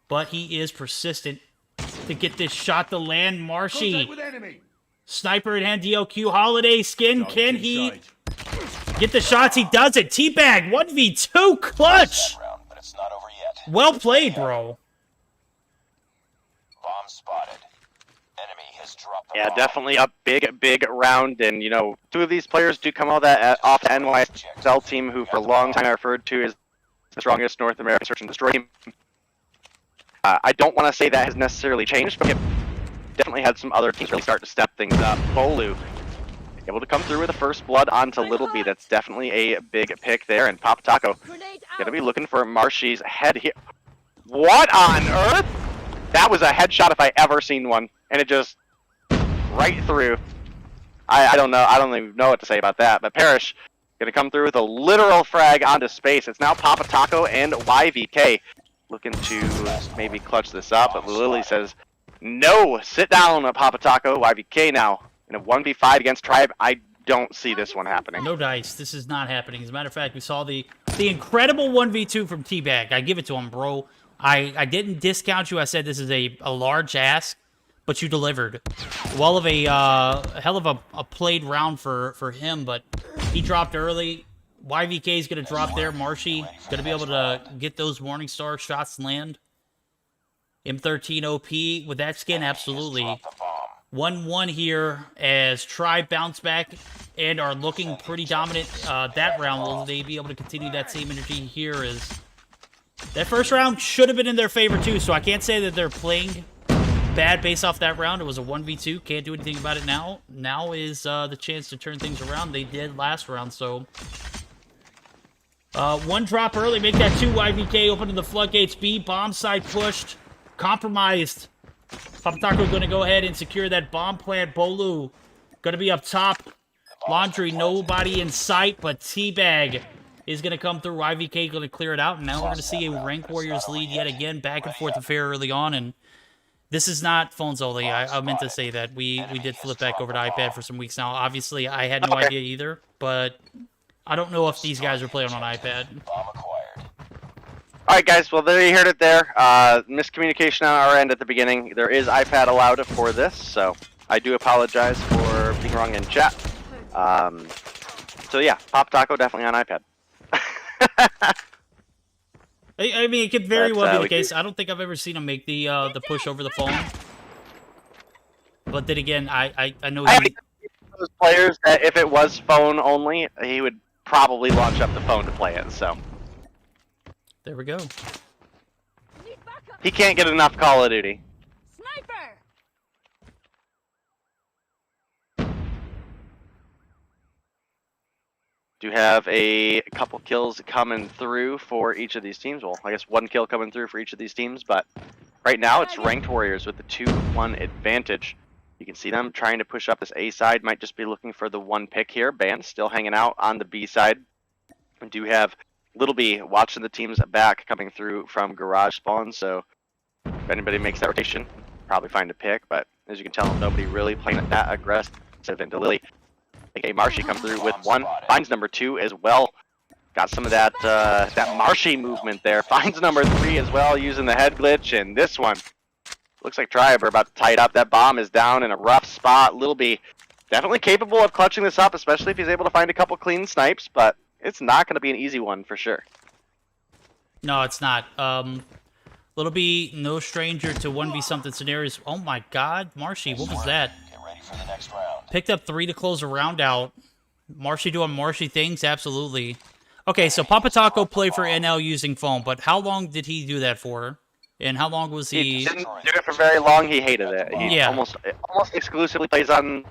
But he is persistent. to get this shot to land. Marshy. Sniper in hand, DLQ. Holiday skin. Can he get the shots? He does it. Teabag, 1v2 clutch. Round, but it's not over yet. Well played, bro. Bomb spotted. Enemy has dropped the Yeah, bomb. definitely a big round, and you know, two of these players do come out that off the NYSL team, who for a long time I referred to as the strongest North American search and destroy team. I don't want to say that has necessarily changed, but we have definitely had some other teams really start to step things up. Bolu able to come through with the first blood onto Little B. That's definitely a big pick there, and Papa Taco Grenade gonna out. be looking for Marshy's head here. What on earth? That was a headshot if I ever seen one, and it just right through. I don't know. I don't even know what to say about that. But Parrish gonna come through with a literal frag onto space. It's now Papa Taco and YVK looking to maybe clutch this up, but Lily says, "No, sit down, Papa Taco." YVK now in a 1v5 against Tribe. I don't see this one happening. No dice. This is not happening. As a matter of fact, we saw the incredible 1v2 from Teabag. I give it to him, bro. I didn't discount you. I said this is a large ask, but you delivered. Well of a hell of a played round for him, but he dropped early. YVK is going to drop there. Marshy going to be able to get those Morningstar shots land. M13 OP with that skin, absolutely. Dropped the bomb. 1-1 here as Tribe bounce back and are looking pretty dominant that round. Will they be able to continue that same energy here? As that first round should have been in their favor too, so I can't say that they're playing bad based off that round. It was a 1v2. Can't do anything about it now. Now is the chance to turn things around. They did last round, so... one drop early, make that 2. YVK opening the floodgates. B, bomb side pushed. Compromised. Papa Taco going to go ahead and secure that bomb plant. Bolu going to be up top. Laundry, nobody in sight, but Teabag is going to come through. YVK going to clear it out, and now we're going to see a Rank Warriors lead yet again. Back and forth affair early on, and this is not phones only. I meant to say that. We did flip back over to iPad for some weeks now. Obviously, I had no idea either, but I don't know if these guys are playing on iPad. Bomb acquired. Alright guys, well there you heard it there. Miscommunication on our end at the beginning. There is iPad allowed for this, so I do apologize for being wrong in chat. So yeah, Pop Taco definitely on iPad. I mean, it could very well be the we case. I don't think I've ever seen him make the push over the phone. But then again, I know I he... think those players that if it was phone only, he would probably launch up the phone to play it, so. There we go. Need backup. He can't get enough Call of Duty. Sniper. Do have a couple kills coming through for each of these teams. Well, I guess 1 kill coming through for each of these teams, but right now it's Ranked Warriors with the 2-1 advantage. You can see them trying to push up this A side. Might just be looking for the 1 pick here. Band still hanging out on the B side. We do have Little B watching the teams back coming through from garage spawn, so if anybody makes that rotation, probably find a pick, but as you can tell, nobody really playing it that aggressive. And Lily, aka Marshy, come through with 1, finds number 2 as well. Got some of that that Marshy movement there. Finds number 3 as well using the head glitch, and this one looks like Tribe are about to tie it up. That bomb is down in a rough spot. Little B definitely capable of clutching this up, especially if he's able to find a couple clean snipes, but it's not going to be an easy one for sure. No, it's not. Little B, no stranger to 1v something scenarios. Oh my god, Marshy, what was that? Get ready for the next round. Picked up 3 to close a round out. Marshy doing Marshy things? Absolutely. Okay, so Papa Taco played for NL using phone, but how long did he do that for? And how long was He he... didn't do it for very long. He hated it. He Yeah. almost exclusively plays on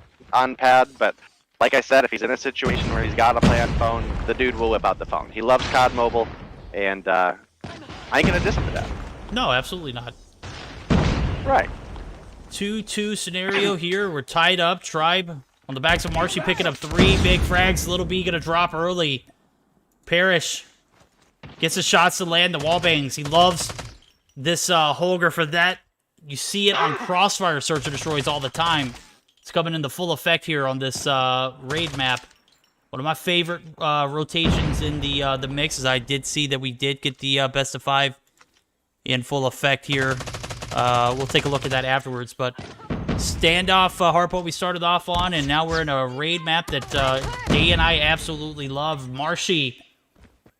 pad, but like I said, if he's in a situation where he's got to play on phone, the dude will whip out the phone. He loves COD Mobile, and I ain't going to diss him for that. No, absolutely not. Right. 2-2 scenario here. We're tied up. Tribe on the backs of Marshy picking up 3 big frags. Little B gonna drop early. Parrish gets the shots to land. The wall bangs. He loves this Holger for that. You see it on Crossfire Search and Destroys all the time. It's coming into full effect here on this raid map. One of my favorite rotations in the mix is I did see that we did get the best of 5 in full effect here. We'll take a look at that afterwards, but standoff Harpo we started off on, and now we're in a raid map that Day and I absolutely love. Marshy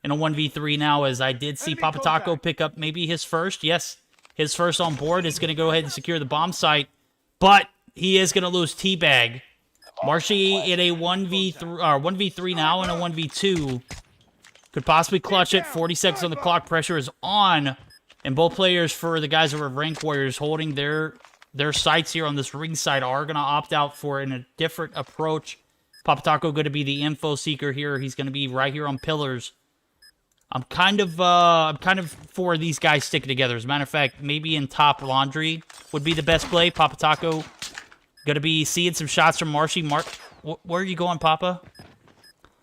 in a 1v3 now, as I did see Papa Taco pick up maybe his first. Yes, his first on board is going to go ahead and secure the bomb site, but he is going to lose Teabag. Marshy in a 1v3 now, in a 1v2. Could possibly clutch it. 40 seconds on the clock. Pressure is on. And both players, for the guys that were ranked warriors, holding their sights here on this ring side, are going to opt out for a different approach. Papa Taco going to be the info seeker here. He's going to be right here on pillars. I'm kind of for these guys sticking together. As a matter of fact, maybe in top laundry would be the best play. Papa Taco going to be seeing some shots from Marshy. Where are you going, Papa?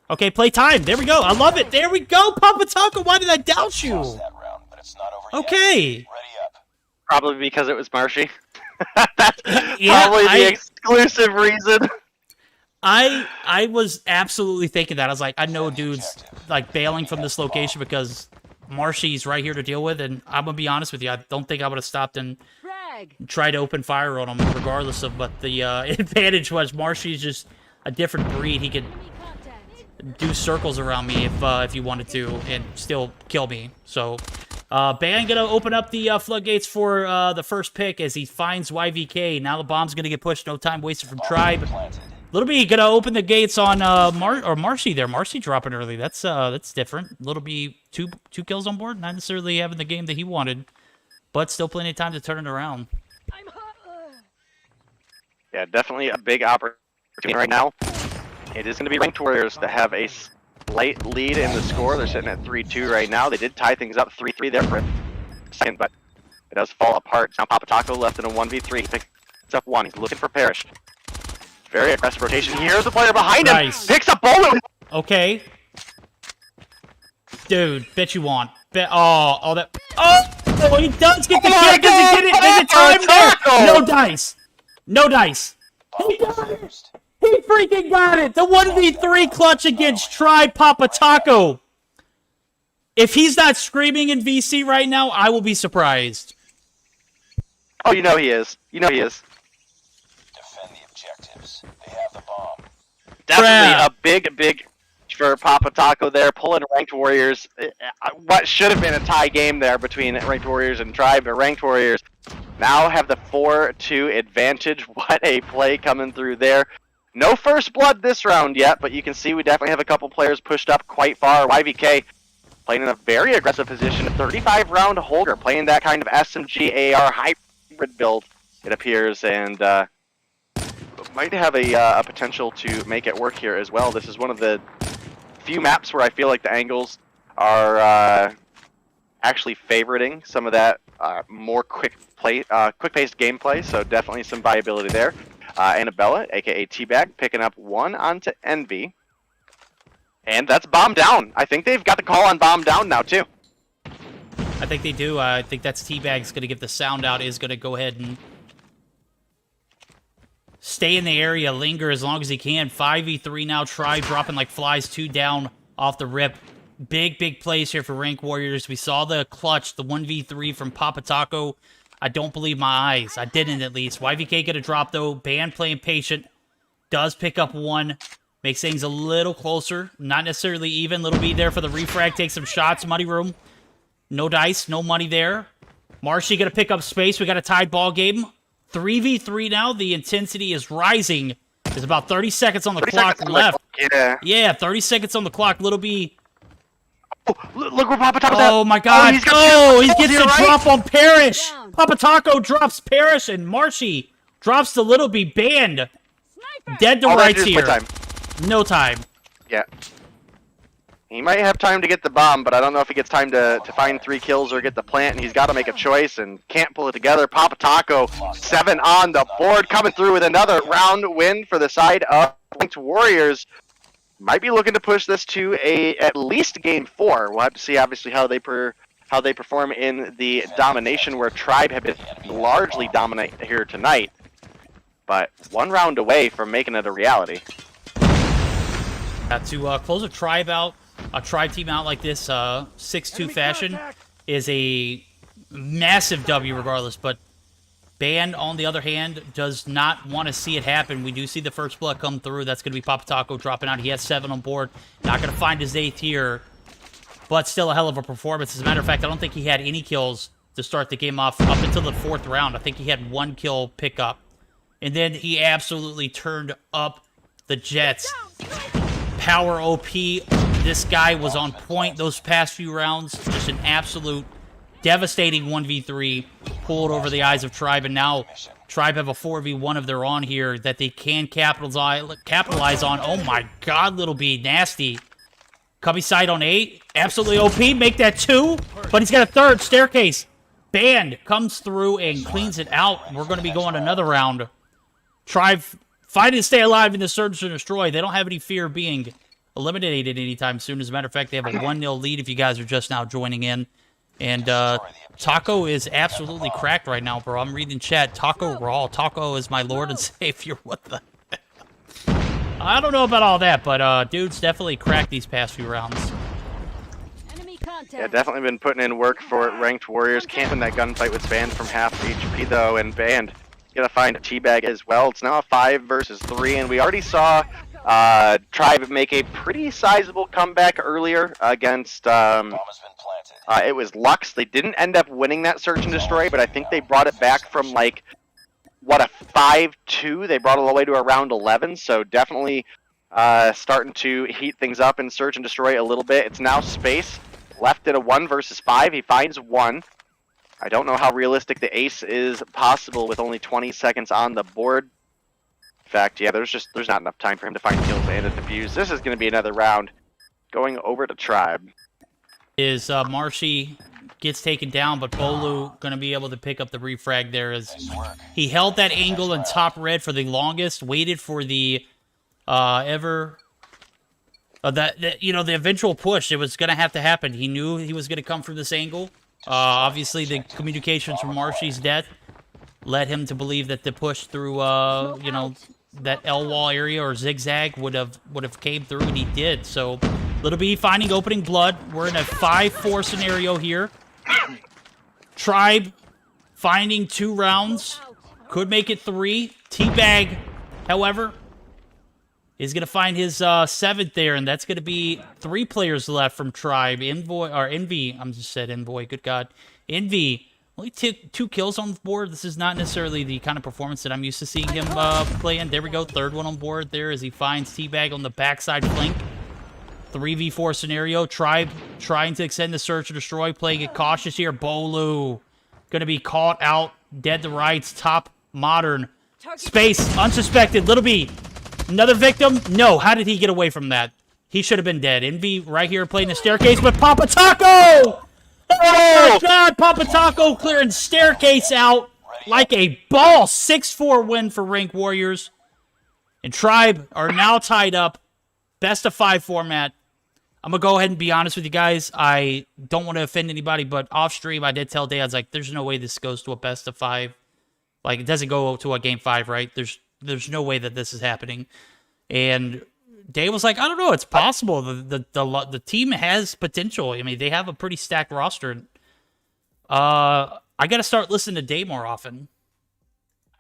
Okay, play time. There we go. I love it. There we go, Papa Taco. Why did I doubt you? Lost that round, but it's not over Okay. yet. Ready up. Probably because it was Marshy. That's Yeah, probably the exclusive reason. I was absolutely thinking that. I was like, I know dudes like bailing from this location because Marshy's right here to deal with, and I'm gonna be honest with you, I don't think I would have stopped and Frag. tried to open fire on him regardless of. But the advantage was Marshy's just a different breed. He could Enemy contact. do circles around me if he wanted to and still kill me. So Ban gonna open up the floodgates for the first pick as he finds YVK. Now the bomb's gonna get pushed. No time wasted from Tribe. Planted. Little B gonna open the gates on Marshy there. Marshy dropping early. That's different. Little B two kills on board. Not necessarily having the game that he wanted, but still plenty of time to turn it around. I'm hot. Yeah, definitely a big opportunity right now. It is going to be ranked warriors that have a slight lead in the score. They're sitting at 3-2 right now. They did tie things up 3-3 there for a second, but it does fall apart. Now Papa Taco left in a 1v3. He picks up one. He's looking for Parrish. Very aggressive rotation. Here's the player behind him. Nice. Picks up Bolo. Okay. Dude, bet you want. Oh, that. Oh, he does get the kill. Does he get it? Is it time there? No dice. No dice. He got it. He freaking got it. The 1v3 clutch against Tribe Papa Taco. If he's not screaming in VC right now, I will be surprised. Oh, you know he is. You know he is. Defend the objectives. They have the bomb. Definitely a big for Papa Taco there, pulling ranked warriors. What should have been a tie game there between ranked warriors and Tribe, but ranked warriors now have the 4-2 advantage. What a play coming through there. No first blood this round yet, but you can see we definitely have a couple players pushed up quite far. YVK playing in a very aggressive position, a 35-round holder, playing that kind of SMG AR hybrid build, it appears, and might have a potential to make it work here as well. This is one of the few maps where I feel like the angles are actually favoriting some of that more quick-paced gameplay, so definitely some viability there. Annabella, aka Teabag, picking up one onto Envy. And that's bomb down. I think they've got the call on bomb down now, too. I think they do. I think that's Teabag's going to get the sound out, is going to go ahead and stay in the area, linger as long as he can. 5v3 now, Tribe dropping like flies, 2 down off the rip. Big plays here for Rank Warriors. We saw the clutch, the 1v3 from Papa Taco. I don't believe my eyes. I didn't, at least. YVK get a drop, though. Ban playing patient. Does pick up one. Makes things a little closer. Not necessarily even. Little B there for the refrag. Take some shots. Money room. No dice. No money there. Marshy going to pick up space. We got a tied ball game. 3v3 now. The intensity is rising. There's about 30 seconds on the clock left. Yeah, 30 seconds on the clock. Little B. Oh, look where Papa Taco. Oh my God! He gets a right? drop on Parrish. Down. Papa Taco drops Parrish, and Marshy drops the Little B. Banned. Sniper. Dead to All they have rights to do is here. play time. No time. Yeah. He might have time to get the bomb, but I don't know if he gets time to find 3 kills or get the plant, and he's got to make a choice and can't pull it together. Papa Taco, 7 on the board, coming through with another round win for the side of Ranked Warriors. Might be looking to push this to at least game 4. We'll have to see, obviously, how they perform in the domination, where Tribe have been largely dominant here tonight. But 1 round away from making it a reality. To close a Tribe team out like this, 6-2 fashion, is a massive W regardless. But Band, on the other hand, does not want to see it happen. We do see the first blood come through. That's going to be Papa Taco dropping out. He has 7 on board. Not going to find his 8th here, but still a hell of a performance. As a matter of fact, I don't think he had any kills to start the game off up until the 4th round. I think he had 1 kill pickup. And then he absolutely turned up the Jets. Power OP. This guy was on point those past few rounds. Just an absolute devastating 1v3. Pulled over the eyes of Tribe, and now Tribe have a 4v1 of their own here that they can capitalize on. Oh my god, Little B, nasty. Cubby side on 8. Absolutely OP. Make that 2. But he's got a 3rd. Staircase. Band comes through and cleans it out. We're going to be going another round. Tribe fighting to stay alive in the Search and Destroy. They don't have any fear of being eliminated anytime soon. As a matter of fact, they have a 1-0 lead if you guys are just now joining in. And Taco is absolutely cracked right now, bro. I'm reading chat. Taco Raw. Taco is my lord and savior. What the heck? I don't know about all that, but dude's definitely cracked these past few rounds. Enemy contact. Yeah, definitely been putting in work for Ranked Warriors. Can't win that gunfight with Band from half HP, though, and Band gonna find a teabag as well. It's now a 5 versus 3, and we already saw Tribe make a pretty sizable comeback earlier against, Bomb has been planted. it was Lux. They didn't end up winning that Search and Destroy, but I think they brought it back from, like, what, a 5-2? They brought it all the way to around 11, so definitely starting to heat things up in Search and Destroy a little bit. It's now Space, left at a 1 versus 5. He finds 1. I don't know how realistic the ace is possible with only 20 seconds on the board. In fact, yeah, there's not enough time for him to find kills and a defuse. This is going to be another round going over to Tribe. Is Marshy gets taken down, but Bolu going to be able to pick up the refrag there as he held that angle in top red for the longest, waited for the the eventual push. It was going to have to happen. He knew he was going to come from this angle. Obviously, the communications from Marshy's death led him to believe that the push through, that L wall area or zigzag would have came through, and he did. So, Little B finding opening blood. We're in a 5-4 scenario here. Tribe finding 2 rounds. Could make it 3. Teabag, however, is going to find his 7th there, and that's going to be 3 players left from Tribe. Envy, I'm just said Envoy, good God. Envy, only 2 kills on the board. This is not necessarily the kind of performance that I'm used to seeing him play in. There we go, 3rd one on board there as he finds Teabag on the backside flank. 3v4 scenario. Tribe trying to extend the Search and Destroy, playing it cautious here. Bolu going to be caught out, dead to rights, top modern. Space, unsuspected. Little B, another victim? No, how did he get away from that? He should have been dead. Envy right here playing the staircase with Papa Taco! Oh my god, Papa Taco clearing staircase out like a ball. 6-4 win for Rank Warriors. And Tribe are now tied up. Best of 5 format. I'm going to go ahead and be honest with you guys. I don't want to offend anybody, but off stream, I did tell Day, I was like, there's no way this goes to a best of 5. Like, it doesn't go to a game 5, right? There's no way that this is happening. And Day was like, I don't know, it's possible. The team has potential. I mean, they have a pretty stacked roster. I got to start listening to Day more often.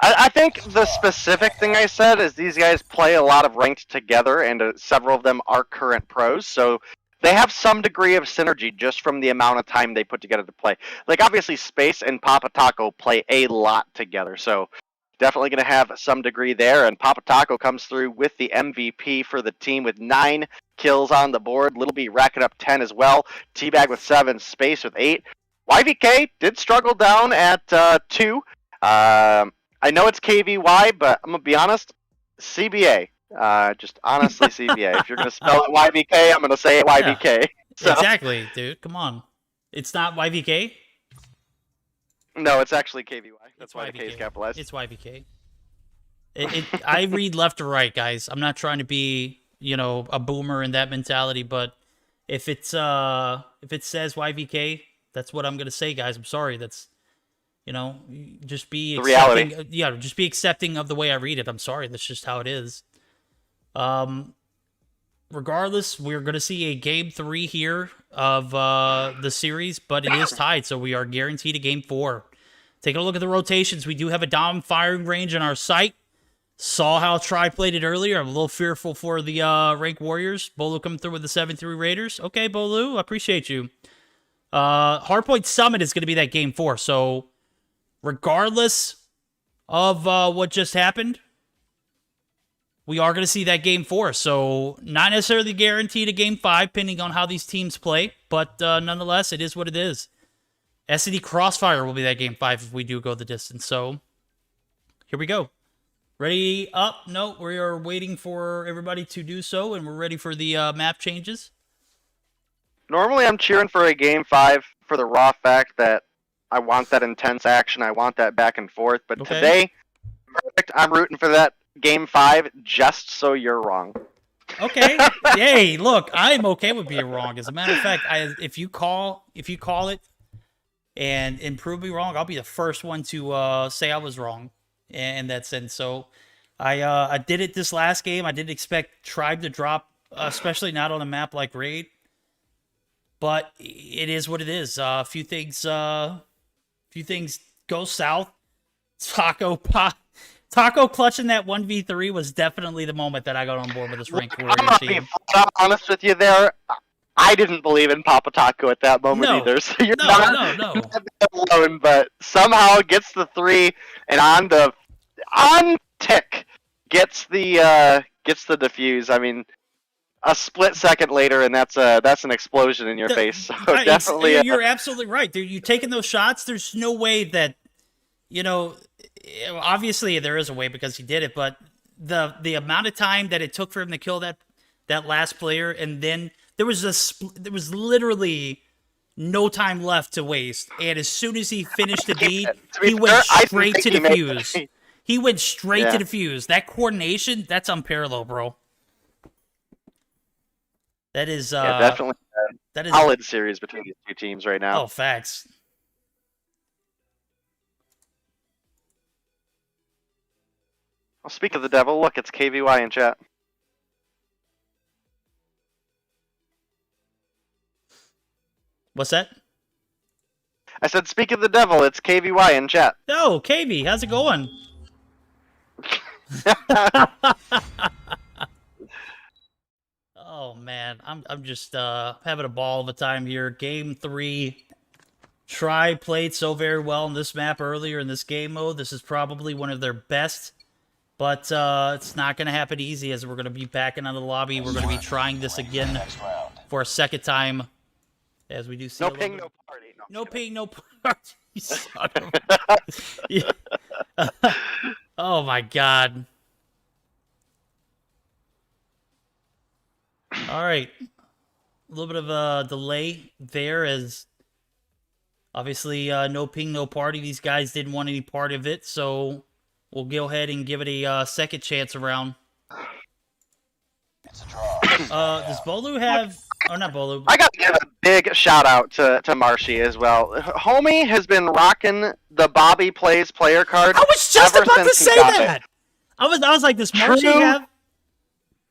I think the specific thing I said is these guys play a lot of ranked together, and several of them are current pros, so they have some degree of synergy just from the amount of time they put together to play. Like, obviously, Space and Papa Taco play a lot together, so definitely going to have some degree there, and Papa Taco comes through with the MVP for the team with 9 kills on the board. Little B racking up 10 as well. Teabag with 7, Space with 8. YVK did struggle down at 2. I know it's KVY, but I'm going to be honest, CBA. Just honestly CBA. If you're going to spell it YVK, I'm going to say it YVK. Yeah, so. exactly, dude. Come on. It's not YVK? No, it's actually KVY. That's It's why the K is YVK. capitalized. It's YVK. I read left to right, guys. I'm not trying to be, a boomer in that mentality, but if it says YVK, that's what I'm going to say, guys. I'm sorry. That's... just be accepting. Reality. Yeah, just be accepting of the way I read it. I'm sorry, that's just how it is. Regardless, we're going to see a game 3 here of the series, but it is tied, so we are guaranteed a game 4 Taking a look at the rotations, we do have a Dom firing range in our sight. Saw how Tri played it earlier. I'm a little fearful for the Rank Warriors. Bolu coming through with the 7-3 Raiders. Okay, Bolu, I appreciate you. Hardpoint Summit is going to be that game 4. So, regardless of what just happened, we are going to see that game 4. So, not necessarily guaranteed a game 5, depending on how these teams play. But nonetheless, it is what it is. SCD Crossfire will be that game 5 if we do go the distance. So, here we go. Ready up? No, we are waiting for everybody to do so, and we're ready for the map changes. Normally, I'm cheering for a game 5 for the raw fact that I want that intense action. I want that back and forth. But Okay. today, perfect. I'm rooting for that game 5 just so you're wrong. Okay. Hey, look, I'm okay with being wrong. As a matter of fact, if you call it and prove me wrong, I'll be the first one to say I was wrong in that sense. So I did it this last game. I didn't expect Tribe to drop, especially not on a map like Raid. But it is what it is. A few things go south. Taco clutching that 1v3 was definitely the moment that I got on board with this Rank I'm Warrior gonna be team. flat honest with you there. I didn't believe in Papa Taco at that moment No. either. So you're No, not no. alone, but somehow gets the 3 and on tick gets the defuse. I mean, a split second later, and that's an explosion in your face. So definitely, You're absolutely right. You're taking those shots. There's no way that, obviously there is a way because he did it, but the amount of time that it took for him to kill that last player, and then there was literally no time left to waste. And as soon as he finished the deed, he went straight to the fuse. He went straight to the fuse. That coordination, that's unparalleled, bro. That is definitely that is solid series between these two teams right now. Oh, facts. Well, speak of the devil, look, it's KVY in chat. What's that? I said, speak of the devil, it's KVY in chat. No, KV, how's it going? Oh man, I'm just having a ball of a time here. Game 3. Tri played so very well in this map earlier in this game mode. This is probably one of their best, but it's not going to happen easy as we're going to be backing on the lobby. We're going to be trying this again Next round. for a second time, as we do see. No a little ping, bit- no party. No ping, no party. You son of a- Yeah. Oh my god. All right. A little bit of a delay there as obviously no ping, no party. These guys didn't want any part of it, so we'll go ahead and give it a second chance around. It's a draw. Does Bolu have... Oh, not Bolu. I got to give a big shout out to Marshy as well. Homie has been rocking the Bobby Plays player card. I was just ever about to since he say got that! it. I was like, does Marshy True. have...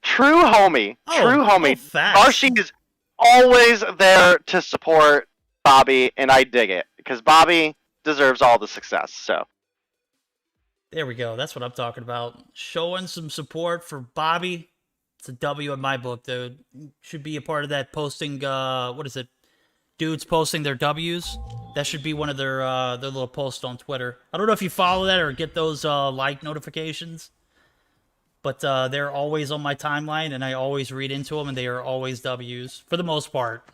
True homie. Oh, True homie. oh, facts. Marshy is always there to support Bobby, and I dig it because Bobby deserves all the success. So There we go. That's what I'm talking about. Showing some support for Bobby. It's a W in my book, dude. Should be a part of that posting, what is it? Dudes posting their W's. That should be one of their little posts on Twitter. I don't know if you follow that or get those like notifications. But they're always on my timeline, and I always read into them, and they are always W's, for the most part.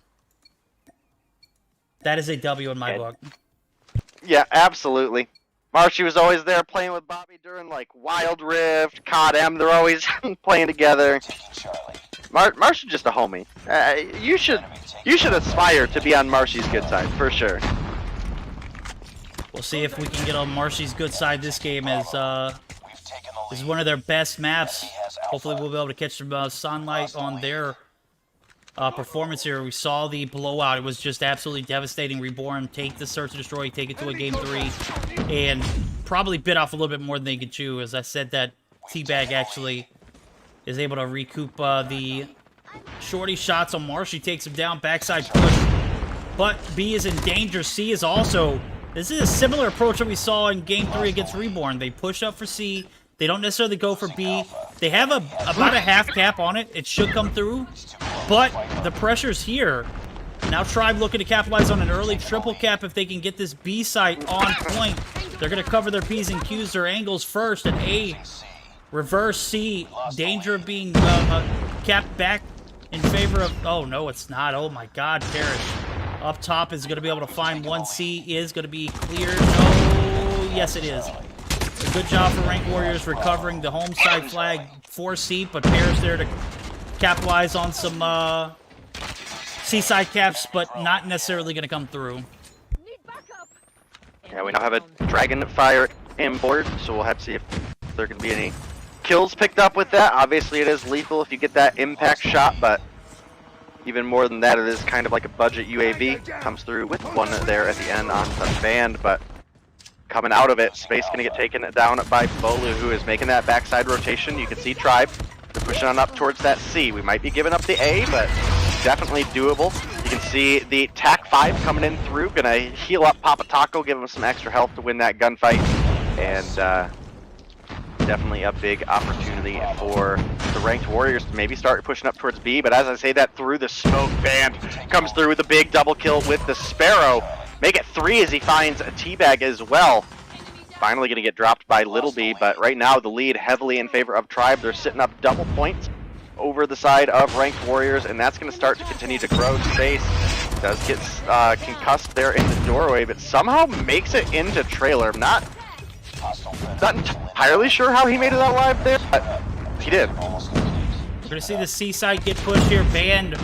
That is a W in my book. yeah, absolutely. Marshy was always there playing with Bobby during like Wild Rift, COD M. They're always playing together. Taking Charlie. Marshy's just a homie. You should aspire to be on Marshy's good side for sure. We'll see if we can get on Marshy's good side this game, as We've taken the this is lead. one of their best maps. Hopefully we'll be able to catch some sunlight on their performance here. We saw the blowout. It was just absolutely devastating. Reborn, take the search and destroy, take it to a game 3, and probably bit off a little bit more than they could chew. As I said, that Teabag actually is able to recoup the shorty shots on Marshy, takes him down, backside push. But B is in danger. C is also This is a similar approach that we saw in Game 3 against Reborn. They push up for C. They don't necessarily go for B. They have about a half cap on it. It should come through. But the pressure's here. Now Tribe looking to capitalize on an early triple cap if they can get this B site on point. They're going to cover their P's and Q's, their angles first. And A, reverse C. Danger of being capped back in favor of... Oh, no, it's not. Oh, my God, Parrish. Up top is going to be able to find 1C. Is going to be cleared. No, yes, it is. A good job for Rank Warriors recovering the home side flag for C, but Parrish there to capitalize on some C-side caps, but not necessarily going to come through. Yeah, we now have a Dragon Fire inboard, so we'll have to see if there can be any kills picked up with that. Obviously, it is lethal if you get that impact shot, but even more than that, it is kind of like a budget UAV. Comes through with one there at the end on the band, but coming out of it, Space going to get taken down by Bolu, who is making that backside rotation. You can see Tribe. They're pushing on up towards that C. We might be giving up the A, but definitely doable. You can see the TAC 5 coming in through. Going to heal up Papa Taco, give him some extra health to win that gunfight. And definitely a big opportunity for the Ranked Warriors to maybe start pushing up towards B. But as I say that, through the smoke, Band comes through with a big double kill with the Sparrow. Make it 3 as he finds a teabag as well. Finally going to get dropped by Little B, but right now the lead heavily in favor of Tribe. They're sitting up double points over the side of Ranked Warriors, and that's going to start to continue to grow. Space does get concussed there in the doorway, but somehow makes it into trailer. I'm not entirely sure how he made it out alive there, but he did. We're going to see the C side get pushed here. Band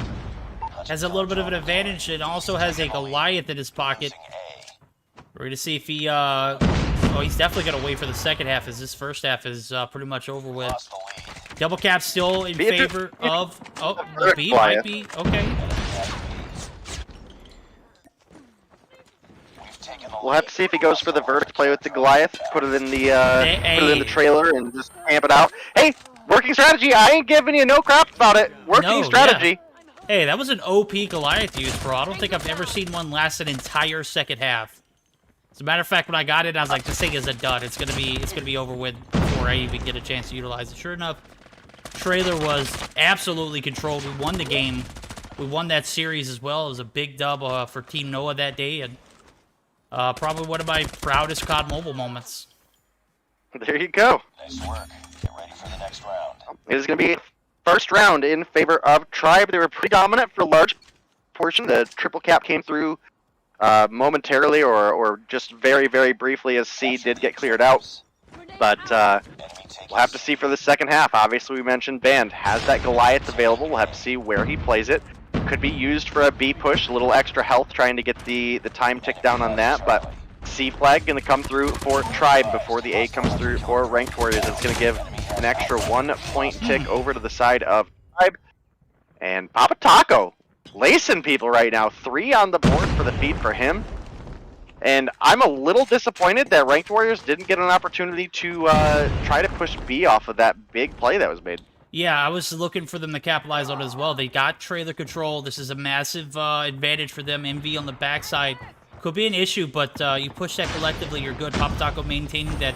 has a little bit of an advantage and also has a Goliath in his pocket. We're going to see if he... Oh, he's definitely going to wait for the second half, as this first half is pretty much over with. Double cap still in favor of... Oh, the B might be... Okay. We'll have to see if he goes for the verdict play with the Goliath, put it in the trailer and just camp it out. Hey, working strategy. I ain't giving you no crap about it. Working strategy. Yeah. Hey, that was an OP Goliath use, bro. I don't think I've ever seen one last an entire second half. As a matter of fact, when I got it, I was like, this thing is a dud. It's gonna be over with before I even get a chance to utilize it. Sure enough, trailer was absolutely controlled. We won the game. We won that series as well. It was a big dub for Team Noah that day, and probably one of my proudest COD Mobile moments. There you go. Nice work. Get ready for the next round. It is going to be first round in favor of Tribe. They were pretty dominant for a large portion. The triple cap came through momentarily or just very, very briefly as C did get cleared out. But we'll have to see for the second half. Obviously, we mentioned Band has that Goliath available. We'll have to see where he plays it. Could be used for a B push, a little extra health, trying to get the time tick down on that. But C flag going to come through for Tribe before the A comes through for Ranked Warriors. It's going to give an extra 1 point tick over to the side of Tribe. And Papa Taco lacing people right now. 3 on the board for the feed for him. And I'm a little disappointed that Ranked Warriors didn't get an opportunity to try to push B off of that big play that was made. Yeah, I was looking for them to capitalize on it as well. They got trailer control. This is a massive advantage for them. MV on the backside could be an issue, but you push that collectively, you're good. Papa Taco maintaining that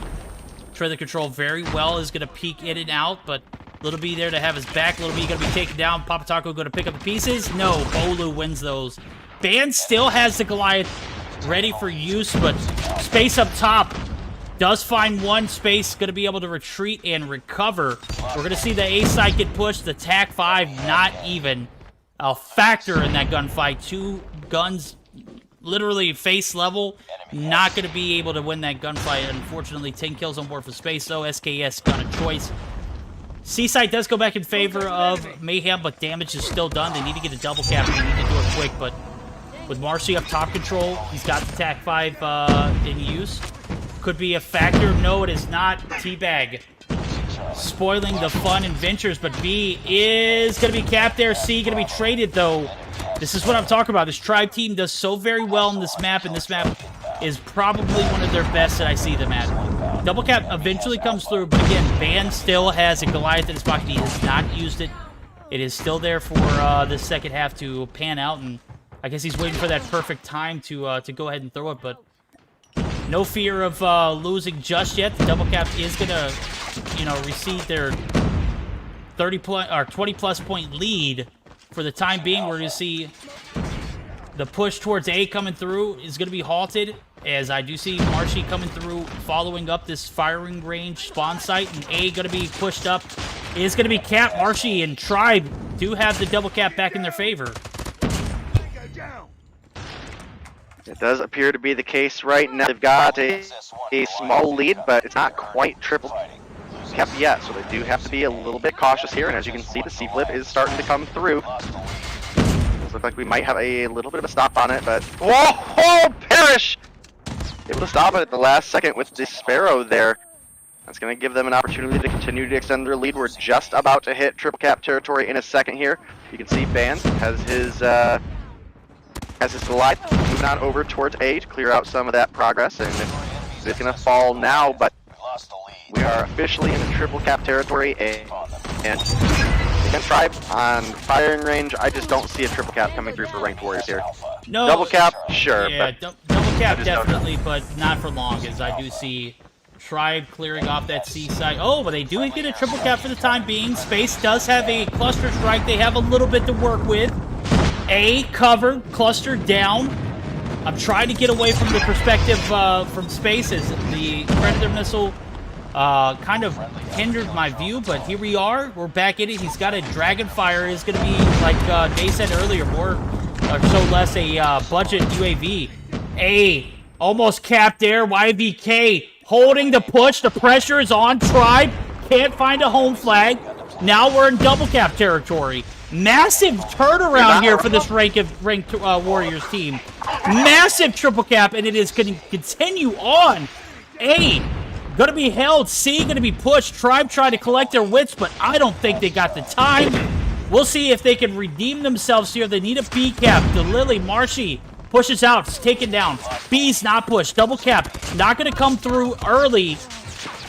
trailer control very well, is going to peek in and out, but Little B there to have his back. Little B going to be taken down. Papa Taco going to pick up the pieces. No, Bolu wins those. Band still has the Goliath ready for use, but Space up top does find one. Space going to be able to retreat and recover. We're going to see the A side get pushed. The TAC 5 not even a factor in that gunfight. 2 guns literally face level. Not going to be able to win that gunfight. Unfortunately, 10 kills on board for Space, though. SKS got a choice. C-side does go back in favor of Mayhem, but damage is still done. They need to get a double cap. They need to do it quick, but with Marcy up top control, he's got the TAC 5 in use. Could be a factor. No, it is not. Teabag spoiling the fun and ventures, but B is going to be capped there. C going to be traded, though. This is what I'm talking about. This Tribe team does so very well in this map, and this map is probably one of their best that I see them at. Double cap eventually comes through, but again, Band still has a Goliath in his pocket. He has not used it. It is still there for the second half to pan out, and I guess he's waiting for that perfect time to go ahead and throw it, but No fear of losing just yet. The double cap is gonna, recede their 20+ point lead for the time being. We're gonna see the push towards A coming through is gonna be halted, as I do see Marshy coming through, following up this firing range spawn site, and A gonna be pushed up. Is gonna be capped. Marshy and Tribe do have the double cap back in their favor. It does appear to be the case right now. They've got a small lead, but it's not quite triple cap yet, so they do have to be a little bit cautious here. And as you can see, the C-flip is starting to come through. Does look like we might have a little bit of a stop on it, but whoa, Parrish! Able to stop it at the last second with the Sparrow there. That's going to give them an opportunity to continue to extend their lead. We're just about to hit triple cap territory in a second here. You can see Band has his glide moving on over towards A to clear out some of that progress, and it's going to fall now, but we are officially in the triple cap territory, and against Tribe on firing range, I just don't see a triple cap coming through for ranked warriors here. No. Double cap, sure. Yeah, but double cap definitely, but not for long, as I do see Tribe clearing off that C side. Oh, but they do get a triple cap for the time being. Space does have a cluster strike. They have a little bit to work with. A covered, cluster down. I'm trying to get away from the perspective from Space, as the Predator missile kind of hindered my view, but here we are. We're back in it. He's got a Dragonfire. It's going to be, like Jay said earlier, more or so less a budget UAV. A almost capped there. YVK holding the push. The pressure is on. Tribe can't find a home flag. Now we're in double cap territory. Massive turnaround here for this ranked Warriors team. Massive triple cap, and it is going to continue on. A, going to be held. C, going to be pushed. Tribe trying to collect their wits, but I don't think they got the time. We'll see if they can redeem themselves here. They need a B cap. The Lily Marshy pushes out. It's taken down. B's not pushed. Double cap. Not going to come through early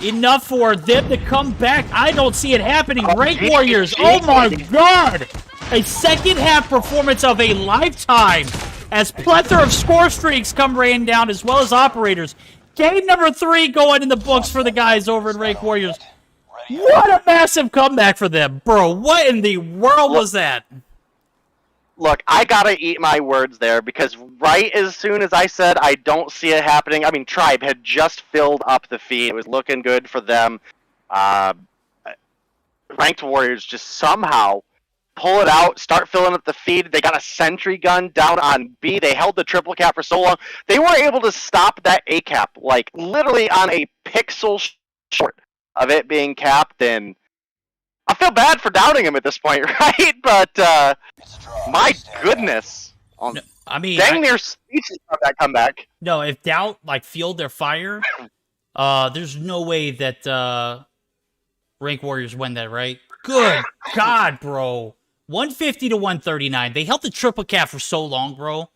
enough for them to come back. I don't see it happening. Ranked Warriors. Oh my God. A second half performance of a lifetime as plethora of score streaks come raining down, as well as operators. Game number 3 going in the books for the guys over at Ranked Warriors. What a massive comeback for them. Bro, what in the world was that? Look, I gotta eat my words there, because right as soon as I said I don't see it happening, I mean, Tribe had just filled up the feed. It was looking good for them. Ranked Warriors just somehow pull it out, start filling up the feed. They got a sentry gun down on B. They held the triple cap for so long. They were able to stop that A cap, like, literally on a pixel short of it being capped, and I feel bad for doubting him at this point, right? But, my goodness. No, I mean, dang near speechless of that comeback. No, if doubt, like, fueled their fire, there's no way that Ranked Warriors win that, right? Good God, bro. 150 to 139. They held the triple cap for so long, bro.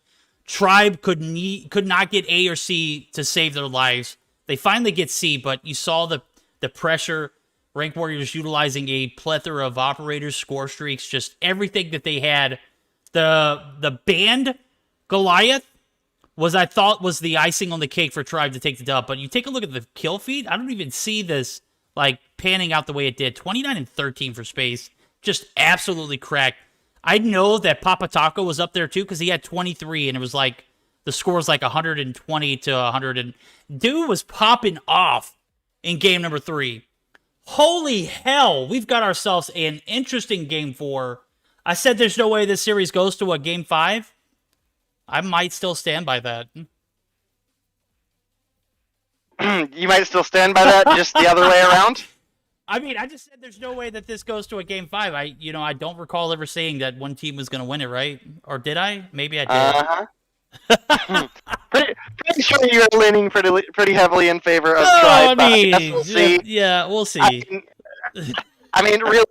Tribe could not get A or C to save their lives. They finally get C, but you saw the pressure. Ranked Warriors utilizing a plethora of operators, score streaks, just everything that they had. The band Goliath I thought was the icing on the cake for Tribe to take the dub. But you take a look at the kill feed, I don't even see this like panning out the way it did. 29 and 13 for Space. Just absolutely cracked. I know that Papa Taco was up there too, because he had 23, and it was like the score was like 120 to 100. And dude was popping off in game number 3. Holy hell, we've got ourselves an interesting game 4. I said there's no way this series goes to a game 5. I might still stand by that. You might still stand by that, just the other way around? I mean, I just said there's no way that this goes to a game 5. I don't recall ever saying that one team was going to win it, right? Or did I? Maybe I did. Pretty sure you're leaning pretty heavily in favor of Tribe. I mean, we'll see. Yeah, we'll see. I mean, really,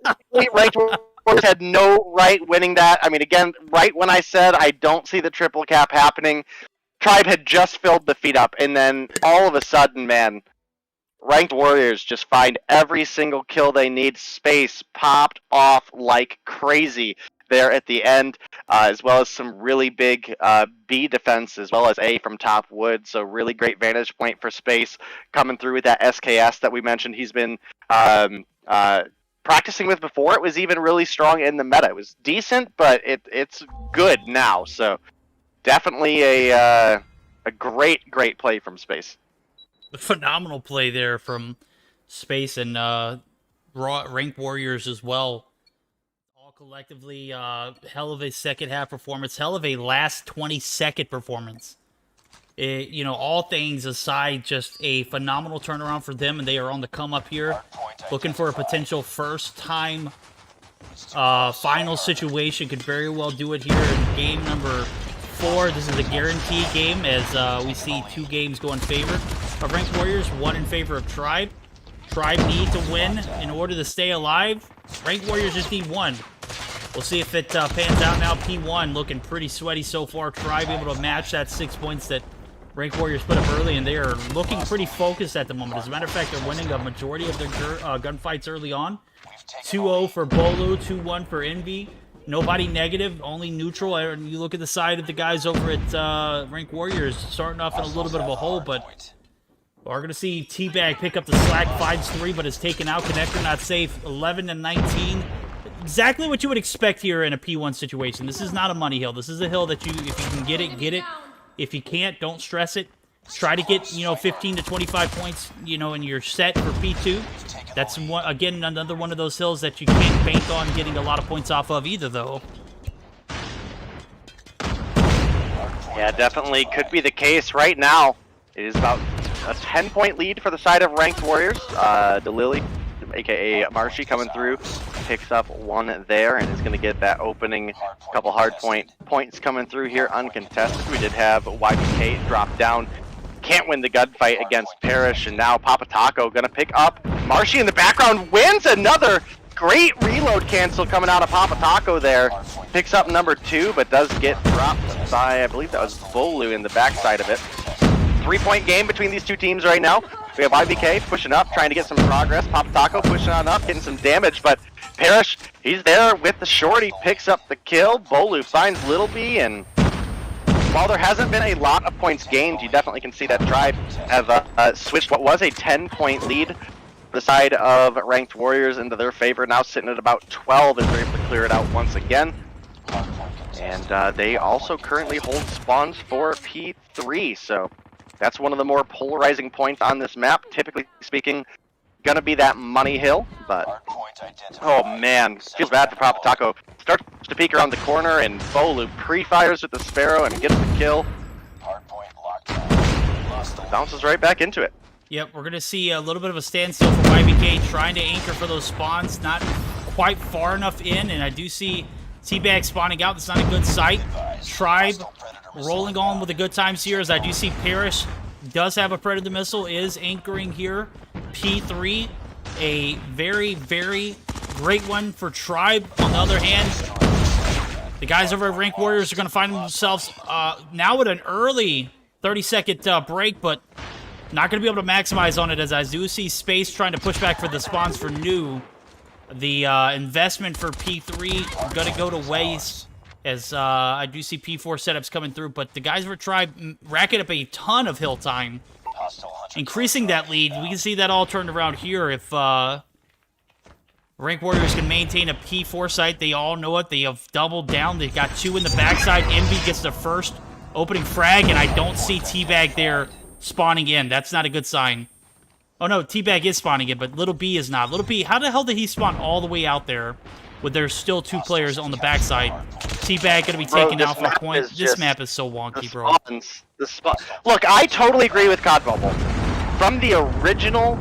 Ranked Warriors had no right winning that. I mean, again, right when I said I don't see the triple cap happening, Tribe had just filled the feed up, and then all of a sudden, man, Ranked Warriors just find every single kill they need. Space popped off like crazy. there at the end, as well as some really big B defense, as well as A from top wood. So really great vantage point for Space coming through with that SKS that we mentioned. He's been practicing with before. It was even really strong in the meta. It was decent, but it's good now. So definitely a great play from Space. Phenomenal play there from Space and Rank Warriors as well. All collectively, hell of a second half performance, hell of a last 20-second performance. You know, all things aside, just a phenomenal turnaround for them, and they are on the come up here, looking for a potential first-time final situation. Could very well do it here in game number 4. This is a guarantee game, as we see 2 games go in favor of Ranked Warriors, 1 in favor of Tribe. Tribe need to win in order to stay alive. Ranked Warriors just need 1. We'll see if it pans out now. P1 looking pretty sweaty so far. Tribe able to match that 6 points that Ranked Warriors put up early, and they are looking pretty focused at the moment. As a matter of fact, they're winning a majority of their gunfights early on. 2-0 for Bolu, 2-1 for Envy. Nobody negative, only neutral. And you look at the side of the guys over at Ranked Warriors, starting off in a little bit of a hole, but we're going to see T-Bag pick up the slack. 5-3, but is taken out. Connector not safe. 11-19. Exactly what you would expect here in a P1 situation. This is not a money hill. This is a hill that if you can get it, get it. If you can't, don't stress it. Try to get, 15 to 25 points, in your set for P2. That's, again, another one of those hills that you can't bank on getting a lot of points off of either, though. Yeah, definitely could be the case right now. It is about a 10-point lead for the side of Ranked Warriors. DeLily, a.k.a. Marshy, coming through, picks up 1 there, and is going to get that opening couple hard points coming through here uncontested. We did have YBK drop down. Can't win the gunfight against Parrish, and now Papa Taco going to pick up Marshy in the background, wins another great reload cancel coming out of Papa Taco there. Picks up number 2, but does get dropped by, I believe that was Bolu in the backside of it. 3-point game between these 2 teams right now. We have IBK pushing up, trying to get some progress. Papa Taco pushing on up, getting some damage, but Parrish, he's there with the shorty, picks up the kill. Bolu finds Little B, and while there hasn't been a lot of points gained, you definitely can see that Tribe have switched what was a 10-point lead for the side of Ranked Warriors into their favor, now sitting at about 12 as they're able to clear it out once again. And they also currently hold spawns for P3, so that's one of the more polarizing points on this map. Typically speaking, gonna be that money hill, but oh man, feels bad for Papa Taco. Starts to peek around the corner, and Bolu pre-fires with the Sparrow and gets the kill. Bounces right back into it. Yep, we're gonna see a little bit of a standstill for YBK, trying to anchor for those spawns, not quite far enough in, and I do see T-Bag spawning out. That's not a good sight. Tribe rolling on with the good times here, as I do see Parrish does have a Predator missile, is anchoring here. P3, a very, very great one for Tribe. On the other hand, the guys over at Ranked Warriors are going to find themselves now with an early 30-second break, but not going to be able to maximize on it, as I do see Space trying to push back for the spawns for New. The investment for P3 going to go to waste, as I do see P4 setups coming through, but the guys for Tribe racking up a ton of hill time, increasing that lead. We can see that all turned around here if Ranked Warriors can maintain a P4 site. They all know it. They have doubled down. They've got 2 in the backside. Envy gets the first opening frag, and I don't see T-Bag there spawning in. That's not a good sign. Oh no, T-Bag is spawning in, but Little B is not. Little B, how the hell did he spawn all the way out there with there's still 2 players on the backside? T-Bag going to be taking out for a point. This map is so wonky, bro. Look, I totally agree with COD Bubble. From the original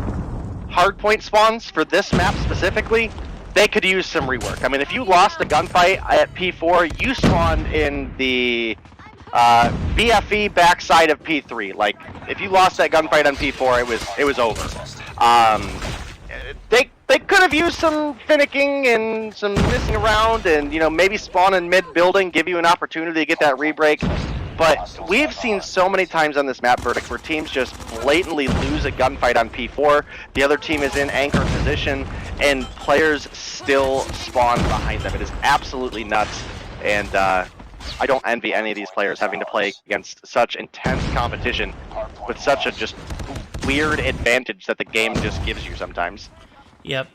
hardpoint spawns for this map specifically, they could use some rework. I mean, if you lost a gunfight at P4, you spawned in the BFE backside of P3. Like, if you lost that gunfight on P4, it was over. They could have used some finicking and some messing around, and maybe spawn in mid building, give you an opportunity to get that rebreak. But we've seen so many times on this map, Verdict, where teams just blatantly lose a gunfight on P4, the other team is in anchor position, and players still spawn behind them. It is absolutely nuts, and I don't envy any of these players having to play against such intense competition with such a just weird advantage that the game just gives you sometimes. Yep.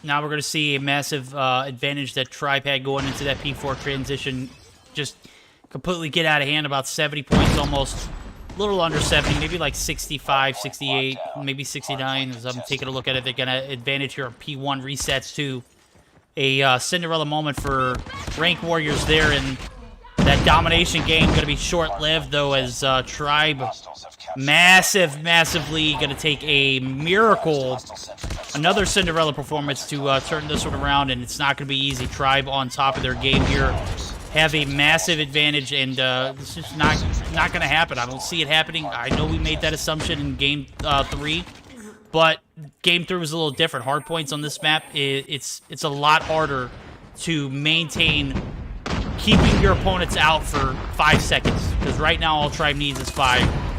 Now we're going to see a massive advantage that Tribe had going into that P4 transition. Just completely get out of hand, about 70 points almost. A little under 70, maybe like 65, 68, maybe 69 as I'm taking a look at it. They're going to advantage here on P1 resets to a Cinderella moment for Rank Warriors there, and that domination game going to be short-lived, though, as Tribe massively going to take a miracle, another Cinderella performance to turn this one around, and it's not going to be easy. Tribe on top of their game here have a massive advantage, and it's just not going to happen. I don't see it happening. I know we made that assumption in Game 3, but Game 3 was a little different. Hard points on this map, it's a lot harder to maintain keeping your opponents out for 5 seconds, because right now all Tribe needs is 5.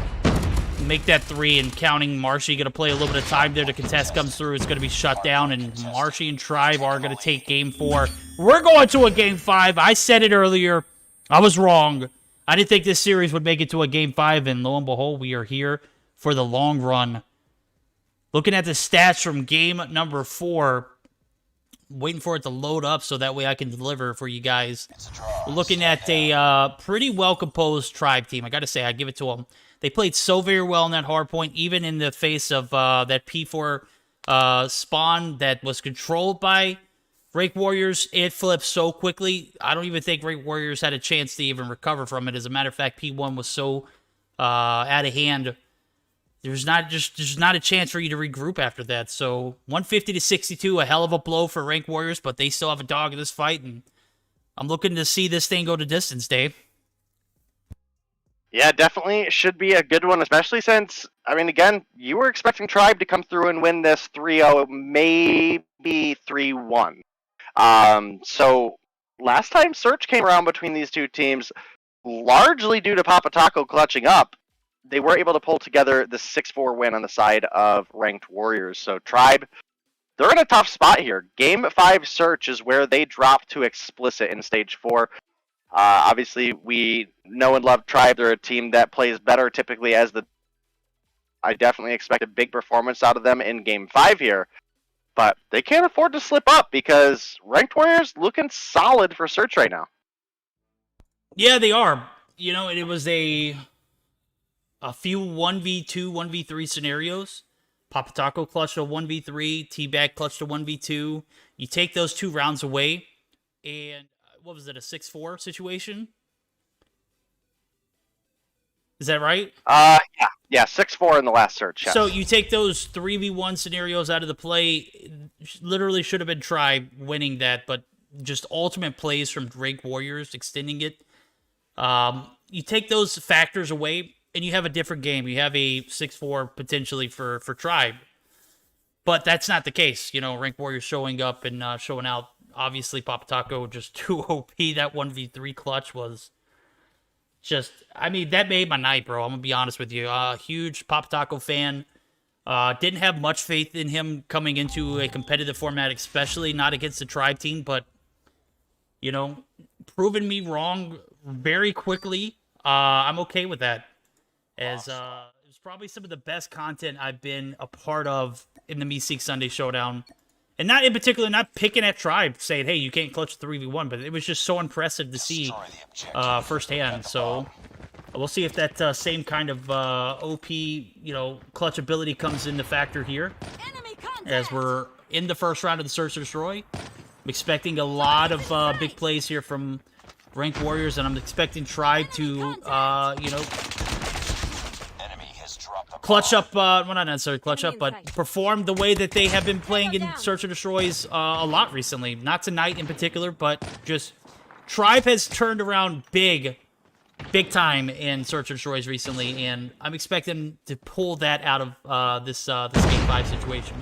Make that 3, and counting Marshy going to play a little bit of time there. The contest comes through, it's going to be shut down, and Marshy and Tribe are going to take Game 4. We're going to a Game 5. I said it earlier. I was wrong. I didn't think this series would make it to a Game 5, and lo and behold, we are here for the long run. Looking at the stats from game number 4, waiting for it to load up so that way I can deliver for you guys. We're looking at a pretty well-composed Tribe team. I got to say, I give it to them. They played so very well in that hard point, even in the face of that P4 spawn that was controlled by Rank Warriors. It flipped so quickly. I don't even think Rank Warriors had a chance to even recover from it. As a matter of fact, P1 was so out of hand. There's not a chance for you to regroup after that. So 150 to 62, a hell of a blow for Rank Warriors, but they still have a dog in this fight, and I'm looking to see this thing go to distance, Dave. Yeah, definitely should be a good one, especially since, I mean, again, you were expecting Tribe to come through and win this 3-0, maybe 3-1. So last time Search came around between these two teams, largely due to Papa Taco clutching up, they were able to pull together the 6-4 win on the side of Ranked Warriors. So Tribe, they're in a tough spot here. Game 5 Search is where they drop to Explicit in Stage 4. Obviously, we know and love Tribe. They're a team that plays better typically as the... I definitely expect a big performance out of them in Game 5 here. But they can't afford to slip up because Ranked Warriors looking solid for Search right now. Yeah, they are. You know, it was a few 1v2, 1v3 scenarios. Papa Taco clutched a 1v3, T-Bag clutched a 1v2. You take those 2 rounds away, and what was it, a 6-4 situation? Is that right? Yeah, 6-4 in the last search. Yes. So you take those 3v1 scenarios out of the play, literally should have been Tribe winning that, but just ultimate plays from Rank Warriors extending it. You take those factors away, and you have a different game. You have a 6-4 potentially for Tribe. But that's not the case. You know, Rank Warriors showing up and showing out. Obviously, Papa Taco just too OP. That 1v3 clutch was just... I mean, that made my night, bro. I'm going to be honest with you. Huge Papa Taco fan. Didn't have much faith in him coming into a competitive format, especially not against the Tribe team. But, you know, proving me wrong very quickly. I'm okay with that. As it was probably some of the best content I've been a part of in the Meseeks Sunday Showdown. And not in particular, not picking at Tribe, saying, hey, you can't clutch 3v1, but it was just so impressive to see firsthand. So we'll see if that same kind of OP, you know, clutch ability comes into factor here. As we're in the first round of the Search and Destroy. I'm expecting a lot of big plays here from Rank Warriors, and I'm expecting Tribe to, you know, clutch up, well, not necessarily clutch up, but perform the way that they have been playing in Search and Destroys a lot recently. Not tonight in particular, but just Tribe has turned around big time in Search and Destroys recently, and I'm expecting to pull that out of this Game 5 situation.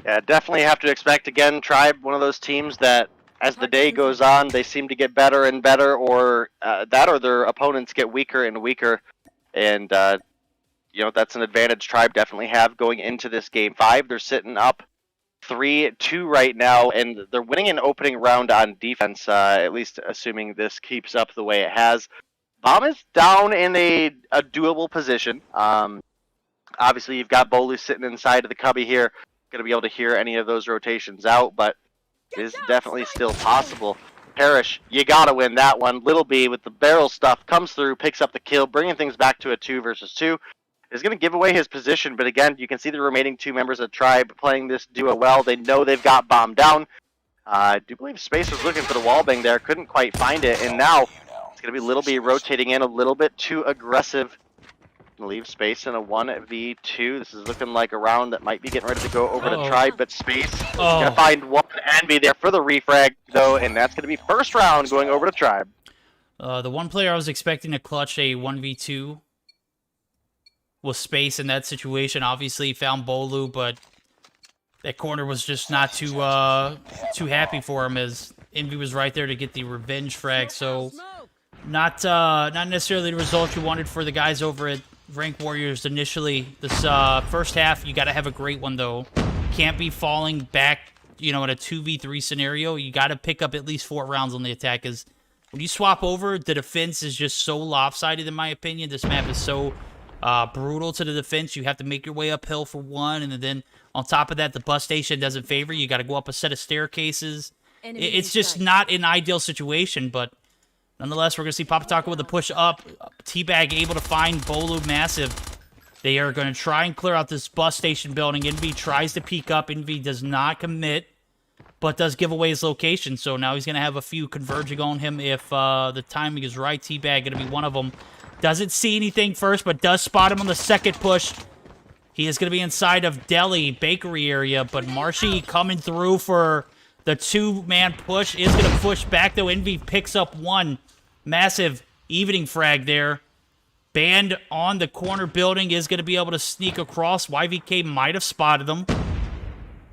Yeah, definitely have to expect, again, Tribe, one of those teams that as the day goes on, they seem to get better and better, or or their opponents get weaker and weaker. And, that's an advantage Tribe definitely have going into this Game 5. They're sitting up 3-2 right now, and they're winning an opening round on defense, at least assuming this keeps up the way it has. Bomb is down in a doable position. Obviously, you've got Bolu sitting inside of the cubby here, going to be able to hear any of those rotations out, but it is definitely still possible. Parrish, you got to win that one. Little B with the barrel stuff comes through, picks up the kill, bringing things back to a 2 versus 2. Is going to give away his position, but again, you can see the remaining 2 members of Tribe playing this duo well. They know they've got Bomb down. I do believe Space was looking for the wall bang there, couldn't quite find it, and now it's going to be Little B rotating in a little bit too aggressive. Leave Space in a 1v2. This is looking like a round that might be getting ready to go over to Tribe, but Space is going to find one and be there for the refrag, though, and that's going to be first round going over to Tribe. The one player I was expecting to clutch a 1v2 was Space in that situation. Obviously, found Bolu, but that corner was just not too happy for him, as Envy was right there to get the revenge frag. So not necessarily the result you wanted for the guys over at Rank Warriors initially. This first half, you got to have a great one, though. Can't be falling back, in a 2v3 scenario. You got to pick up at least 4 rounds on the attack, because when you swap over, the defense is just so lopsided, in my opinion. This map is so brutal to the defense. You have to make your way uphill for one, and then on top of that, the bus station doesn't favor you. You got to go up a set of staircases. It's just not an ideal situation, but nonetheless, we're going to see Papa Taco with a push up. Teabag able to find Bolu massive. They are going to try and clear out this bus station building. Envy tries to peek up. Envy does not commit, but does give away his location. So now he's going to have a few converging on him if the timing is right. Teabag going to be one of them. Doesn't see anything first, but does spot him on the second push. He is going to be inside of Deli Bakery area, but Marshy coming through for the 2-man push. Is going to push back, though. Envy picks up one. Massive evening frag there. Band on the corner building is going to be able to sneak across. YVK might have spotted them.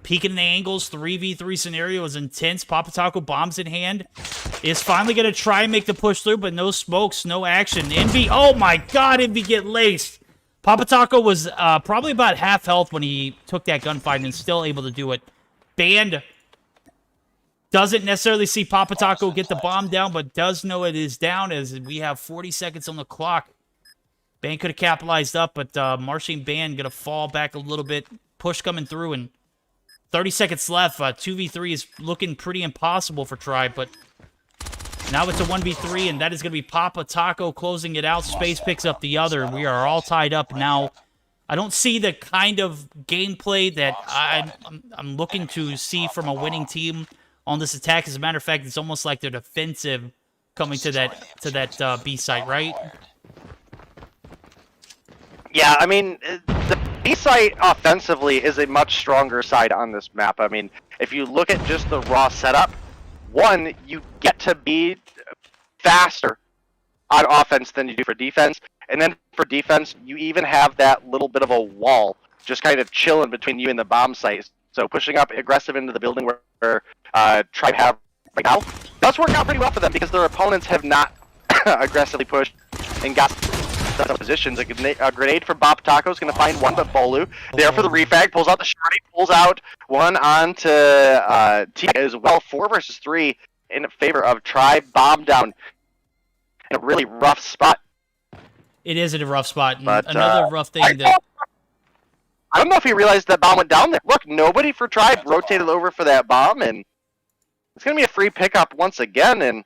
Peeking the angles. 3v3 scenario is intense. Papa Taco bombs in hand. Is finally going to try and make the push through, but no smokes, no action. Envy, oh my god, Envy get laced. Papa Taco was probably about half health when he took that gunfight and still able to do it. Band doesn't necessarily see Papa Taco get the bomb down, but does know it is down, as we have 40 seconds on the clock. Band could have capitalized up, but Marshy and Band going to fall back a little bit. Push coming through, and 30 seconds left. 2v3 is looking pretty impossible for Tribe, but now it's a 1v3, and that is going to be Papa Taco closing it out. Space picks up the other. We are all tied up now. I don't see the kind of gameplay that I'm looking to see from a winning team on this attack. As a matter of fact, it's almost like they're defensive coming to that B site, right? Yeah, I mean, the B site offensively is a much stronger side on this map. I mean, if you look at just the raw setup, one, you get to be faster on offense than you do for defense. And then for defense, you even have that little bit of a wall just kind of chilling between you and the bomb site. So pushing up aggressive into the building where Tribe have right now does work out pretty well for them, because their opponents have not aggressively pushed and got positions. A grenade for Bob Taco is going to find one, but Bolu there for the refag, pulls out the shorty, pulls out one onto T as well. 4 versus 3 in favor of Tribe. Bomb down in a really rough spot. It is in a rough spot. But, another rough thing I don't know if he realized that bomb went down there. Look, nobody for Tribe rotated over for that bomb, and it's going to be a free pickup once again. And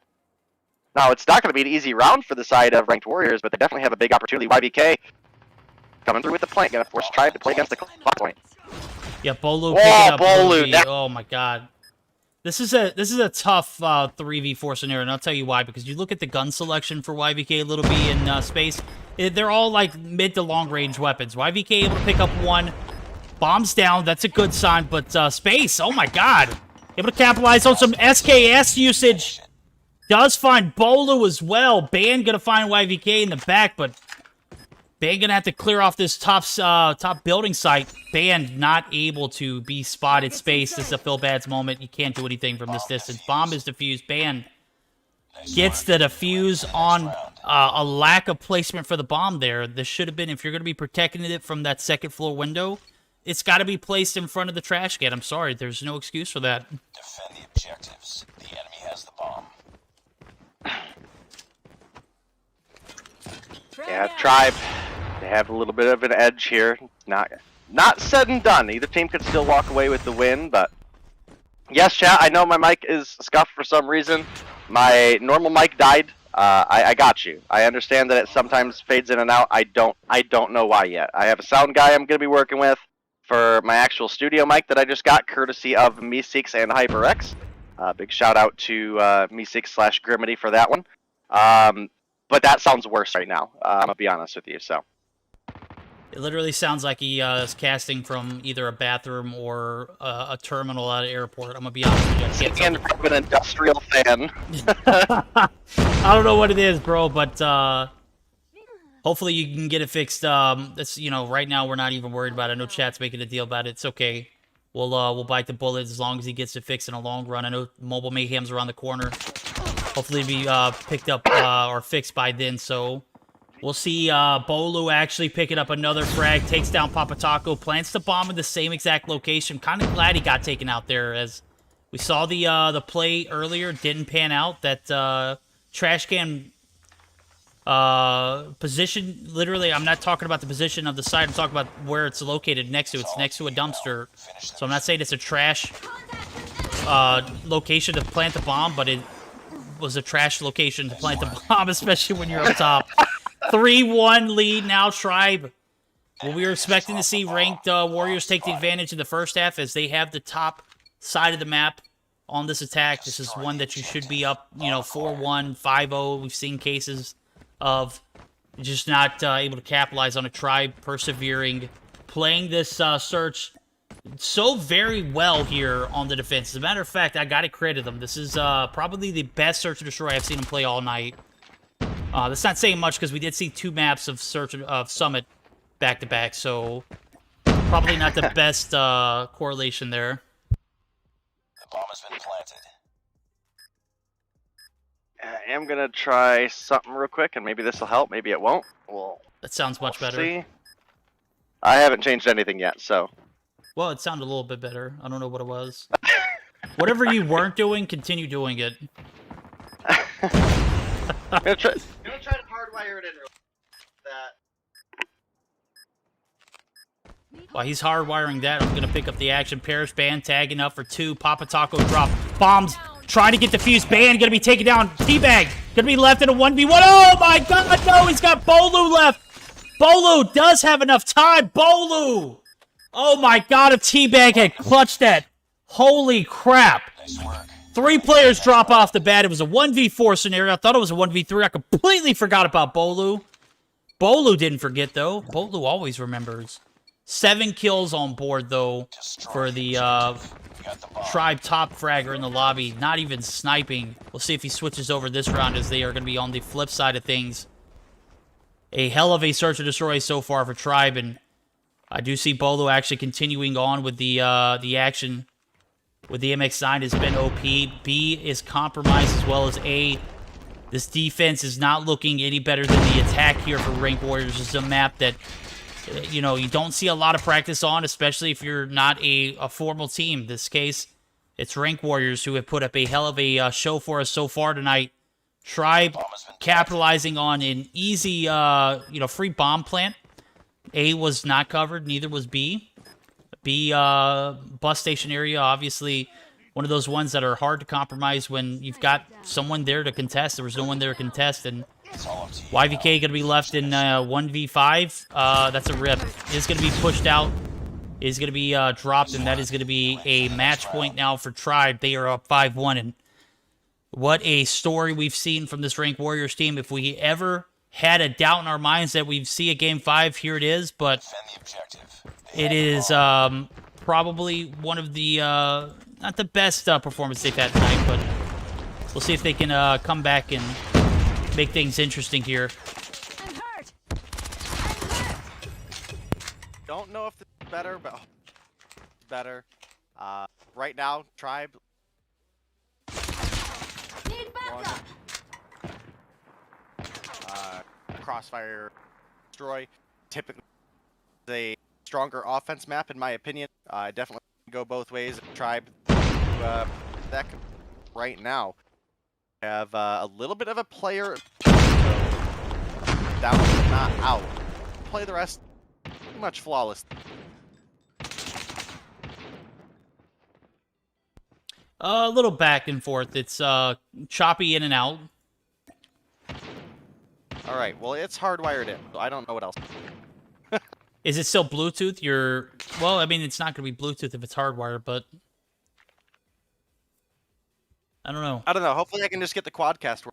now, it's not going to be an easy round for the side of Ranked Warriors, but they definitely have a big opportunity. YBK coming through with the plank, going to force Tribe to play against the clock point. Yeah, Bolu picking up Bolu. Oh my god. This is a tough 3v4 scenario, and I'll tell you why. Because you look at the gun selection for YVK, Little B, and Space, they're all like mid to long range weapons. YVK able to pick up one, bombs down, that's a good sign. But Space, oh my god, able to capitalize on some SKS usage. Does find Bolu as well. Band gonna find YVK in the back, but Ban gonna have to clear off this top building site. Ban not able to be spotted space. This is a Phil Bad's moment. You can't do anything from this distance. Bomb is defused. Ban gets the defuse on a lack of placement for the bomb there. This should have been, if you're going to be protecting it from that second floor window, it's got to be placed in front of the trash can. I'm sorry, there's no excuse for that. Defend the objectives. The enemy has the bomb. Yeah, Tribe, they have a little bit of an edge here. Not said and done. Either team could still walk away with the win, but yes, chat, I know my mic is scuffed for some reason. My normal mic died. I got you. I understand that it sometimes fades in and out. I don't know why yet. I have a sound guy I'm going to be working with for my actual studio mic that I just got, courtesy of Meseeks and HyperX. Big shout out to Meseeks/Grimity for that one. But that sounds worse right now. I'm gonna be honest with you. So It literally sounds like he is casting from either a bathroom or a terminal at an airport. I'm gonna be honest with you. I can't and from an industrial fan. I don't know what it is, bro, but hopefully you can get it fixed. That's, you know, right now we're not even worried about it. I know chat's making a deal about it. It's okay. We'll bite the bullet as long as he gets it fixed in the long run. I know Mobile Mayhem's around the corner. Hopefully be picked up or fixed by then. So we'll see Bolu actually picking up another frag, takes down Papa Taco, plants the bomb in the same exact location. Kind of glad he got taken out there, as we saw the play earlier didn't pan out. That trash can position, literally, I'm not talking about the position of the site, I'm talking about where it's located next to. It's next to a dumpster. So I'm not saying it's a trash location to plant the bomb, but it was a trash location to plant the bomb, especially when you're up top. 3-1 lead now, Tribe. Well, we were expecting to see ranked Warriors take the advantage in the first half, as they have the top side of the map on this attack. This is one that you should be up, you know, 4-1, 5-0. We've seen cases of just not able to capitalize on a Tribe persevering, playing this search so very well here on the defense. As a matter of fact, I got to credit them. This is probably the best Search and Destroy I've seen them play all night. That's not saying much, because we did see 2 maps of Summit back-to-back, so probably not the best correlation there. The bomb has been planted. I am gonna try something real quick, and maybe this will help. Maybe it won't. That sounds much better. See. I haven't changed anything yet, so. Well, it sounded a little bit better. I don't know what it was. Whatever you weren't doing, continue doing it. I'm gonna try to hardwire it in real that. While he's hardwiring that, I'm going to pick up the action. Parrish Band tagging up for 2. Papa Taco drop. Bombs trying to get defused. Band going to be taken down. Teabag going to be left in a 1v1. Oh my god, no, he's got Bolu left. Bolu does have enough time. Bolu! Oh my god, if Teabag had clutched that. Holy crap. Nice work. 3 players drop off the bat. It was a 1v4 scenario. I thought it was a 1v3. I completely forgot about Bolu. Bolu didn't forget, though. Bolu always remembers. 7 kills on board, though, for the Tribe top fragger in the lobby. Not even sniping. We'll see if he switches over this round, as they are going to be on the flip side of things. A hell of a Search and Destroy so far for Tribe, and I do see Bolu actually continuing on with the action. With the MX-9 has been OP. B is compromised, as well as A. This defense is not looking any better than the attack here for Rank Warriors. This is a map that, you know, you don't see a lot of practice on, especially if you're not a formal team. In this case, it's Rank Warriors who have put up a hell of a show for us so far tonight. Tribe capitalizing on an easy, you know, free bomb plant. A was not covered, neither was B. B, bus station area, obviously one of those ones that are hard to compromise when you've got someone there to contest. There was no one there to contest, and YVK going to be left in 1v5. That's a rip. Is going to be pushed out. Is going to be dropped, and that is going to be a match point now for Tribe. They are up 5-1, and what a story we've seen from this Rank Warriors team. If we ever had a doubt in our minds that we'd see a Game 5, here it is, but it is probably one of the, not the best performance they've had tonight, but we'll see if they can come back and make things interesting here. don't know if this is better, but it's better. Right now, Tribe. Need backup. Crossfire, Destroy. Typically, a stronger offense map, in my opinion. Definitely go both ways. Tribe deck right now. Have a little bit of a player down but not out. Play the rest pretty much flawless. A little back and forth. It's choppy in and out. All right, well, it's hardwired in, so I don't know what else. Is it still Bluetooth? Well, I mean, it's not going to be Bluetooth if it's hardwired, but I don't know. I don't know. Hopefully I can just get the quadcast.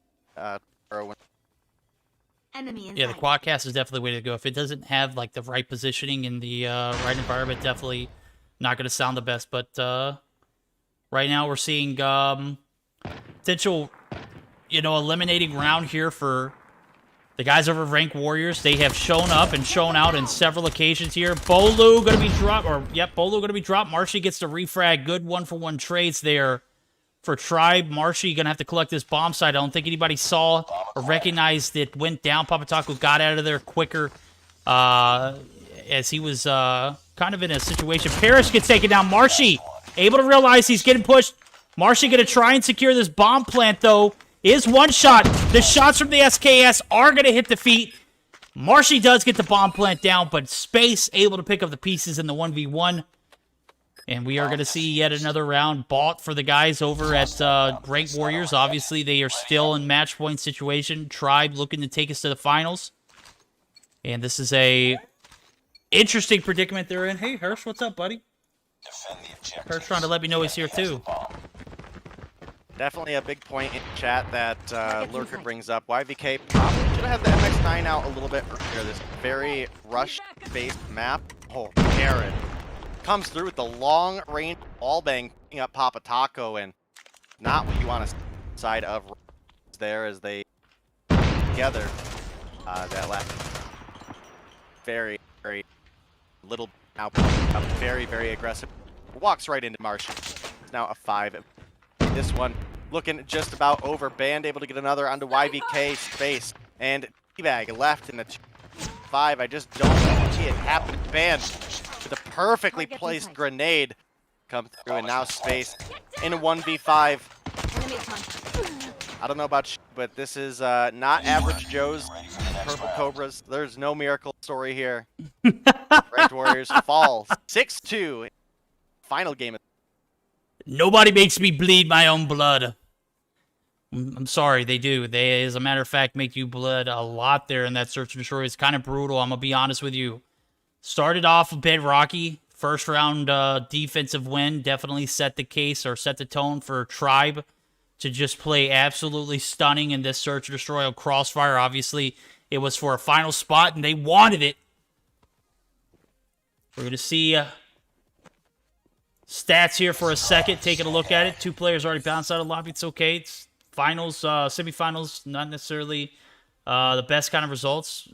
Enemy in Yeah, the sight. quadcast is definitely the way to go. If it doesn't have like the right positioning in the right environment, definitely not going to sound the best. But right now we're seeing potential, eliminating round here for the guys over Rank Warriors. They have shown up and shown out in several occasions here. Bolu going to be dropped, Bolu going to be dropped. Marshy gets the refrag. Good one-for-one trades there for Tribe. Marshy going to have to collect this bomb site. I don't think anybody saw or recognized it went down. Papataku got out of there quicker as he was kind of in a situation. Parrish gets taken down. Marshy able to realize he's getting pushed. Marshy going to try and secure this bomb plant, though. Is one shot. The shots from the SKS are going to hit the feet. Marshy does get the bomb plant down, but Space able to pick up the pieces in the 1v1. And we are going to see yet another round bought for the guys over at Rank Warriors. Obviously, they are still in match point situation. Tribe looking to take us to the finals. And this is a interesting predicament they're in. Hey, Hirsch, what's up, buddy? Defend the objective. Hirsch trying to let me know he's here, too. Definitely a big point in chat that Lurker brings up. YVK probably should have had the MX-9 out a little bit earlier. This very rush-based map. Oh, Aaron comes through with the long-range ball bang, picking up Papa Taco, and not what you want to side of there as they together that left. Very, very little now. Very, very aggressive. Walks right into Martian. It's now a 5. This one looking just about over. Band able to get another onto YVK Space. And Teabag left in the 5. I just don't see it happen. Band with a perfectly placed grenade come through. And now Space in a 1v5. Enemy contact. I don't know about you, but this is not average Joe's Purple Cobras. There's no miracle story here. Ranked Warriors fall 6-2. Final game. Nobody makes me bleed my own blood. I'm sorry, they do. They, as a matter of fact, make you bleed a lot there in that search and destroy. It's kind of brutal, I'm going to be honest with you. Started off a bit rocky. First round defensive win definitely set the case or set the tone for Tribe to just play absolutely stunning in this search and destroy on Crossfire. Obviously, it was for a final spot, and they wanted it. We're going to see stats here for a second, taking a look at it. 2 players already bounced out of the lobby. It's okay. It's finals, semifinals, not necessarily the best kind of results.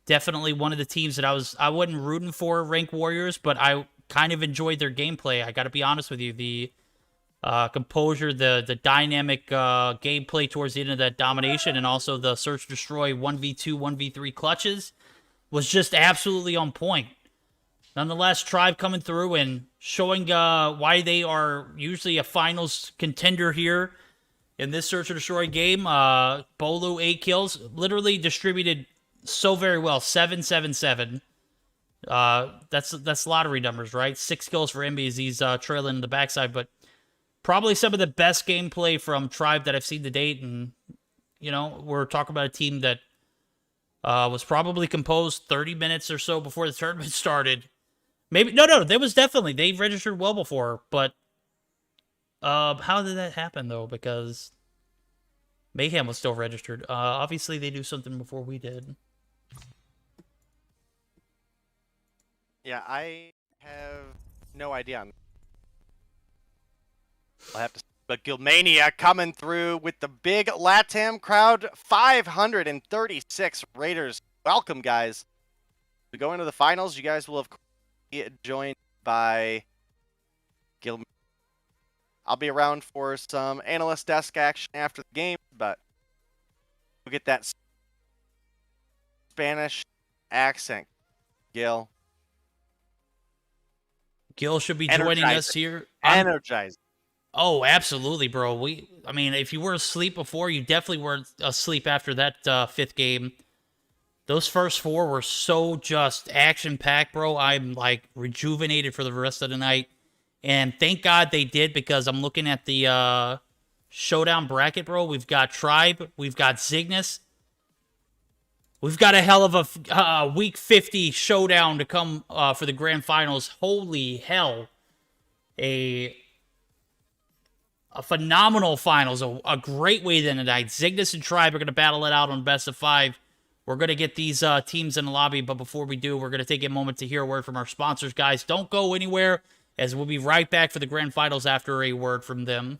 Definitely one of the teams that I wasn't rooting for Rank Warriors, but I kind of enjoyed their gameplay. I got to be honest with you. The composure, the dynamic gameplay towards the end of that domination, and also the search destroy 1v2, 1v3 clutches was just absolutely on point. Nonetheless, Tribe coming through and showing why they are usually a finals contender here in this search and destroy game. Bolu, 8 kills, literally distributed so very well. 7-7-7. That's lottery numbers, right? 6 kills for MB as he's trailing in the backside, but probably some of the best gameplay from Tribe that I've seen to date. And, we're talking about a team that was probably composed 30 minutes or so before the tournament started. Maybe, no, there was definitely, they registered well before, but how did that happen, though? Because Mayhem was still registered. Obviously, they do something before we did. Yeah, I have no idea. I'll have to. But Guildmania coming through with the big LATAM crowd. 536 Raiders. Welcome, guys. We go into the finals. You guys will of course be joined by Gil. I'll be around for some analyst desk action after the game, but we'll get that Spanish accent. Gil. Gil should be joining us here. Energizing. Oh, absolutely, bro. I mean, if you were asleep before, you definitely weren't asleep after that fifth game. Those first four were so just action-packed, bro. I'm, like, rejuvenated for the rest of the night. And thank God they did, because I'm looking at the Showdown bracket, bro. We've got Tribe. We've got Cygnus. We've got a hell of a Week 50 Showdown to come for the Grand Finals. Holy hell. A phenomenal finals. A great way to end the night. Cygnus and Tribe are going to battle it out on best of 5. We're going to get these teams in the lobby, but before we do, we're going to take a moment to hear a word from our sponsors, guys. Don't go anywhere, as we'll be right back for the Grand Finals after a word from them.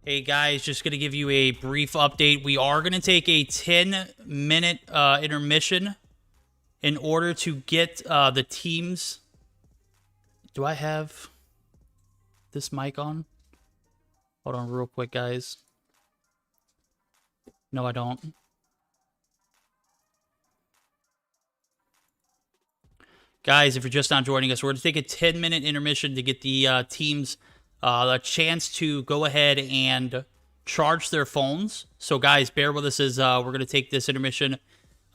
Hey guys, just going to give you a brief update. We are going to take a 10-minute intermission in order to get the teams. Do I have this mic on? Hold on real quick, guys. No, I don't. Guys, if you're just not joining us, we're going to take a 10-minute intermission to get the teams a chance to go ahead and charge their phones. So, guys, bear with us as we're going to take this intermission,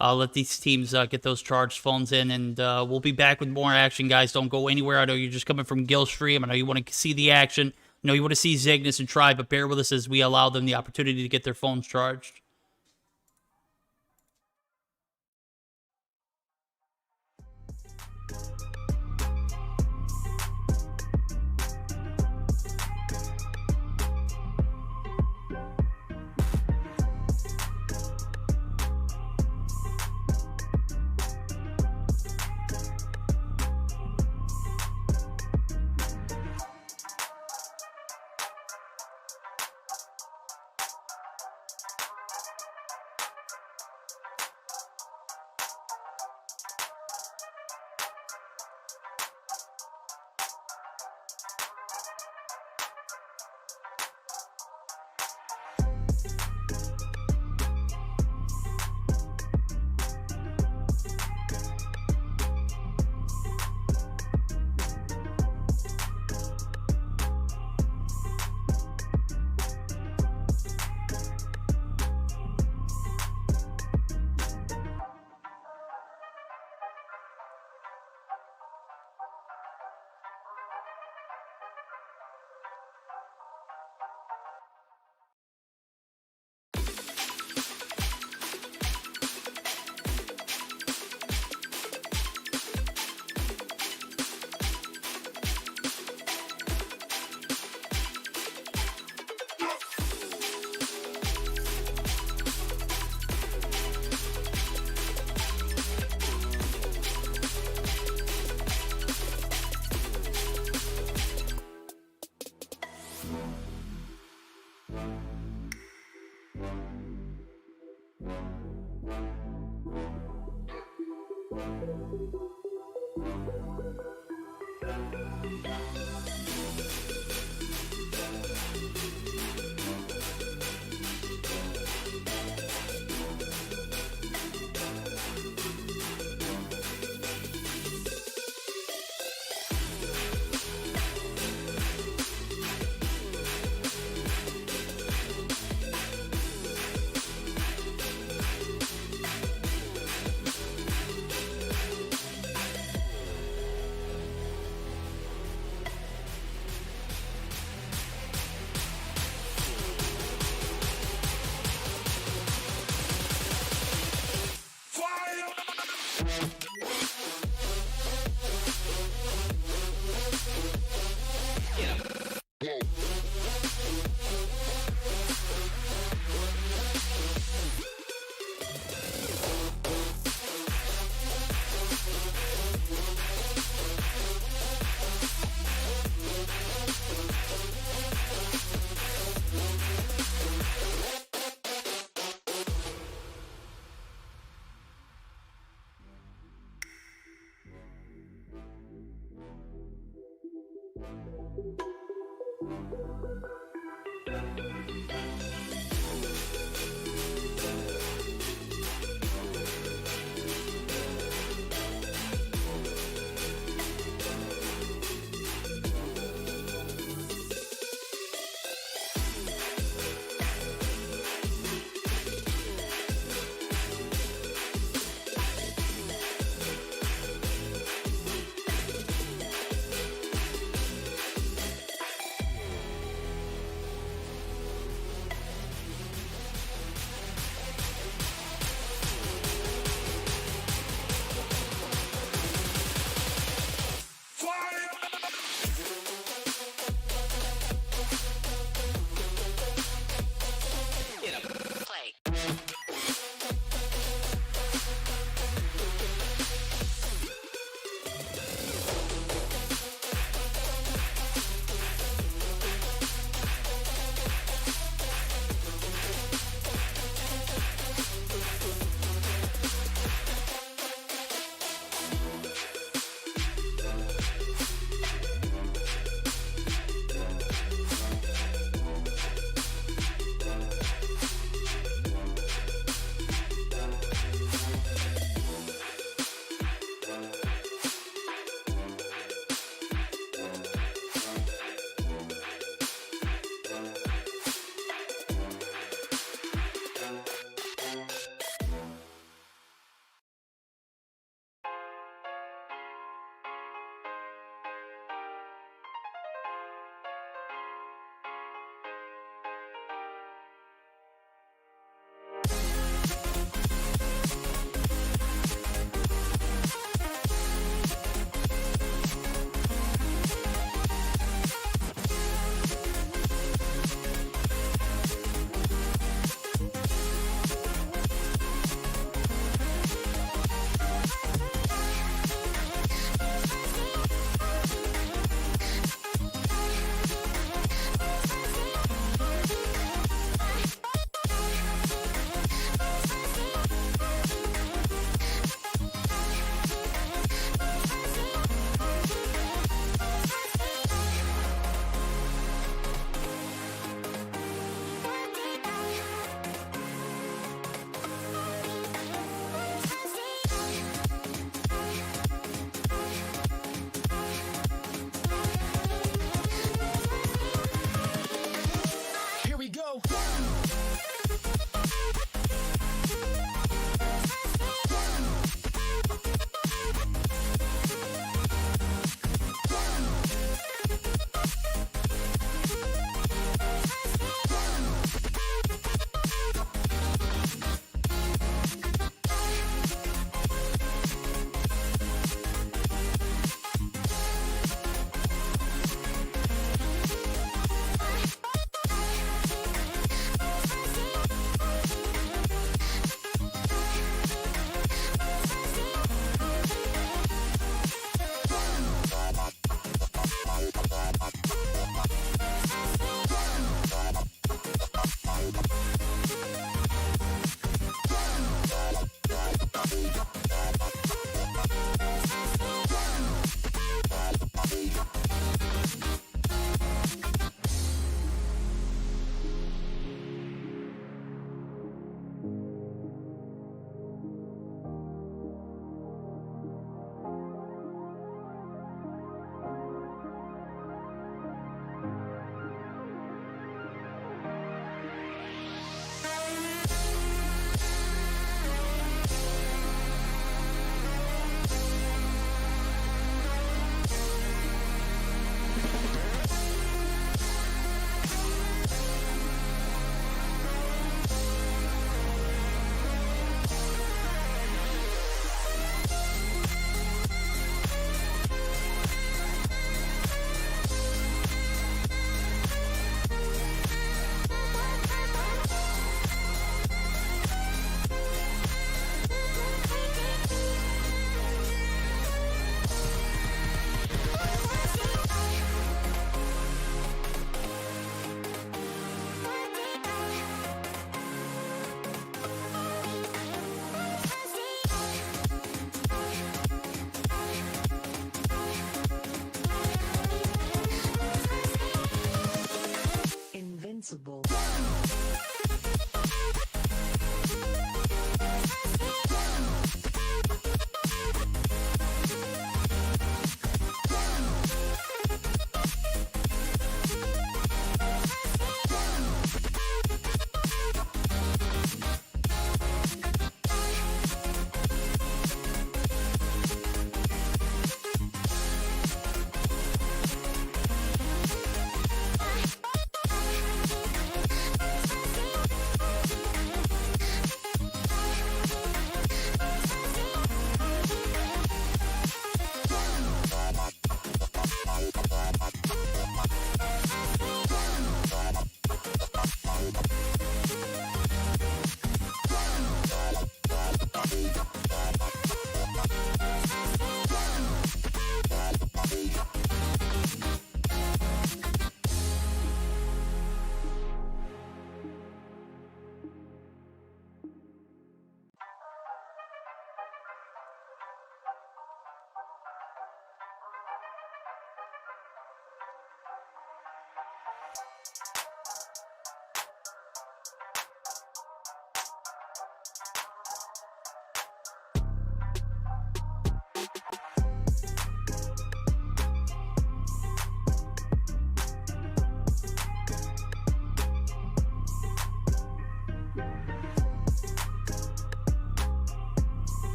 let these teams get those charged phones in, and we'll be back with more action, guys. Don't go anywhere. I know you're just coming from Gill Stream. I know you want to see the action. I know you want to see Zygnus and Tribe, but bear with us as we allow them the opportunity to get their phones charged.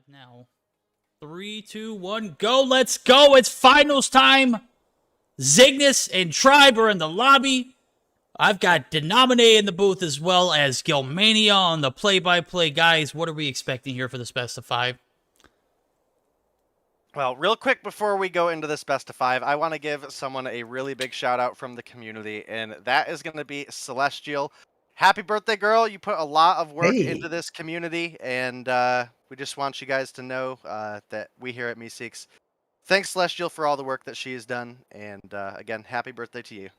Now, 3, 2, 1, go. Let's go. It's finals time. Cygnus and Tribe are in the lobby. I've got Denominate in the booth as well as Gilmania on the play-by-play. Guys, what are we expecting here for this best of 5? Well, real quick before we go into this best of 5, I want to give someone a really big shout out from the community, and that is going to be Celestial. Happy birthday, girl. You put a lot of work into this community, and we just want you guys to know that we here at Meseeks thanks Celestial for all the work that she has done, and again, happy birthday to you.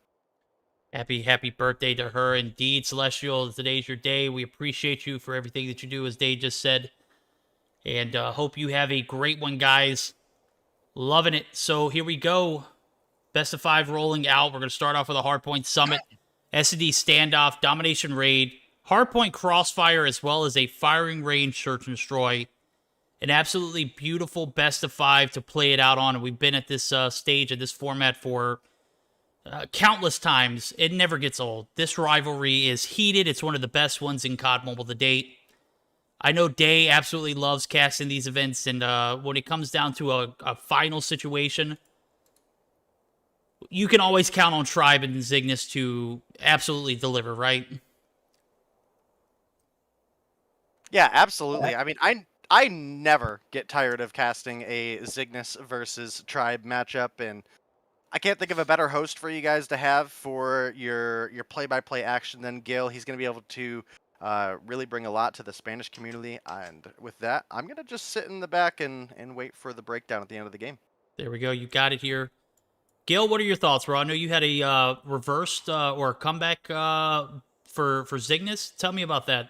Happy birthday to her indeed, Celestial. Today's your day. We appreciate you for everything that you do, as Dave just said, and hope you have a great one, guys. Loving it. So here we go. Best of 5 rolling out. We're going to start off with a Hardpoint Summit, S&D Standoff, Domination Raid, Hardpoint Crossfire, as well as a Firing Range Search and Destroy. an absolutely beautiful best of 5 to play it out on. And we've been at this stage of this format for countless times. It never gets old. This rivalry is heated. It's one of the best ones in COD Mobile to date. I know Day absolutely loves casting these events, and when it comes down to a final situation, you can always count on Tribe and Zygnus to absolutely deliver, right? Yeah, absolutely. I mean, I never get tired of casting a Zygnus versus Tribe matchup, and I can't think of a better host for you guys to have for your play-by-play action than Gil. He's going to be able to really bring a lot to the Spanish community, and with that, I'm going to just sit in the back and wait for the breakdown at the end of the game. There we go. You got it here. Gil, what are your thoughts, bro? I know you had a reversed or a comeback for Zygnus. Tell me about that.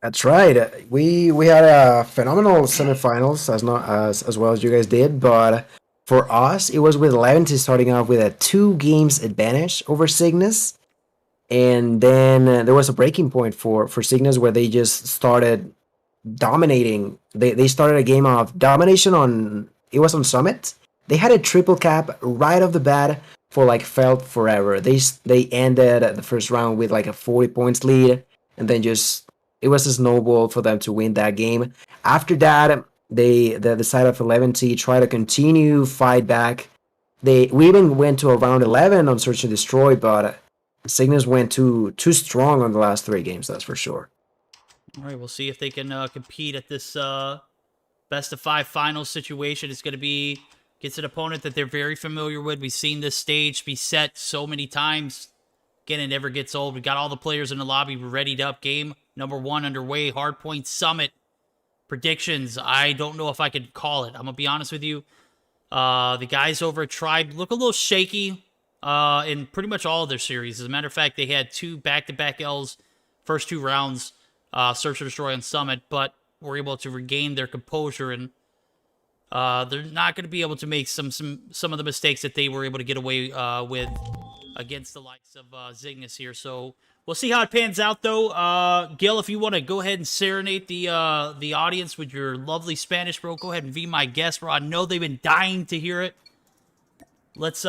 That's right. We had a phenomenal semifinals as well as you guys did, but for us it was with Levante starting off with a 2 games advantage over Cygnus, and then there was a breaking point for Cygnus where they just started dominating. They started a game of domination on Summit. They had a triple cap right off the bat for like felt forever. They ended the first round with like a 40 points lead, and then just it was a snowball for them to win that game. After that, the side of 11T tried to continue fight back. We even went to a round 11 on Search and Destroy, but Cygnus went too strong on the last 3 games, that's for sure. All right, we'll see if they can compete at this best of 5 final situation. It's going to be against an opponent that they're very familiar with. We've seen this stage be set so many times. Again, it never gets old. We got all the players in the lobby readied up. Game number 1 underway. Hardpoint Summit. Predictions. I don't know if I could call it. I'm going to be honest with you. The guys over at Tribe look a little shaky in pretty much all of their series. As a matter of fact, they had 2 back-to-back L's first 2 rounds, Search and Destroy on Summit, but were able to regain their composure, and they're not going to be able to make some of the mistakes that they were able to get away with against the likes of Zygnus here. So we'll see how it pans out, though. Gil, if you want to go ahead and serenade the audience with your lovely Spanish, bro, go ahead and be my guest, bro. I know they've been dying to hear it. Let's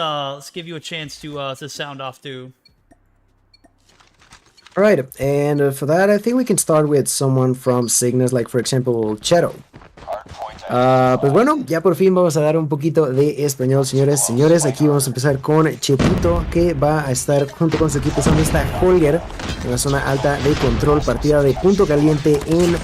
give you a chance to sound off too. All right, and for that, I think we can start with someone from Cygnus, like for example, Cheto. Pues bueno, ya por fin vamos a dar un poquito de español, señores. Aquí vamos a empezar con Chetito, que va a estar junto con su equipo usando esta Holger en la zona alta de control. Partida de punto caliente en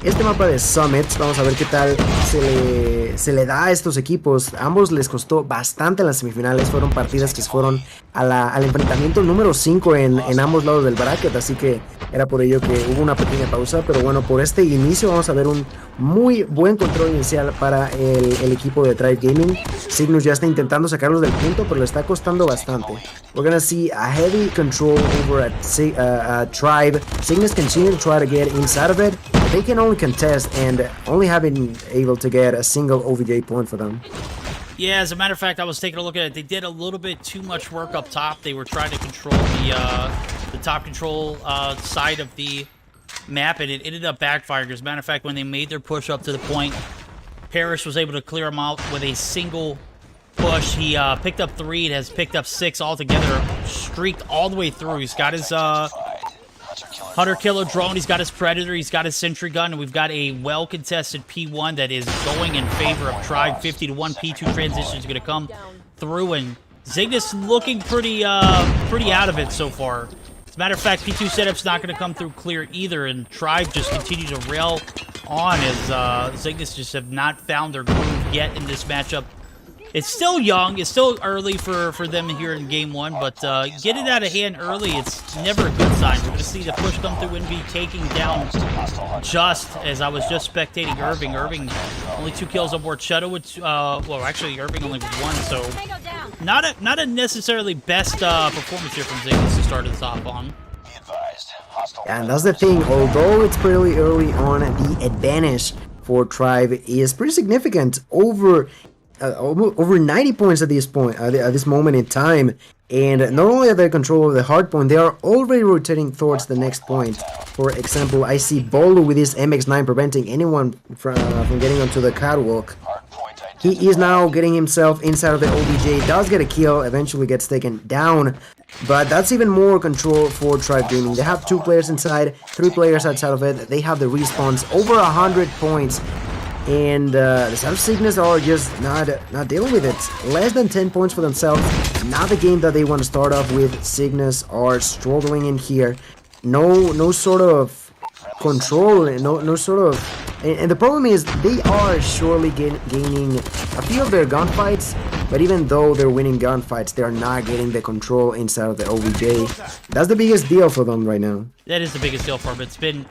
este mapa de Summits. Vamos a ver qué tal se le da a estos equipos. Ambos les costó bastante en las semifinales. Fueron partidas que se fueron al enfrentamiento número 5 en ambos lados del bracket, así que era por ello que hubo una pequeña pausa. Pero bueno, por este inicio vamos a ver un muy buen control inicial para el equipo de Tribe Gaming. Cygnus ya está intentando sacarlos del punto, pero le está costando bastante. We're gonna see a heavy control over at Tribe. Cygnus continue to try to get inside of it. They can only contest and only have been able to get a single OVJ point for them. Yeah, as a matter of fact, I was taking a look at it. They did a little bit too much work up top. They were trying to control the top control side of the map, and it ended up backfiring. As a matter of fact, when they made their push up to the point, Parrish was able to clear them out with a single push. He picked up 3 and has picked up 6 altogether. Streaked all the way through. He's got his Hunter Killer drone, he's got his Predator, he's got his Sentry gun, and we've got a well-contested P1 that is going in favor of Tribe. 50-1 P2 transition is going to come through, and Zygnus looking pretty out of it so far. As a matter of fact, P2 setup's not going to come through clear either, and Tribe just continue to rail on as Zygnus just have not found their groove yet in this matchup. It's still young. It's still early for them here in Game 1, but get it out of hand early, it's never a good sign. We're going to see the push come through and be taking down Just, as I was just spectating Irving. Irving, only 2 kills on board Shadow with, well, actually, Irving only with 1, so not a necessarily best performance here from Zygnus to start us off on. And that's the thing, although it's pretty early on, the advantage for Tribe is pretty significant over over 90 points at this point, at this moment in time. And not only are they in control of the hard point, they are already rotating towards the next point. For example, I see Bolu with his MX9 preventing anyone from getting onto the catwalk. He is now getting himself inside of the OBJ, does get a kill, eventually gets taken down. But that's even more control for Tribe Gaming. They have 2 players inside, 3 players outside of it. They have the respawns, over 100 points. And the South Cygnus are just not dealing with it. Less than 10 points for themselves. Not the game that they want to start off with. Cygnus are struggling in here. No sort of control, no sort of... And the problem is they are surely gaining a few of their gunfights, but even though they're winning gunfights, they are not getting the control inside of the OBJ. That's the biggest deal for them right now. That is the biggest deal for them. It's been,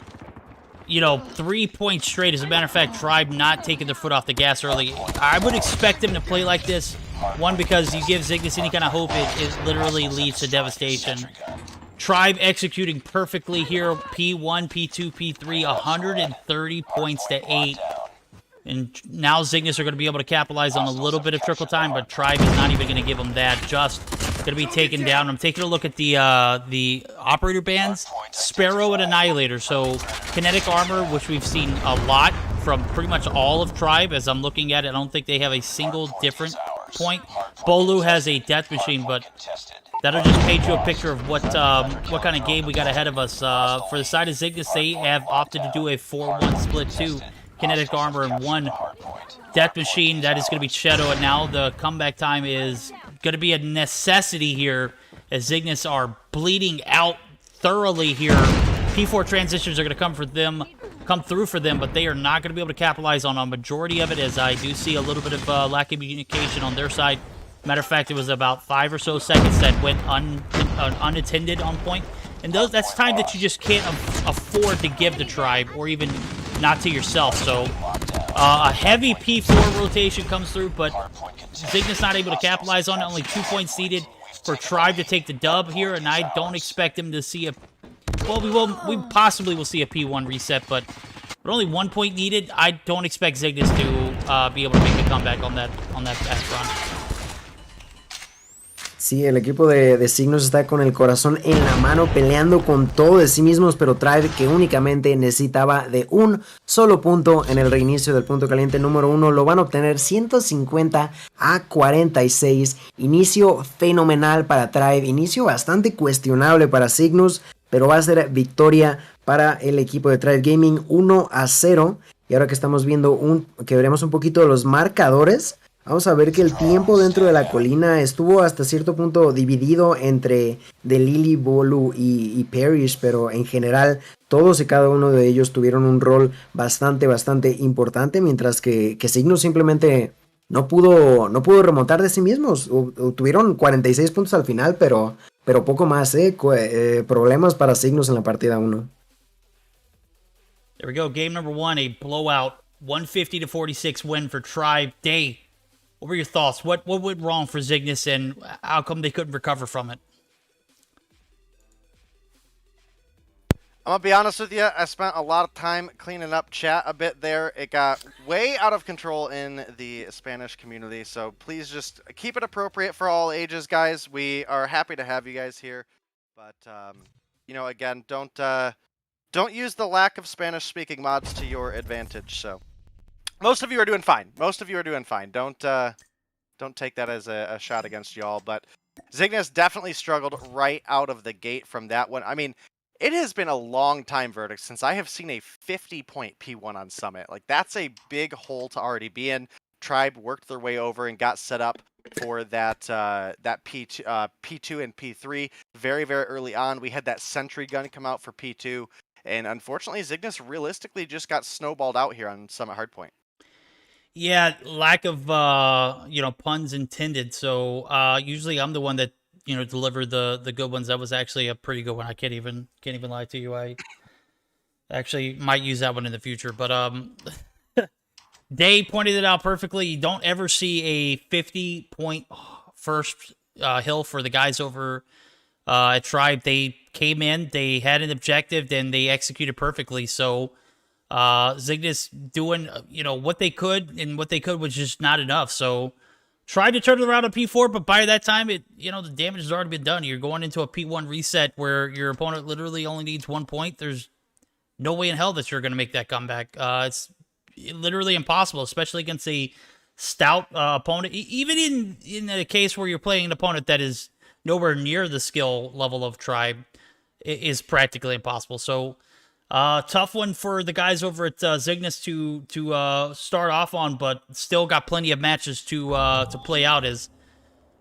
you know, 3 points straight. As a matter of fact, Tribe not taking their foot off the gas early. I would expect them to play like this. One, because you give Cygnus any kind of hope, it literally leads to devastation. Tribe executing perfectly here. P1, P2, P3, 130 points to 8. And now Cygnus are going to be able to capitalize on a little bit of trickle time, but Tribe is not even going to give them that. Just going to be taken down. I'm taking a look at the operator bands. Sparrow and Annihilator. So kinetic armor, which we've seen a lot from pretty much all of Tribe. As I'm looking at it, I don't think they have a single different point. Bolu has a death machine, but that'll just paint you a picture of what kind of game we got ahead of us. For the side of Cygnus, they have opted to do a 4-1 split 2 kinetic armor and 1 death machine. That is going to be Shadow, and now the comeback time is going to be a necessity here as Cygnus are bleeding out thoroughly here. P4 transitions are going to come through for them, but they are not going to be able to capitalize on a majority of it, as I do see a little bit of lack of communication on their side. Matter of fact, it was about 5 or so seconds that went unattended on point. And that's time that you just can't afford to give the Tribe, or even not to yourself. So a heavy P4 rotation comes through, but Cygnus not able to capitalize on it. Only 2 points needed for Tribe to take the dub here, and I don't expect him to see a... Well, we possibly will see a P1 reset, but only 1 point needed. I don't expect Cygnus to be able to make a comeback on that fast run. Sí, el equipo de Cygnus está con el corazón en la mano, peleando con todo de sí mismos, pero Tribe, que únicamente necesitaba de un solo punto en el reinicio del punto caliente número 1, lo van a obtener 150-46. Inicio fenomenal para Tribe, inicio bastante cuestionable para Cygnus, pero va a ser victoria para el equipo de Tribe Gaming, 1-0. Y ahora que estamos viendo que veremos un poquito los marcadores, vamos a ver que el tiempo dentro de la colina estuvo hasta cierto punto dividido entre The Lily, Bolu y Parrish, pero en general todos y cada uno de ellos tuvieron un rol bastante importante, mientras que Cygnus simplemente no pudo remontar de sí mismos. Tuvieron 46 puntos al final, pero poco más, problemas para Cygnus en la partida 1. There we go, game number 1, a blowout, 150-46 win for Tribe. Day, what were your thoughts? What went wrong for Cygnus, and how come they couldn't recover from it? I'm going to be honest with you, I spent a lot of time cleaning up chat a bit there. It got way out of control in the Spanish community, so please just keep it appropriate for all ages, guys. We are happy to have you guys here, but, you know, again, don't use the lack of Spanish-speaking mods to your advantage, so... Most of you are doing fine. Don't take that as a shot against y'all, but Cygnus definitely struggled right out of the gate from that one. I mean, it has been a long time verdict since I have seen a 50-point P1 on Summit. Like, that's a big hole to already be in. Tribe worked their way over and got set up for that P2 and P3 very early on. We had that sentry gun come out for P2, and unfortunately, Cygnus realistically just got snowballed out here on Summit Hardpoint. Yeah, lack of puns intended. So usually I'm the one that deliver the good ones. That was actually a pretty good one. I can't even lie to you. I actually might use that one in the future. But Day pointed it out perfectly. You don't ever see a 50-point first hill for the guys over at Tribe. They came in, they had an objective, then they executed perfectly. So Zygnus doing, what they could, and what they could was just not enough. So tried to turn it around on P4, but by that time, the damage has already been done. You're going into a P1 reset where your opponent literally only needs 1 point. There's no way in hell that you're going to make that comeback. It's literally impossible, especially against a stout opponent. Even in a case where you're playing an opponent that is nowhere near the skill level of Tribe, it is practically impossible. So tough one for the guys over at Zygnus to start off on, but still got plenty of matches to play out. As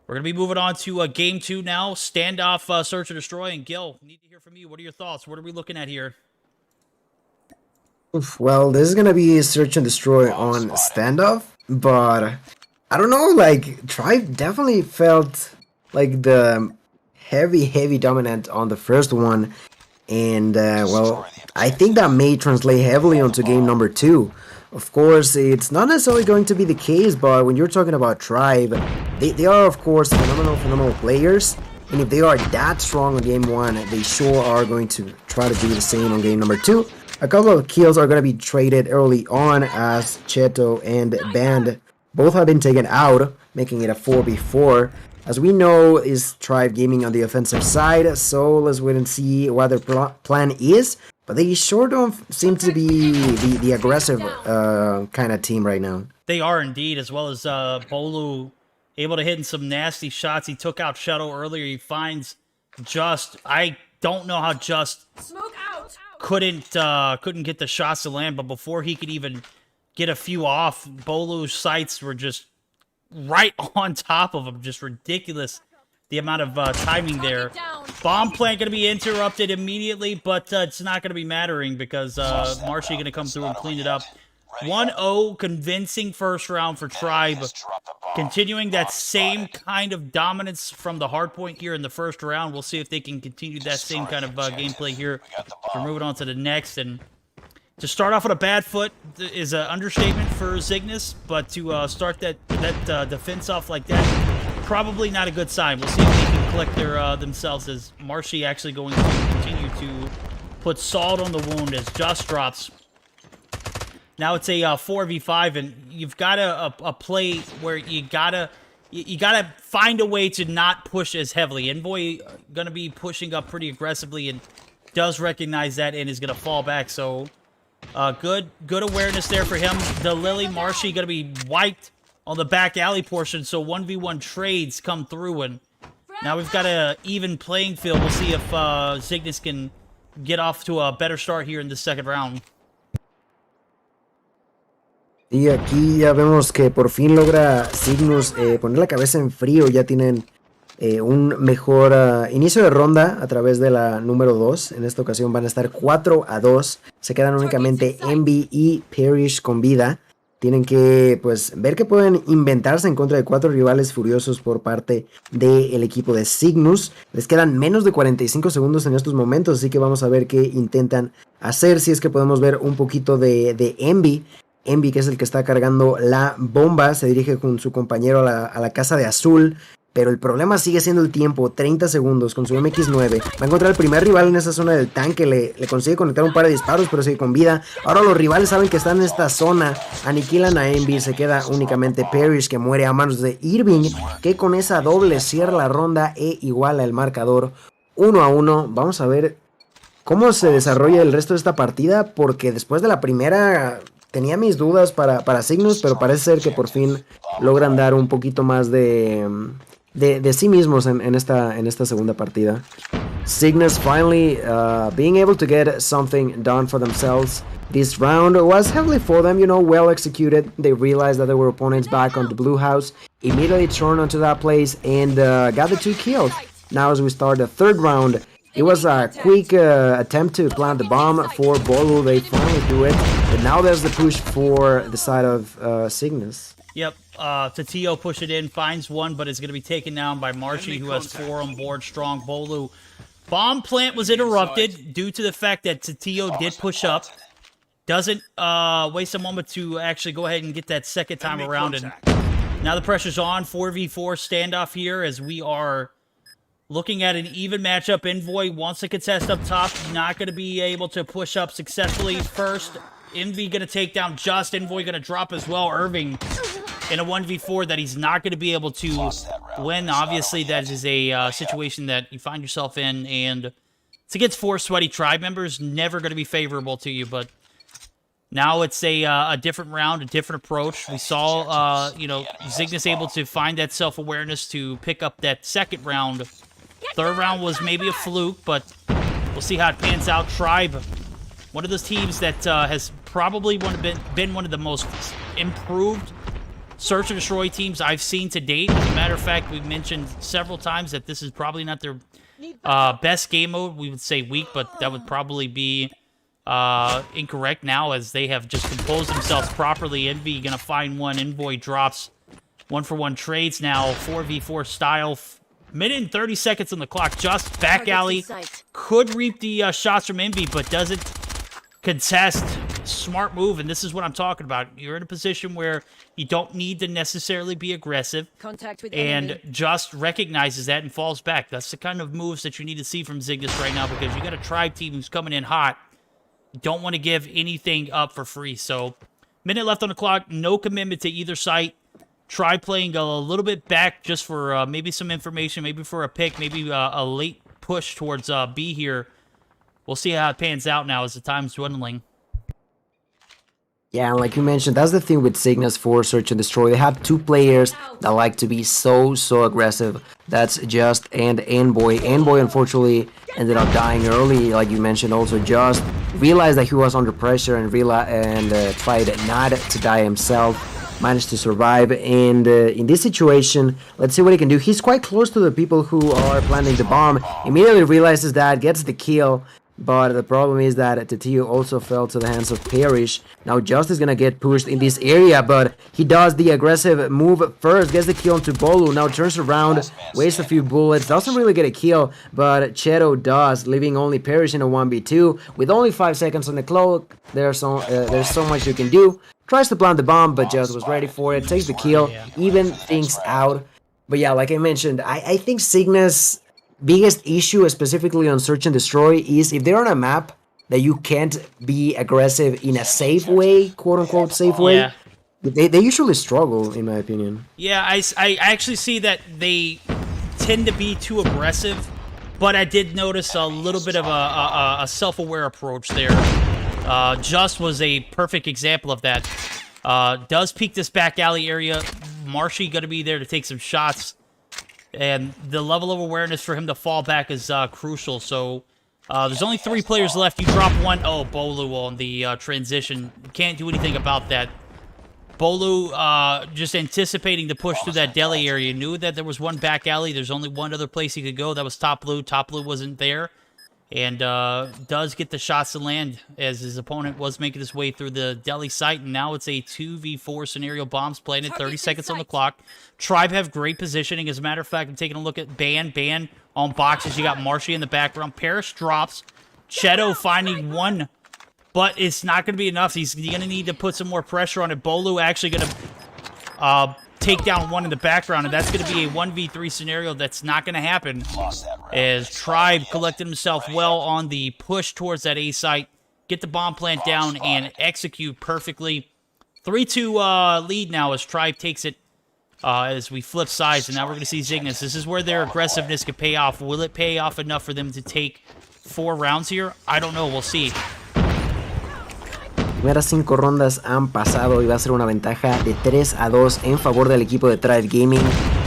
we're going to be moving on to Game 2 now. Standoff, Search and Destroy. And Gil, need to hear from you. What are your thoughts? What are we looking at here? Oof, well, this is gonna be Search and Destroy on standoff, but I don't know, like, Tribe definitely felt like the heavy dominant on the first one, and well, I think that may translate heavily onto game number 2. Of course, it's not necessarily going to be the case, but when you're talking about Tribe, they are, of course, phenomenal players, and if they are that strong on game 1, they sure are going to try to do the same on game number 2. A couple of kills are going to be traded early on, as Cheto and Band both have been taken out, making it a 4v4. As we know, is Tribe gaming on the offensive side, so let's wait and see what their plan is. But they sure don't seem to be the aggressive kind of team right now. They are indeed, as well as Bolu able to hit in some nasty shots. He took out Shadow earlier. He finds Just. I don't know how Just Smoke out. couldn't get the shots to land, but before he could even get a few off, Bolu's sights were just right on top of him. Just ridiculous, the amount of timing there. Bomb plant going to be interrupted immediately, but it's not going to be mattering because Marshy going to come through and clean it up. 1-0, convincing first round for Tribe. Continuing that same kind of dominance from the hard point here in the first round. We'll see if they can continue that same kind of gameplay here. We're moving on to the next. And to start off with a bad foot is an understatement for Zygnus, but to start that defense off like that, probably not a good sign. We'll see if they can collect themselves, as Marshy actually going to continue to put salt on the wound as Just drops. Now it's a 4v5, and you've got a play where you gotta find a way to not push as heavily. Envoy gonna be pushing up pretty aggressively and does recognize that and is gonna fall back. So good awareness there for him. The Lily Marshy gonna be wiped on the back alley portion. So 1v1 trades come through, and now we've got a even playing field. We'll see if Zygnus can get off to a better start here in the second round. Y aquí ya vemos que por fin logra Cygnus poner la cabeza en frío. Ya tienen un mejor inicio de ronda a través de la número 2. En esta ocasión van a estar 4-2. Se quedan únicamente Envy y Parrish con vida. Tienen que pues ver que pueden inventarse en contra de 4 rivales furiosos por parte del equipo de Cygnus. Les quedan menos de 45 segundos en estos momentos, así que vamos a ver qué intentan hacer. Si es que podemos ver un poquito de Envy. Envy, que es el que está cargando la bomba, se dirige con su compañero a la casa de azul, pero el problema sigue siendo el tiempo. 30 segundos con su MX9, va a encontrar el primer rival en esa zona del tanque, le consigue conectar un par de disparos, pero sigue con vida. Ahora los rivales saben que están en esta zona, aniquilan a Envy, se queda únicamente Parrish, que muere a manos de Irving, que con esa doble cierra la ronda e iguala el marcador 1-1. Vamos a ver cómo se desarrolla el resto de esta partida, porque después de la primera tenía mis dudas para Cygnus, pero parece ser que por fin logran dar un poquito más de sí mismos en esta segunda partida. Cygnus finally being able to get something done for themselves. This round was heavily for them, well executed. They realized that there were opponents back on the blue house, immediately turned onto that place and got the 2 kills. Now as we start the third round, it was a quick attempt to plant the bomb for Bolu. They finally do it, but now there's the push for the side of Cygnus. Yep, Tatio push it in, finds one, but is going to be taken down by Marshy, who has 4 on board. Strong Bolu. Bomb plant was interrupted due to the fact that Tatio did push up. Doesn't waste a moment to actually go ahead and get that second time around. And now the pressure's on. 4v4 standoff here as we are looking at an even matchup. Envoy wants to contest up top. Not going to be able to push up successfully. First Envy gonna take down Just. Envoy gonna drop as well. Irving in a 1v4 that he's not gonna be able to win. Obviously, that is a situation that you find yourself in, and it's against 4 sweaty tribe members. Never gonna be favorable to you, but now it's a different round, a different approach. We saw, you know, Zygnus able to find that self-awareness to pick up that second round. Third round was maybe a fluke, but we'll see how it pans out. Tribe, one of those teams that has probably been one of the most improved search and destroy teams I've seen to date. As a matter of fact, we've mentioned several times that this is probably not their best game mode. We would say weak, but that would probably be incorrect now, as they have just composed themselves properly. Envy gonna find one. Envoy drops 1-for-1 trades now, 4v4 style. Minute and 30 seconds on the clock. Just back alley could reap the shots from Envy, but doesn't contest. Smart move, and this is what I'm talking about. You're in a position where you don't need to necessarily be aggressive, and Just recognizes that and falls back. That's the kind of moves that you need to see from Zygnus right now, because you got a tribe team who's coming in hot. Don't want to give anything up for free. So, minute left on the clock. No commitment to either site. Try playing a little bit back just for maybe some information, maybe for a pick, maybe a late push towards B here. We'll see how it pans out now as the time's dwindling. Yeah, and like you mentioned, that's the thing with Zygnus for Search and Destroy. They have 2 players that like to be so aggressive. That's Just and Envoy. Envoy, unfortunately, ended up dying early, like you mentioned. Also, Just realized that he was under pressure and tried not to die himself. Managed to survive, and in this situation, let's see what he can do. He's quite close to the people who are planting the bomb. Immediately realizes that, gets the kill. But the problem is that Tetio also fell to the hands of Parrish. Now Just is gonna get pushed in this area, but he does the aggressive move first, gets the kill onto Bolu, now turns around, wastes a few bullets, doesn't really get a kill, but Cheto does, leaving only Parrish in a 1v2. With only 5 seconds on the clock, there's so much you can do. Tries to plant the bomb, but Just was ready for it, takes the kill, even things out. But yeah, like I mentioned, I think Zygnus' biggest issue, specifically on Search and Destroy, is if they're on a map that you can't be aggressive in a safe way, quote-unquote safe way, they usually struggle, in my opinion. Yeah, I actually see that they tend to be too aggressive, but I did notice a little bit of a self-aware approach there. Just was a perfect example of that. Does peek this back alley area. Marshy going to be there to take some shots. And the level of awareness for him to fall back is crucial. So there's only 3 players left. You drop one. Oh, Bolu on the transition. Can't do anything about that. Bolu just anticipating the push through that deli area. Knew that there was one back alley. There's only one other place he could go. That was top blue. Top blue wasn't there. And does get the shots to land as his opponent was making his way through the deli site. And now it's a 2v4 scenario. Bombs planted, 30 seconds on the clock. Tribe have great positioning. As a matter of fact, I'm taking a look at Ban on boxes. You got Marshy in the background. Parrish drops. Cheto finding one, but it's not going to be enough. He's going to need to put some more pressure on it. Bolu actually going to take down one in the background, and that's going to be a 1v3 scenario that's not going to happen, as Tribe collected himself well on the push towards that A site, get the bomb plant down, and execute perfectly. 3-2 lead now as Tribe takes it as we flip sides, and now we're going to see Zygnus. This is where their aggressiveness could pay off. Will it pay off enough for them to take 4 rounds here? I don't know. We'll see. Primeras 5 rondas han pasado y va a ser una ventaja de 3-2 en favor del equipo de Tribe Gaming.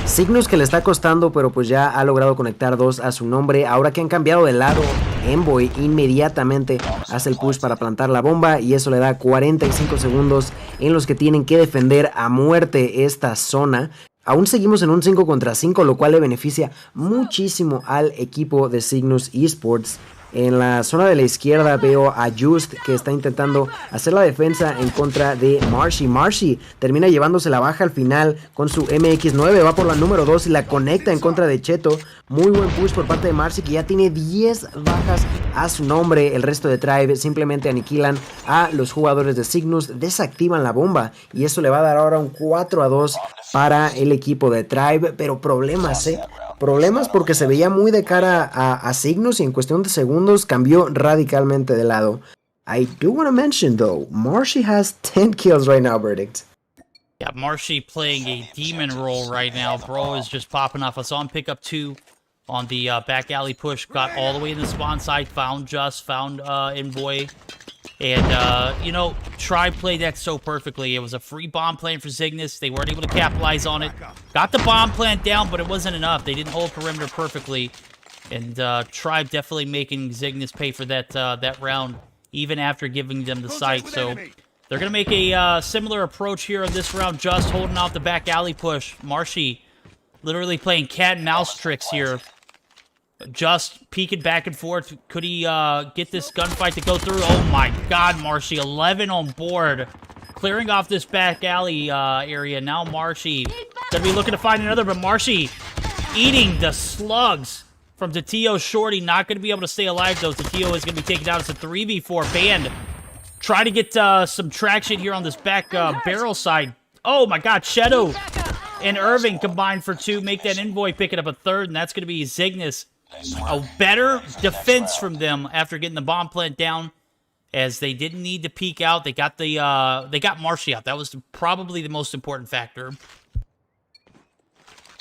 Zygnus que le está costando, pero pues ya ha logrado conectar 2 a su nombre. Ahora que han cambiado de lado, Envoy inmediatamente hace el push para plantar la bomba, y eso le da 45 segundos en los que tienen que defender a muerte esta zona. Aún seguimos en un 5 contra 5, lo cual le beneficia muchísimo al equipo de Zygnus Esports. En la zona de la izquierda veo a Just, que está intentando hacer la defensa en contra de Marshy. Marshy termina llevándose la baja al final con su MX9, va por la número 2 y la conecta en contra de Cheto. Muy buen push por parte de Marshy, que ya tiene 10 bajas a su nombre. El resto de Tribe simplemente aniquilan a los jugadores de Zygnus, desactivan la bomba, y eso le va a dar ahora un 4-2 para el equipo de Tribe. Pero problemas, problemas, porque se veía muy de cara a Zygnus, y en cuestión de segundos cambió radicalmente de lado. I do want to mention, though, Marshy has 10 kills right now, Verdict. Yeah, Marshy playing a demon role right now. Bro is just popping off. I saw him pick up 2 on the back alley push. Got all the way in the spawn side. Found Envoy. And, you know, Tribe played that so perfectly. It was a free bomb plan for Cygnus. They weren't able to capitalize on it. Got the bomb plant down, but it wasn't enough. They didn't hold perimeter perfectly. And Tribe definitely making Cygnus pay for that round, even after giving them the site. So they're going to make a similar approach here in this round, just holding out the back alley push. Marshy literally playing cat and mouse tricks here. Just peeking back and forth. Could he get this gunfight to go through? Oh my god, Marshy, 11 on board. Clearing off this back alley area. Now Marshy gonna be looking to find another, but Marshy eating the slugs from Tatio Shorty. Not gonna be able to stay alive though. Tatio is gonna be taken out as a 3v4 band. Try to get some traction here on this back barrel side. Oh my god, Shadow and Irving combined for 2. Make that Envoy picking up a 3rd, and that's gonna be Cygnus. A better defense from them after getting the bomb plant down, as they didn't need to peek out. They got Marshy out. That was probably the most important factor.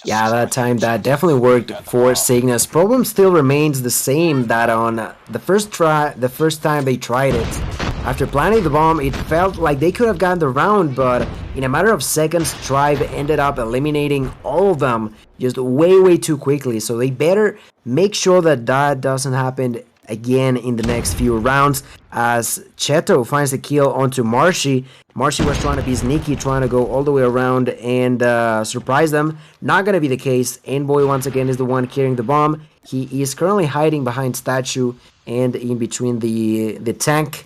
Yeah, that time that definitely worked for Cygnus. Problem still remains the same, that on the first time they tried it, after planting the bomb, it felt like they could have gotten the round, but in a matter of seconds, Tribe ended up eliminating all of them just way too quickly. So they better make sure that that doesn't happen again in the next few rounds, as Cheto finds the kill onto Marshy. Marshy was trying to be sneaky, trying to go all the way around and surprise them. Not going to be the case. Envoy once again is the one carrying the bomb. He is currently hiding behind Statue and in between the tank.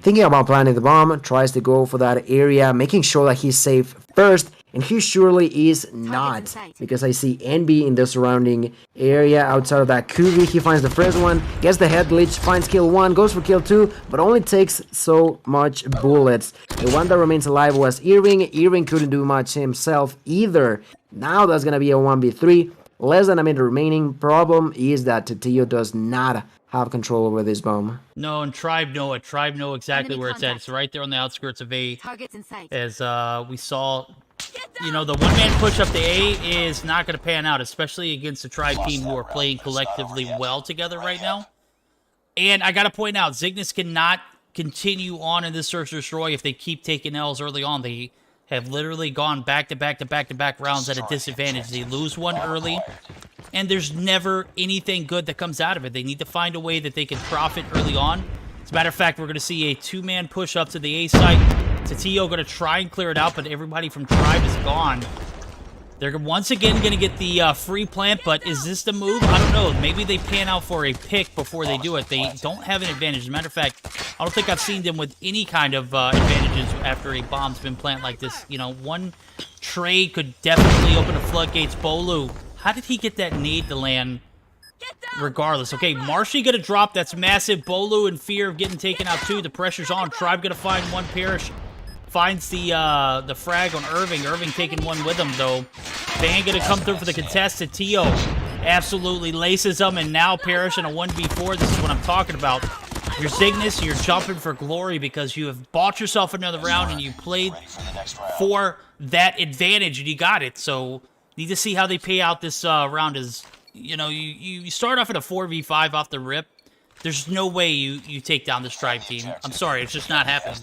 Thinking about planting the bomb, tries to go for that area, making sure that he's safe first, and he surely is not, because I see Envy in the surrounding area outside of that Kuvi. He finds the first one, gets the head glitch, finds kill 1, goes for kill 2, but only takes so much bullets. The one that remains alive was Irving. Irving couldn't do much himself either. Now that's gonna be a 1v3, less than a minute remaining. Problem is that Tatio does not have control over this bomb. No, and Tribe know it. Tribe know exactly where it's at. It's right there on the outskirts of A. Targets in sight. As we saw, you know, the one-man push up to A is not going to pan out, especially against the Tribe team who are playing collectively well together right now. And I got to point out, Cygnus cannot continue on in this search and destroy if they keep taking L's early on. They have literally gone back-to-back rounds at a disadvantage. They lose one early, and there's never anything good that comes out of it. They need to find a way that they can profit early on. As a matter of fact, we're going to see a 2-man push up to the A site. Tatio going to try and clear it out, but everybody from Tribe is gone. They're once again going to get the free plant, but is this the move? I don't know. Maybe they pan out for a pick before they do it. They don't have an advantage. As a matter of fact, I don't think I've seen them with any kind of advantages after a bomb's been planted like this. You know, one trade could definitely open the floodgates. Bolu, how did he get that nade to land? Regardless. Okay, Marshy gonna drop. That's massive. Bolu in fear of getting taken out too. The pressure's on. Tribe gonna find one. Parrish finds the frag on Irving. Irving taking one with him though. Van gonna come through for the contested. Tio absolutely laces them, and now Parrish in a 1v4. This is what I'm talking about. You're Cygnus, you're jumping for glory because you have bought yourself another round and you played for that advantage and you got it. So need to see how they pay out this round. Is, you know, you start off at a 4v5 off the rip. There's no way you take down this Tribe team. I'm sorry, it's just not happening.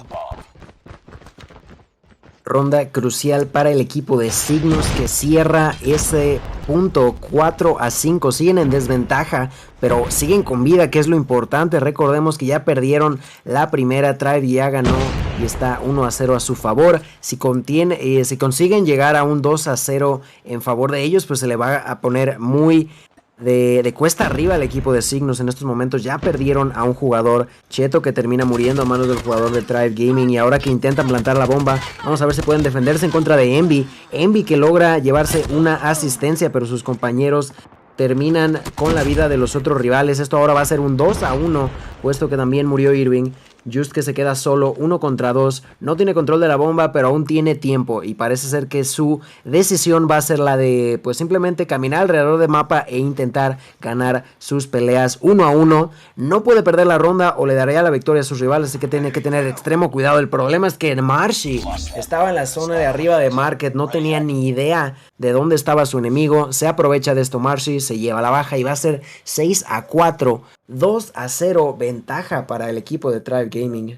Ronda crucial para el equipo de Cygnus, que cierra ese punto 4-5. Siguen en desventaja, pero siguen con vida, que es lo importante. Recordemos que ya perdieron la primera. Tribe ya ganó y está 1-0 a su favor. Si consiguen llegar a un 2-0 en favor de ellos, pues se le va a poner muy de cuesta arriba al equipo de Cygnus. En estos momentos ya perdieron a un jugador, Cheto, que termina muriendo a manos del jugador de Tribe Gaming, y ahora que intentan plantar la bomba, vamos a ver si pueden defenderse en contra de Envy. Envy que logra llevarse una asistencia, pero sus compañeros terminan con la vida de los otros rivales. Esto ahora va a ser un 2-1, puesto que también murió Irving. Just que se queda solo 1 contra 2. No tiene control de la bomba, pero aún tiene tiempo. Y parece ser que su decisión va a ser la de pues simplemente caminar alrededor del mapa e intentar ganar sus peleas 1 a 1. No puede perder la ronda o le daría la victoria a sus rivales, así que tiene que tener extremo cuidado. El problema es que Marshy estaba en la zona de arriba de Market, no tenía ni idea de dónde estaba su enemigo. Se aprovecha de esto Marshy, se lleva la baja y va a ser 6 a 4, 2 a 0, ventaja para el equipo de Tribe Gaming.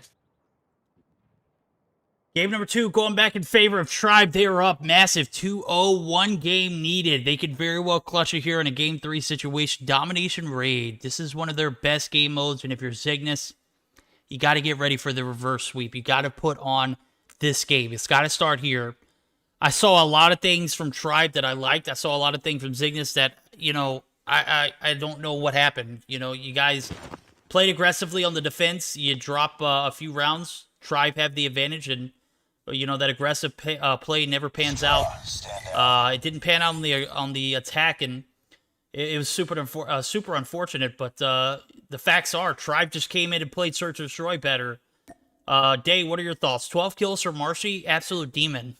Game number 2 going back in favor of Tribe. They are up massive 2-0. 1 game needed. They could very well clutch it here in a game 3 situation. Domination Raid. This is one of their best game modes. And if you're Cygnus, you got to get ready for the reverse sweep. You got to put on this game. It's got to start here. I saw a lot of things from Tribe that I liked. I saw a lot of things from Cygnus that, you know, I don't know what happened. You know, you guys played aggressively on the defense. You drop a few rounds. Tribe have the advantage, and you know that aggressive play never pans out. It didn't pan out on the attack, and it was super unfortunate. But the facts are, Tribe just came in and played Search and Destroy better. Day, what are your thoughts? 12 kills for Marshy, absolute demon.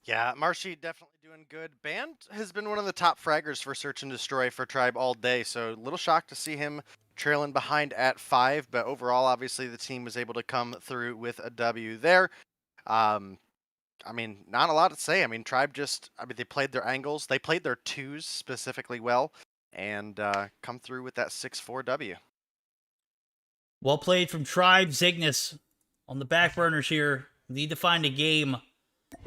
Yeah, Marshy definitely doing good. Band has been one of the top fraggers for Search and Destroy for Tribe all day, so a little shocked to see him trailing behind at 5, but overall, obviously, the team was able to come through with a W there. I mean, not a lot to say. I mean, Tribe they played their angles. They played their 2s specifically well, and come through with that 6-4 W. Well played from Tribe. Cygnus on the back burners here. Need to find a game.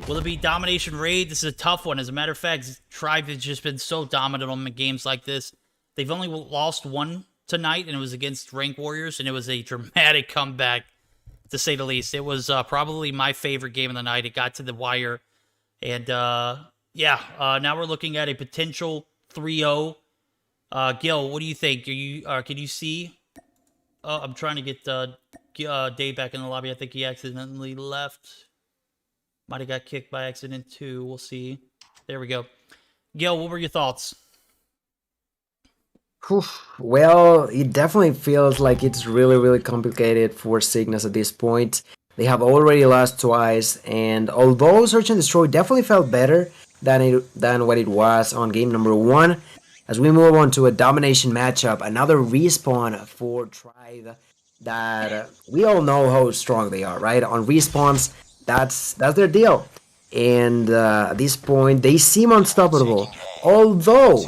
Will it be Domination Raid? This is a tough one. As a matter of fact, Tribe has just been so dominant on games like this. They've only lost 1 tonight, and it was against Rank Warriors, and it was a dramatic comeback, to say the least. It was probably my favorite game of the night. It got to the wire, and now we're looking at a potential 3-0. Gil, what do you think? Can you see? I'm trying to get Dave back in the lobby. I think he accidentally left. Might have got kicked by accident too. We'll see. There we go. Gil, what were your thoughts? Well, it definitely feels like it's really, really complicated for Cygnus at this point. They have already lost twice, and although Search and Destroy definitely felt better than what it was on game number 1, as we move on to a domination matchup, another respawn for Tribe that we all know how strong they are, right? On respawns, that's their deal. And at this point, they seem unstoppable. Although,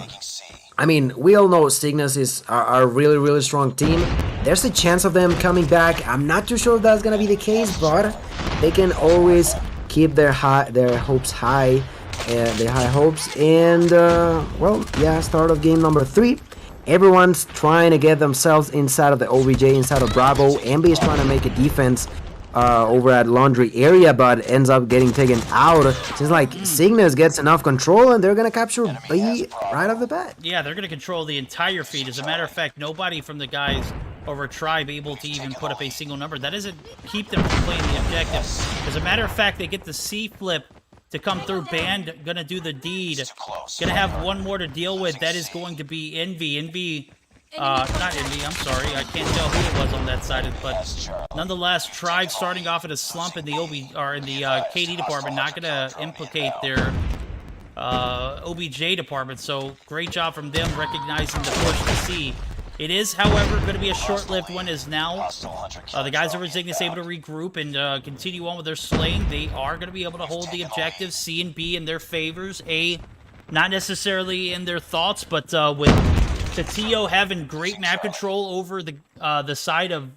I mean, we all know Cygnus is a really, really strong team. There's a chance of them coming back. I'm not too sure if that's gonna be the case, but they can always keep their hopes high, their high hopes. And start of game number 3. Everyone's trying to get themselves inside of the OBJ, inside of Bravo. Envy is trying to make a defense over at Laundry area, but ends up getting taken out. Seems like Cygnus gets enough control, and they're going to capture B right off the bat. Yeah, they're going to control the entire feed. As a matter of fact, nobody from the guys over Tribe able to even put up a single number. That doesn't keep them from playing the objective. As a matter of fact, they get the C flip to come through. Band going to do the deed. Going to have one more to deal with. That is going to be Envy. Not Envy, I'm sorry. I can't tell who it was on that side, but nonetheless, Tribe starting off at a slump in the KD department, not going to implicate their OBJ department. So great job from them recognizing the push to C. It is, however, going to be a short-lived one, as now the guys over Cygnus able to regroup and continue on with their slaying. They are going to be able to hold the objectives, C and B in their favors. A, not necessarily in their thoughts, but with Tatio having great map control over the side of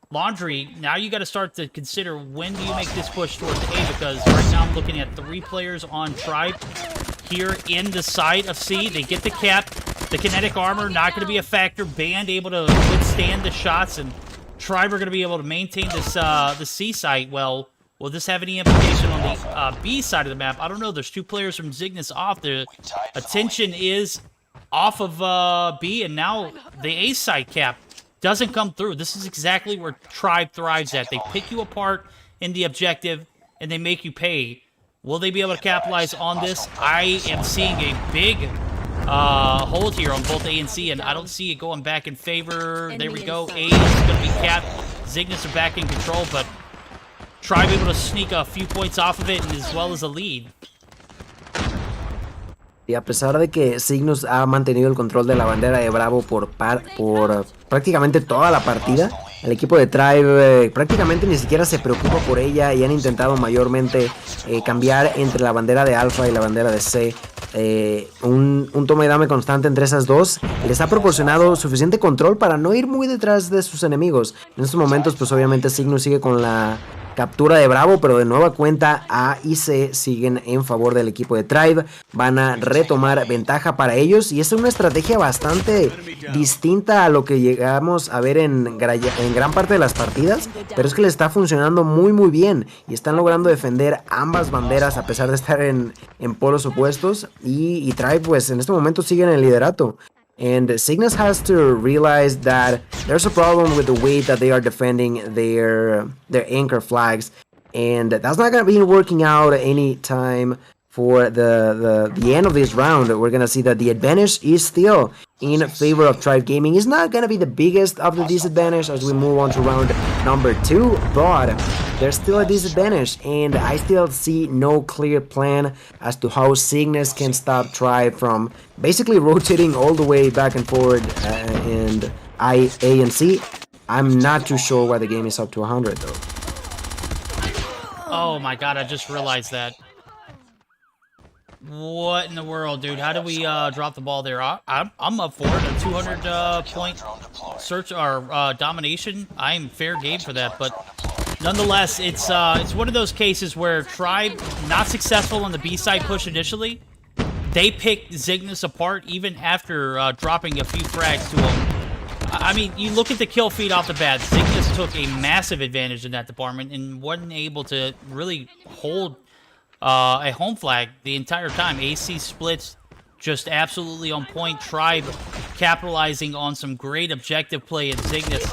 Laundry, now you got to start to consider when do you make this push towards A, because right now I'm looking at 3 players on Tribe here in the side of C. They get the cap. The kinetic armor not going to be a factor. Band able to withstand the shots, and Tribe are going to be able to maintain this the C site. Well, will this have any implication on the B side of the map? I don't know. There's 2 players from Cygnus off. The attention is off of B, and now the A side cap doesn't come through. This is exactly where Tribe thrives at. They pick you apart in the objective, and they make you pay. Will they be able to capitalize on this? I am seeing a big hold here on both A and C, and I don't see it going back in favor. There we go. A is going to be capped. Zygnus are back in control, but Tribe able to sneak a few points off of it, and as well as a lead. Y a pesar de que Cygnus ha mantenido el control de la bandera de Bravo por prácticamente toda la partida, el equipo de Tribe prácticamente ni siquiera se preocupa por ella y han intentado mayormente cambiar entre la bandera de Alpha y la bandera de C. Un toma y dame constante entre esas dos les ha proporcionado suficiente control para no ir muy detrás de sus enemigos. En estos momentos pues obviamente Cygnus sigue con la captura de Bravo, pero de nueva cuenta A y C siguen en favor del equipo de Tribe. Van a retomar ventaja para ellos y es una estrategia bastante distinta a lo que llegamos a ver en gran parte de las partidas, pero es que les está funcionando muy bien y están logrando defender ambas banderas a pesar de estar en polos opuestos, y Tribe pues en este momento sigue en el liderato. And Cygnus has to realize that there's a problem with the way that they are defending their anchor flags, and that's not gonna be working out anytime for the end of this round. We're gonna see that the advantage is still in favor of Tribe Gaming. It's not gonna be the biggest of the disadvantage as we move on to round number 2, but there's still a disadvantage, and I still see no clear plan as to how Cygnus can stop Tribe from basically rotating all the way back and forward and A and C. I'm not too sure why the game is up to 100 though. Oh my god, I just realized that. What in the world, dude? How do we drop the ball there? I'm up for it. A 200 point search or domination. I'm fair game for that, but nonetheless, it's one of those cases where Tribe not successful on the B side push initially. They picked Zygnus apart even after dropping a few frags to him. I mean, you look at the kill feed off the bat. Zygnus took a massive advantage in that department and wasn't able to really hold a home flag the entire time. AC splits just absolutely on point. Tribe capitalizing on some great objective play at Zygnus.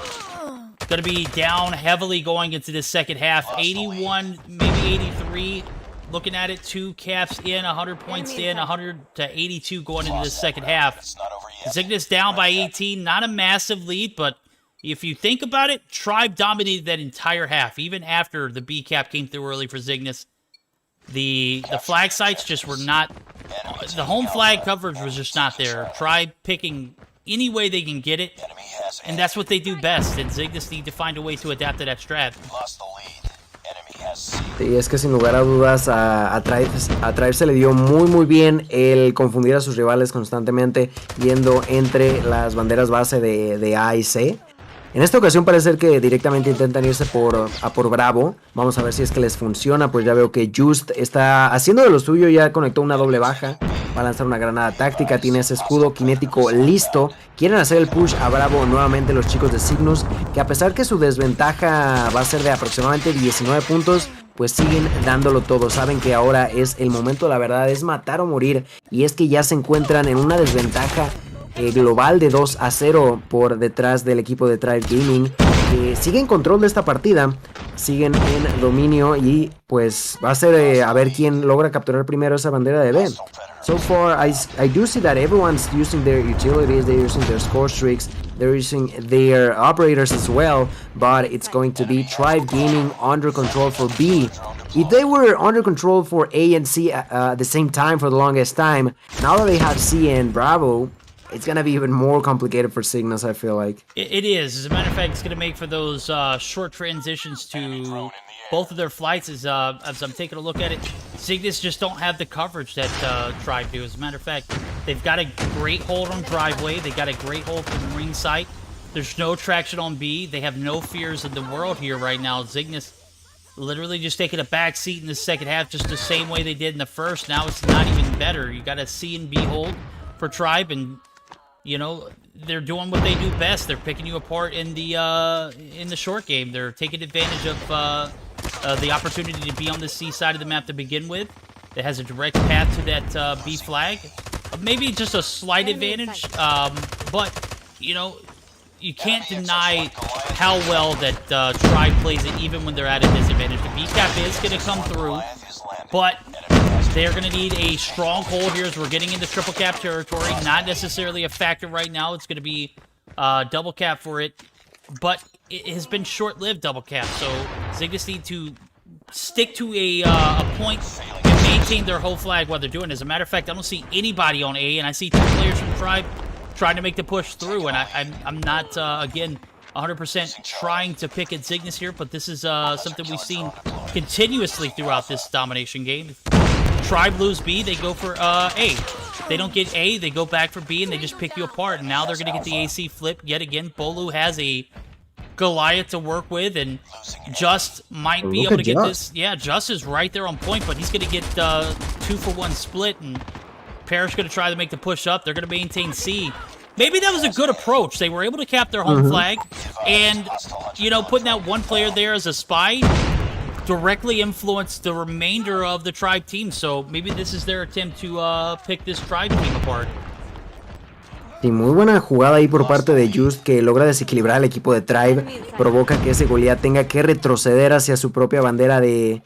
Going to be down heavily going into the second half. 81, maybe 83. Looking at it, 2 caps in, 100 points in, 100 to 82 going into the second half. Zygnus down by 18. Not a massive lead, but if you think about it, Tribe dominated that entire half, even after the B cap came through early for Zygnus. The flag sites just were not, the home flag coverage was just not there. Tribe picking any way they can get it, and that's what they do best, and Zygnus need to find a way to adapt to that strat. Sí, es que sin lugar a dudas a Tribe se le dio muy bien el confundir a sus rivales constantemente yendo entre las banderas base de A y C. En esta ocasión parece ser que directamente intentan irse por Bravo. Vamos a ver si es que les funciona. Pues ya veo que Just está haciendo de lo suyo. Ya conectó una doble baja. Va a lanzar una granada táctica. Tiene ese escudo cinético listo. Quieren hacer el push a Bravo nuevamente los chicos de Cygnus, que a pesar que su desventaja va a ser de aproximadamente 19 puntos, pues siguen dándolo todo. Saben que ahora es el momento, la verdad, es matar o morir. Y es que ya se encuentran en una desventaja global de 2-0 por detrás del equipo de Tribe Gaming, que sigue en control de esta partida, siguen en dominio y pues va a ser a ver quién logra capturar primero esa bandera de B. So far I do see that everyone's using their utilities, they're using their score streaks, they're using their operators as well, but it's going to be Tribe Gaming under control for B. If they were under control for A and C at the same time for the longest time, now that they have C and Bravo, it's going to be even more complicated for Cygnus, I feel like. It is. As a matter of fact, it's going to make for those short transitions to both of their flights. As I'm taking a look at it, Cygnus just don't have the coverage that Tribe do. As a matter of fact, they've got a great hold on driveway. They got a great hold from ring sight. There's no traction on B. They have no fears in the world here right now. Cygnus literally just taking a back seat in the second half, just the same way they did in the first. Now it's not even better. You got a C and B hold for Tribe, and you know, they're doing what they do best. They're picking you apart in the short game. They're taking advantage of the opportunity to be on the C side of the map to begin with. That has a direct path to that B flag. Maybe just a slight advantage, but, you know, you can't deny how well that Tribe plays it even when they're at a disadvantage. The B cap is going to come through, but they're going to need a strong hold here as we're getting into triple cap territory. Not necessarily a factor right now. It's going to be double cap for it. But it has been short-lived double cap. So Zygnus need to stick to a point and maintain their whole flag while they're doing it. As a matter of fact, I don't see anybody on A, and I see 2 players from Tribe trying to make the push through, and I'm not, again, 100% trying to pick at Zygnus here, but this is something we've seen continuously throughout this domination game. If Tribe lose B, they go for A. If they don't get A, they go back for B, and they just pick you apart, and now they're going to get the AC flip yet again. Bolu has a Goliath to work with, and Just might be able to get this. Yeah, Just is right there on point, but he's going to get 2-for-1 split, and Parrish going to try to make the push up. They're going to maintain C. Maybe that was a good approach. They were able to cap their home flag, and, you know, putting that one player there as a spy directly influenced the remainder of the Tribe team. So maybe this is their attempt to pick this Tribe team apart. Sí, muy buena jugada ahí por parte de Just, que logra desequilibrar al equipo de Tribe, provoca que ese Goliath tenga que retroceder hacia su propia bandera de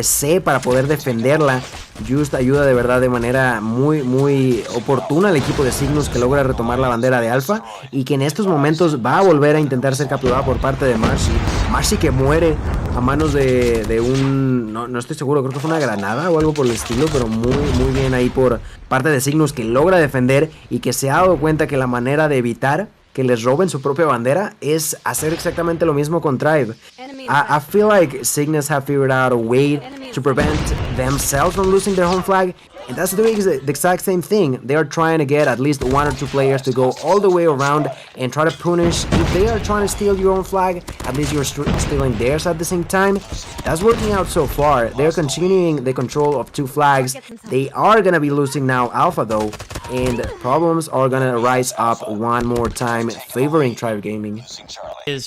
C para poder defenderla. Just ayuda de verdad de manera muy oportuna al equipo de Cygnus, que logra retomar la bandera de Alpha y que en estos momentos va a volver a intentar ser capturada por parte de Marcy. Marcy que muere a manos de un... No estoy seguro, creo que fue una granada o algo por el estilo, pero muy bien ahí por parte de Cygnus, que logra defender y que se ha dado cuenta que la manera de evitar que les roben su propia bandera es hacer exactamente lo mismo con Tribe. I feel like Cygnus have figured out a way to prevent themselves from losing their home flag, and that's doing the exact same thing. They are trying to get at least 1 or 2 players to go all the way around and try to punish. If they are trying to steal your own flag, at least you're stealing theirs at the same time. That's working out so far. They're continuing the control of 2 flags. They are going to be losing now Alpha though, and problems are going to rise up one more time, favoring Tribe Gaming.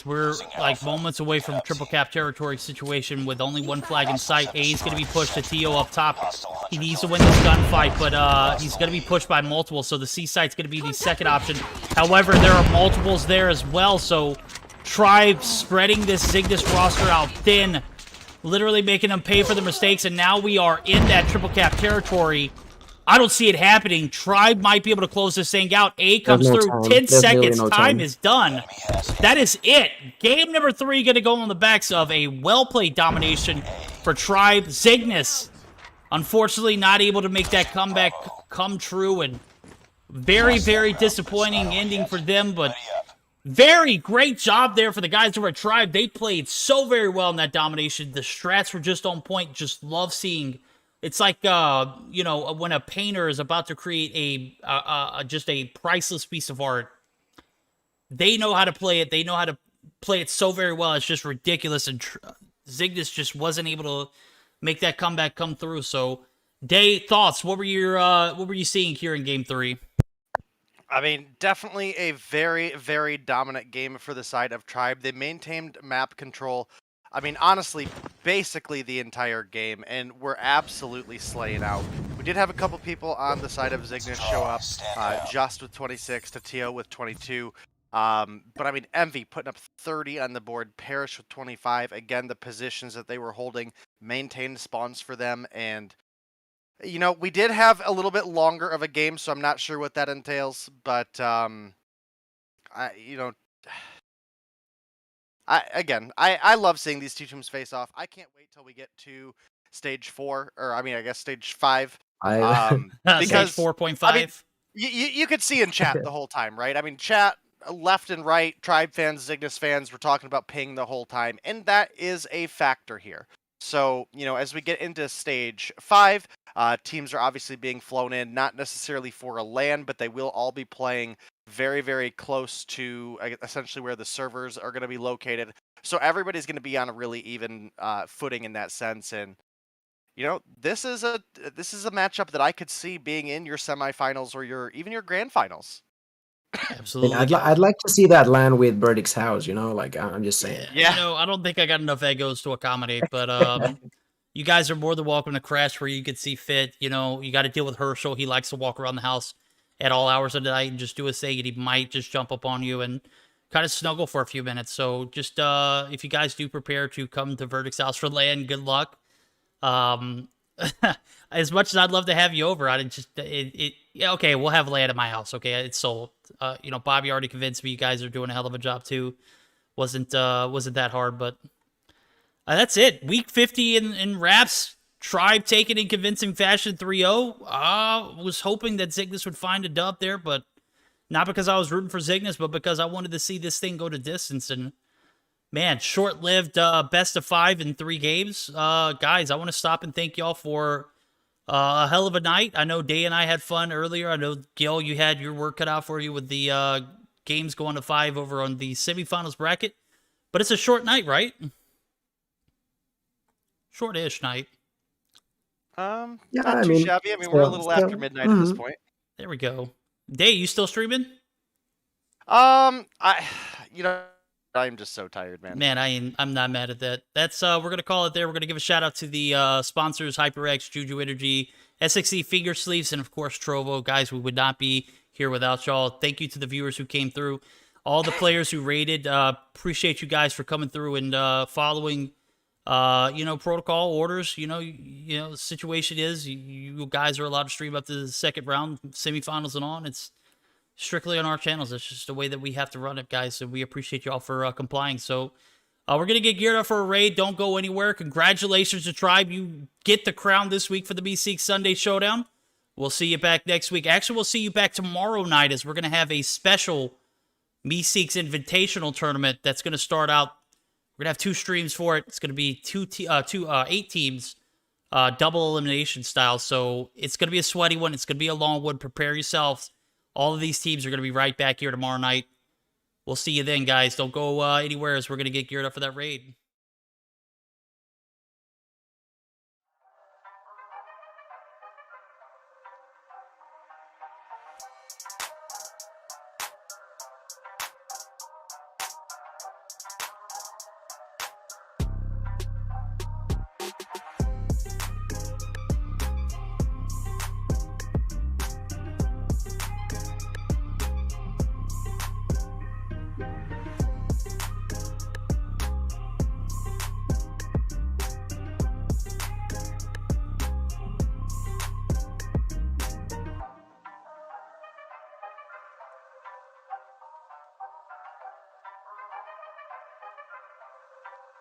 We're like moments away from triple cap territory situation with only 1 flag in sight. A is going to be pushed to Tio up top. He needs to win this gunfight, but he's going to be pushed by multiple, so the C site's going to be the second option. However, there are multiples there as well, so Tribe spreading this Zygnus roster out thin, literally making them pay for their mistakes, and now we are in that triple cap territory. I don't see it happening. Tribe might be able to close this thing out. A comes through. 10 seconds. Time is done. That is it. Game number 3 going to go on the backs of a well-played domination for Tribe. Zygnus, unfortunately, not able to make that comeback come true, and very disappointing ending for them, but very great job there for the guys who are Tribe. They played so very well in that domination. The strats were just on point. Just love seeing... It's like, you know, when a painter is about to create just a priceless piece of art. They know how to play it. They know how to play it so very well. It's just ridiculous. And Zygnus just wasn't able to make that comeback come through. So, Day, thoughts? What were you seeing here in Game 3? I mean, definitely a very dominant game for the side of Tribe. They maintained map control. I mean, honestly, basically the entire game, and we're absolutely slaying out. We did have a couple people on the side of Zygnus show up, Just with 26, Tatio with 22. But I mean, Envy putting up 30 on the board, Parrish with 25. Again, the positions that they were holding maintained spawns for them, and you know, we did have a little bit longer of a game, so I'm not sure what that entails, but I love seeing these 2 teams face off. I can't wait till we get to stage 4, or I mean, I guess stage 5. Because stage 4.5. I mean, you could see in chat the whole time, right? I mean, chat left and right, Tribe fans, Zygnus fans, were talking about ping the whole time, and that is a factor here. So, you know, as we get into stage 5, teams are obviously being flown in, not necessarily for a LAN, but they will all be playing very close to essentially where the servers are going to be located. So everybody's going to be on a really even footing in that sense. And, you know, this is a matchup that I could see being in your semifinals or even your grand finals. Absolutely. I'd like to see that land with Verdict's house, you know, like, I'm just saying. Yeah. You know, I don't think I got enough egos to accommodate, but you guys are more than welcome to crash where you could see fit. You know, you got to deal with Herschel. He likes to walk around the house at all hours of the night and just do his thing, and he might just jump up on you and kind of snuggle for a few minutes. So just if you guys do prepare to come to Verdict's house for LAN, good luck. As much as I'd love to have you over, yeah, okay, we'll have LAN at my house. Okay, it's sold. You know, Bobby already convinced me you guys are doing a hell of a job too. wasn't that hard, but that's it. Week 50 in Raps. Tribe taken in convincing fashion 3-0. Was hoping that Zygnus would find a dub there, but not because I was rooting for Zygnus, but because I wanted to see this thing go to distance. And man, short-lived best of 5 in 3 games. Guys, I want to stop and thank y'all for a hell of a night. I know Day and I had fun earlier. I know, Gil, you had your work cut out for you with the games going to 5 over on the semifinals bracket. But it's a short night, right? Short-ish night. Yeah, Not too shabby. I mean, we're a little after midnight at this point. There we go. Day, you still streaming? I'm just so tired, man. Man, I'm not mad at that. That's we're gonna call it there. We're gonna give a shout out to the sponsors: HyperX, JuJu Energy, SXC Finger Sleeves, and of course Trovo. Guys, we would not be here without y'all. Thank you to the viewers who came through, all the players who rated. Appreciate you guys for coming through and following. Protocol orders. The situation is you guys are allowed to stream up to the second round, semifinals and on. It's strictly on our channels. It's just the way that we have to run it, guys. So we appreciate y'all for complying. So we're going to get geared up for a raid. Don't go anywhere. Congratulations to Tribe. You get the crown this week for the Meseeks Sunday Showdown. We'll see you back next week. Actually, we'll see you back tomorrow night as we're going to have a special Meseeks Invitational Tournament that's going to start out. We're going to have 2 streams for it. It's going to be 8 teams, double elimination style. So it's going to be a sweaty one. It's going to be a long one. Prepare yourselves. All of these teams are going to be right back here tomorrow night. We'll see you then, guys. Don't go anywhere as we're going to get geared up for that raid.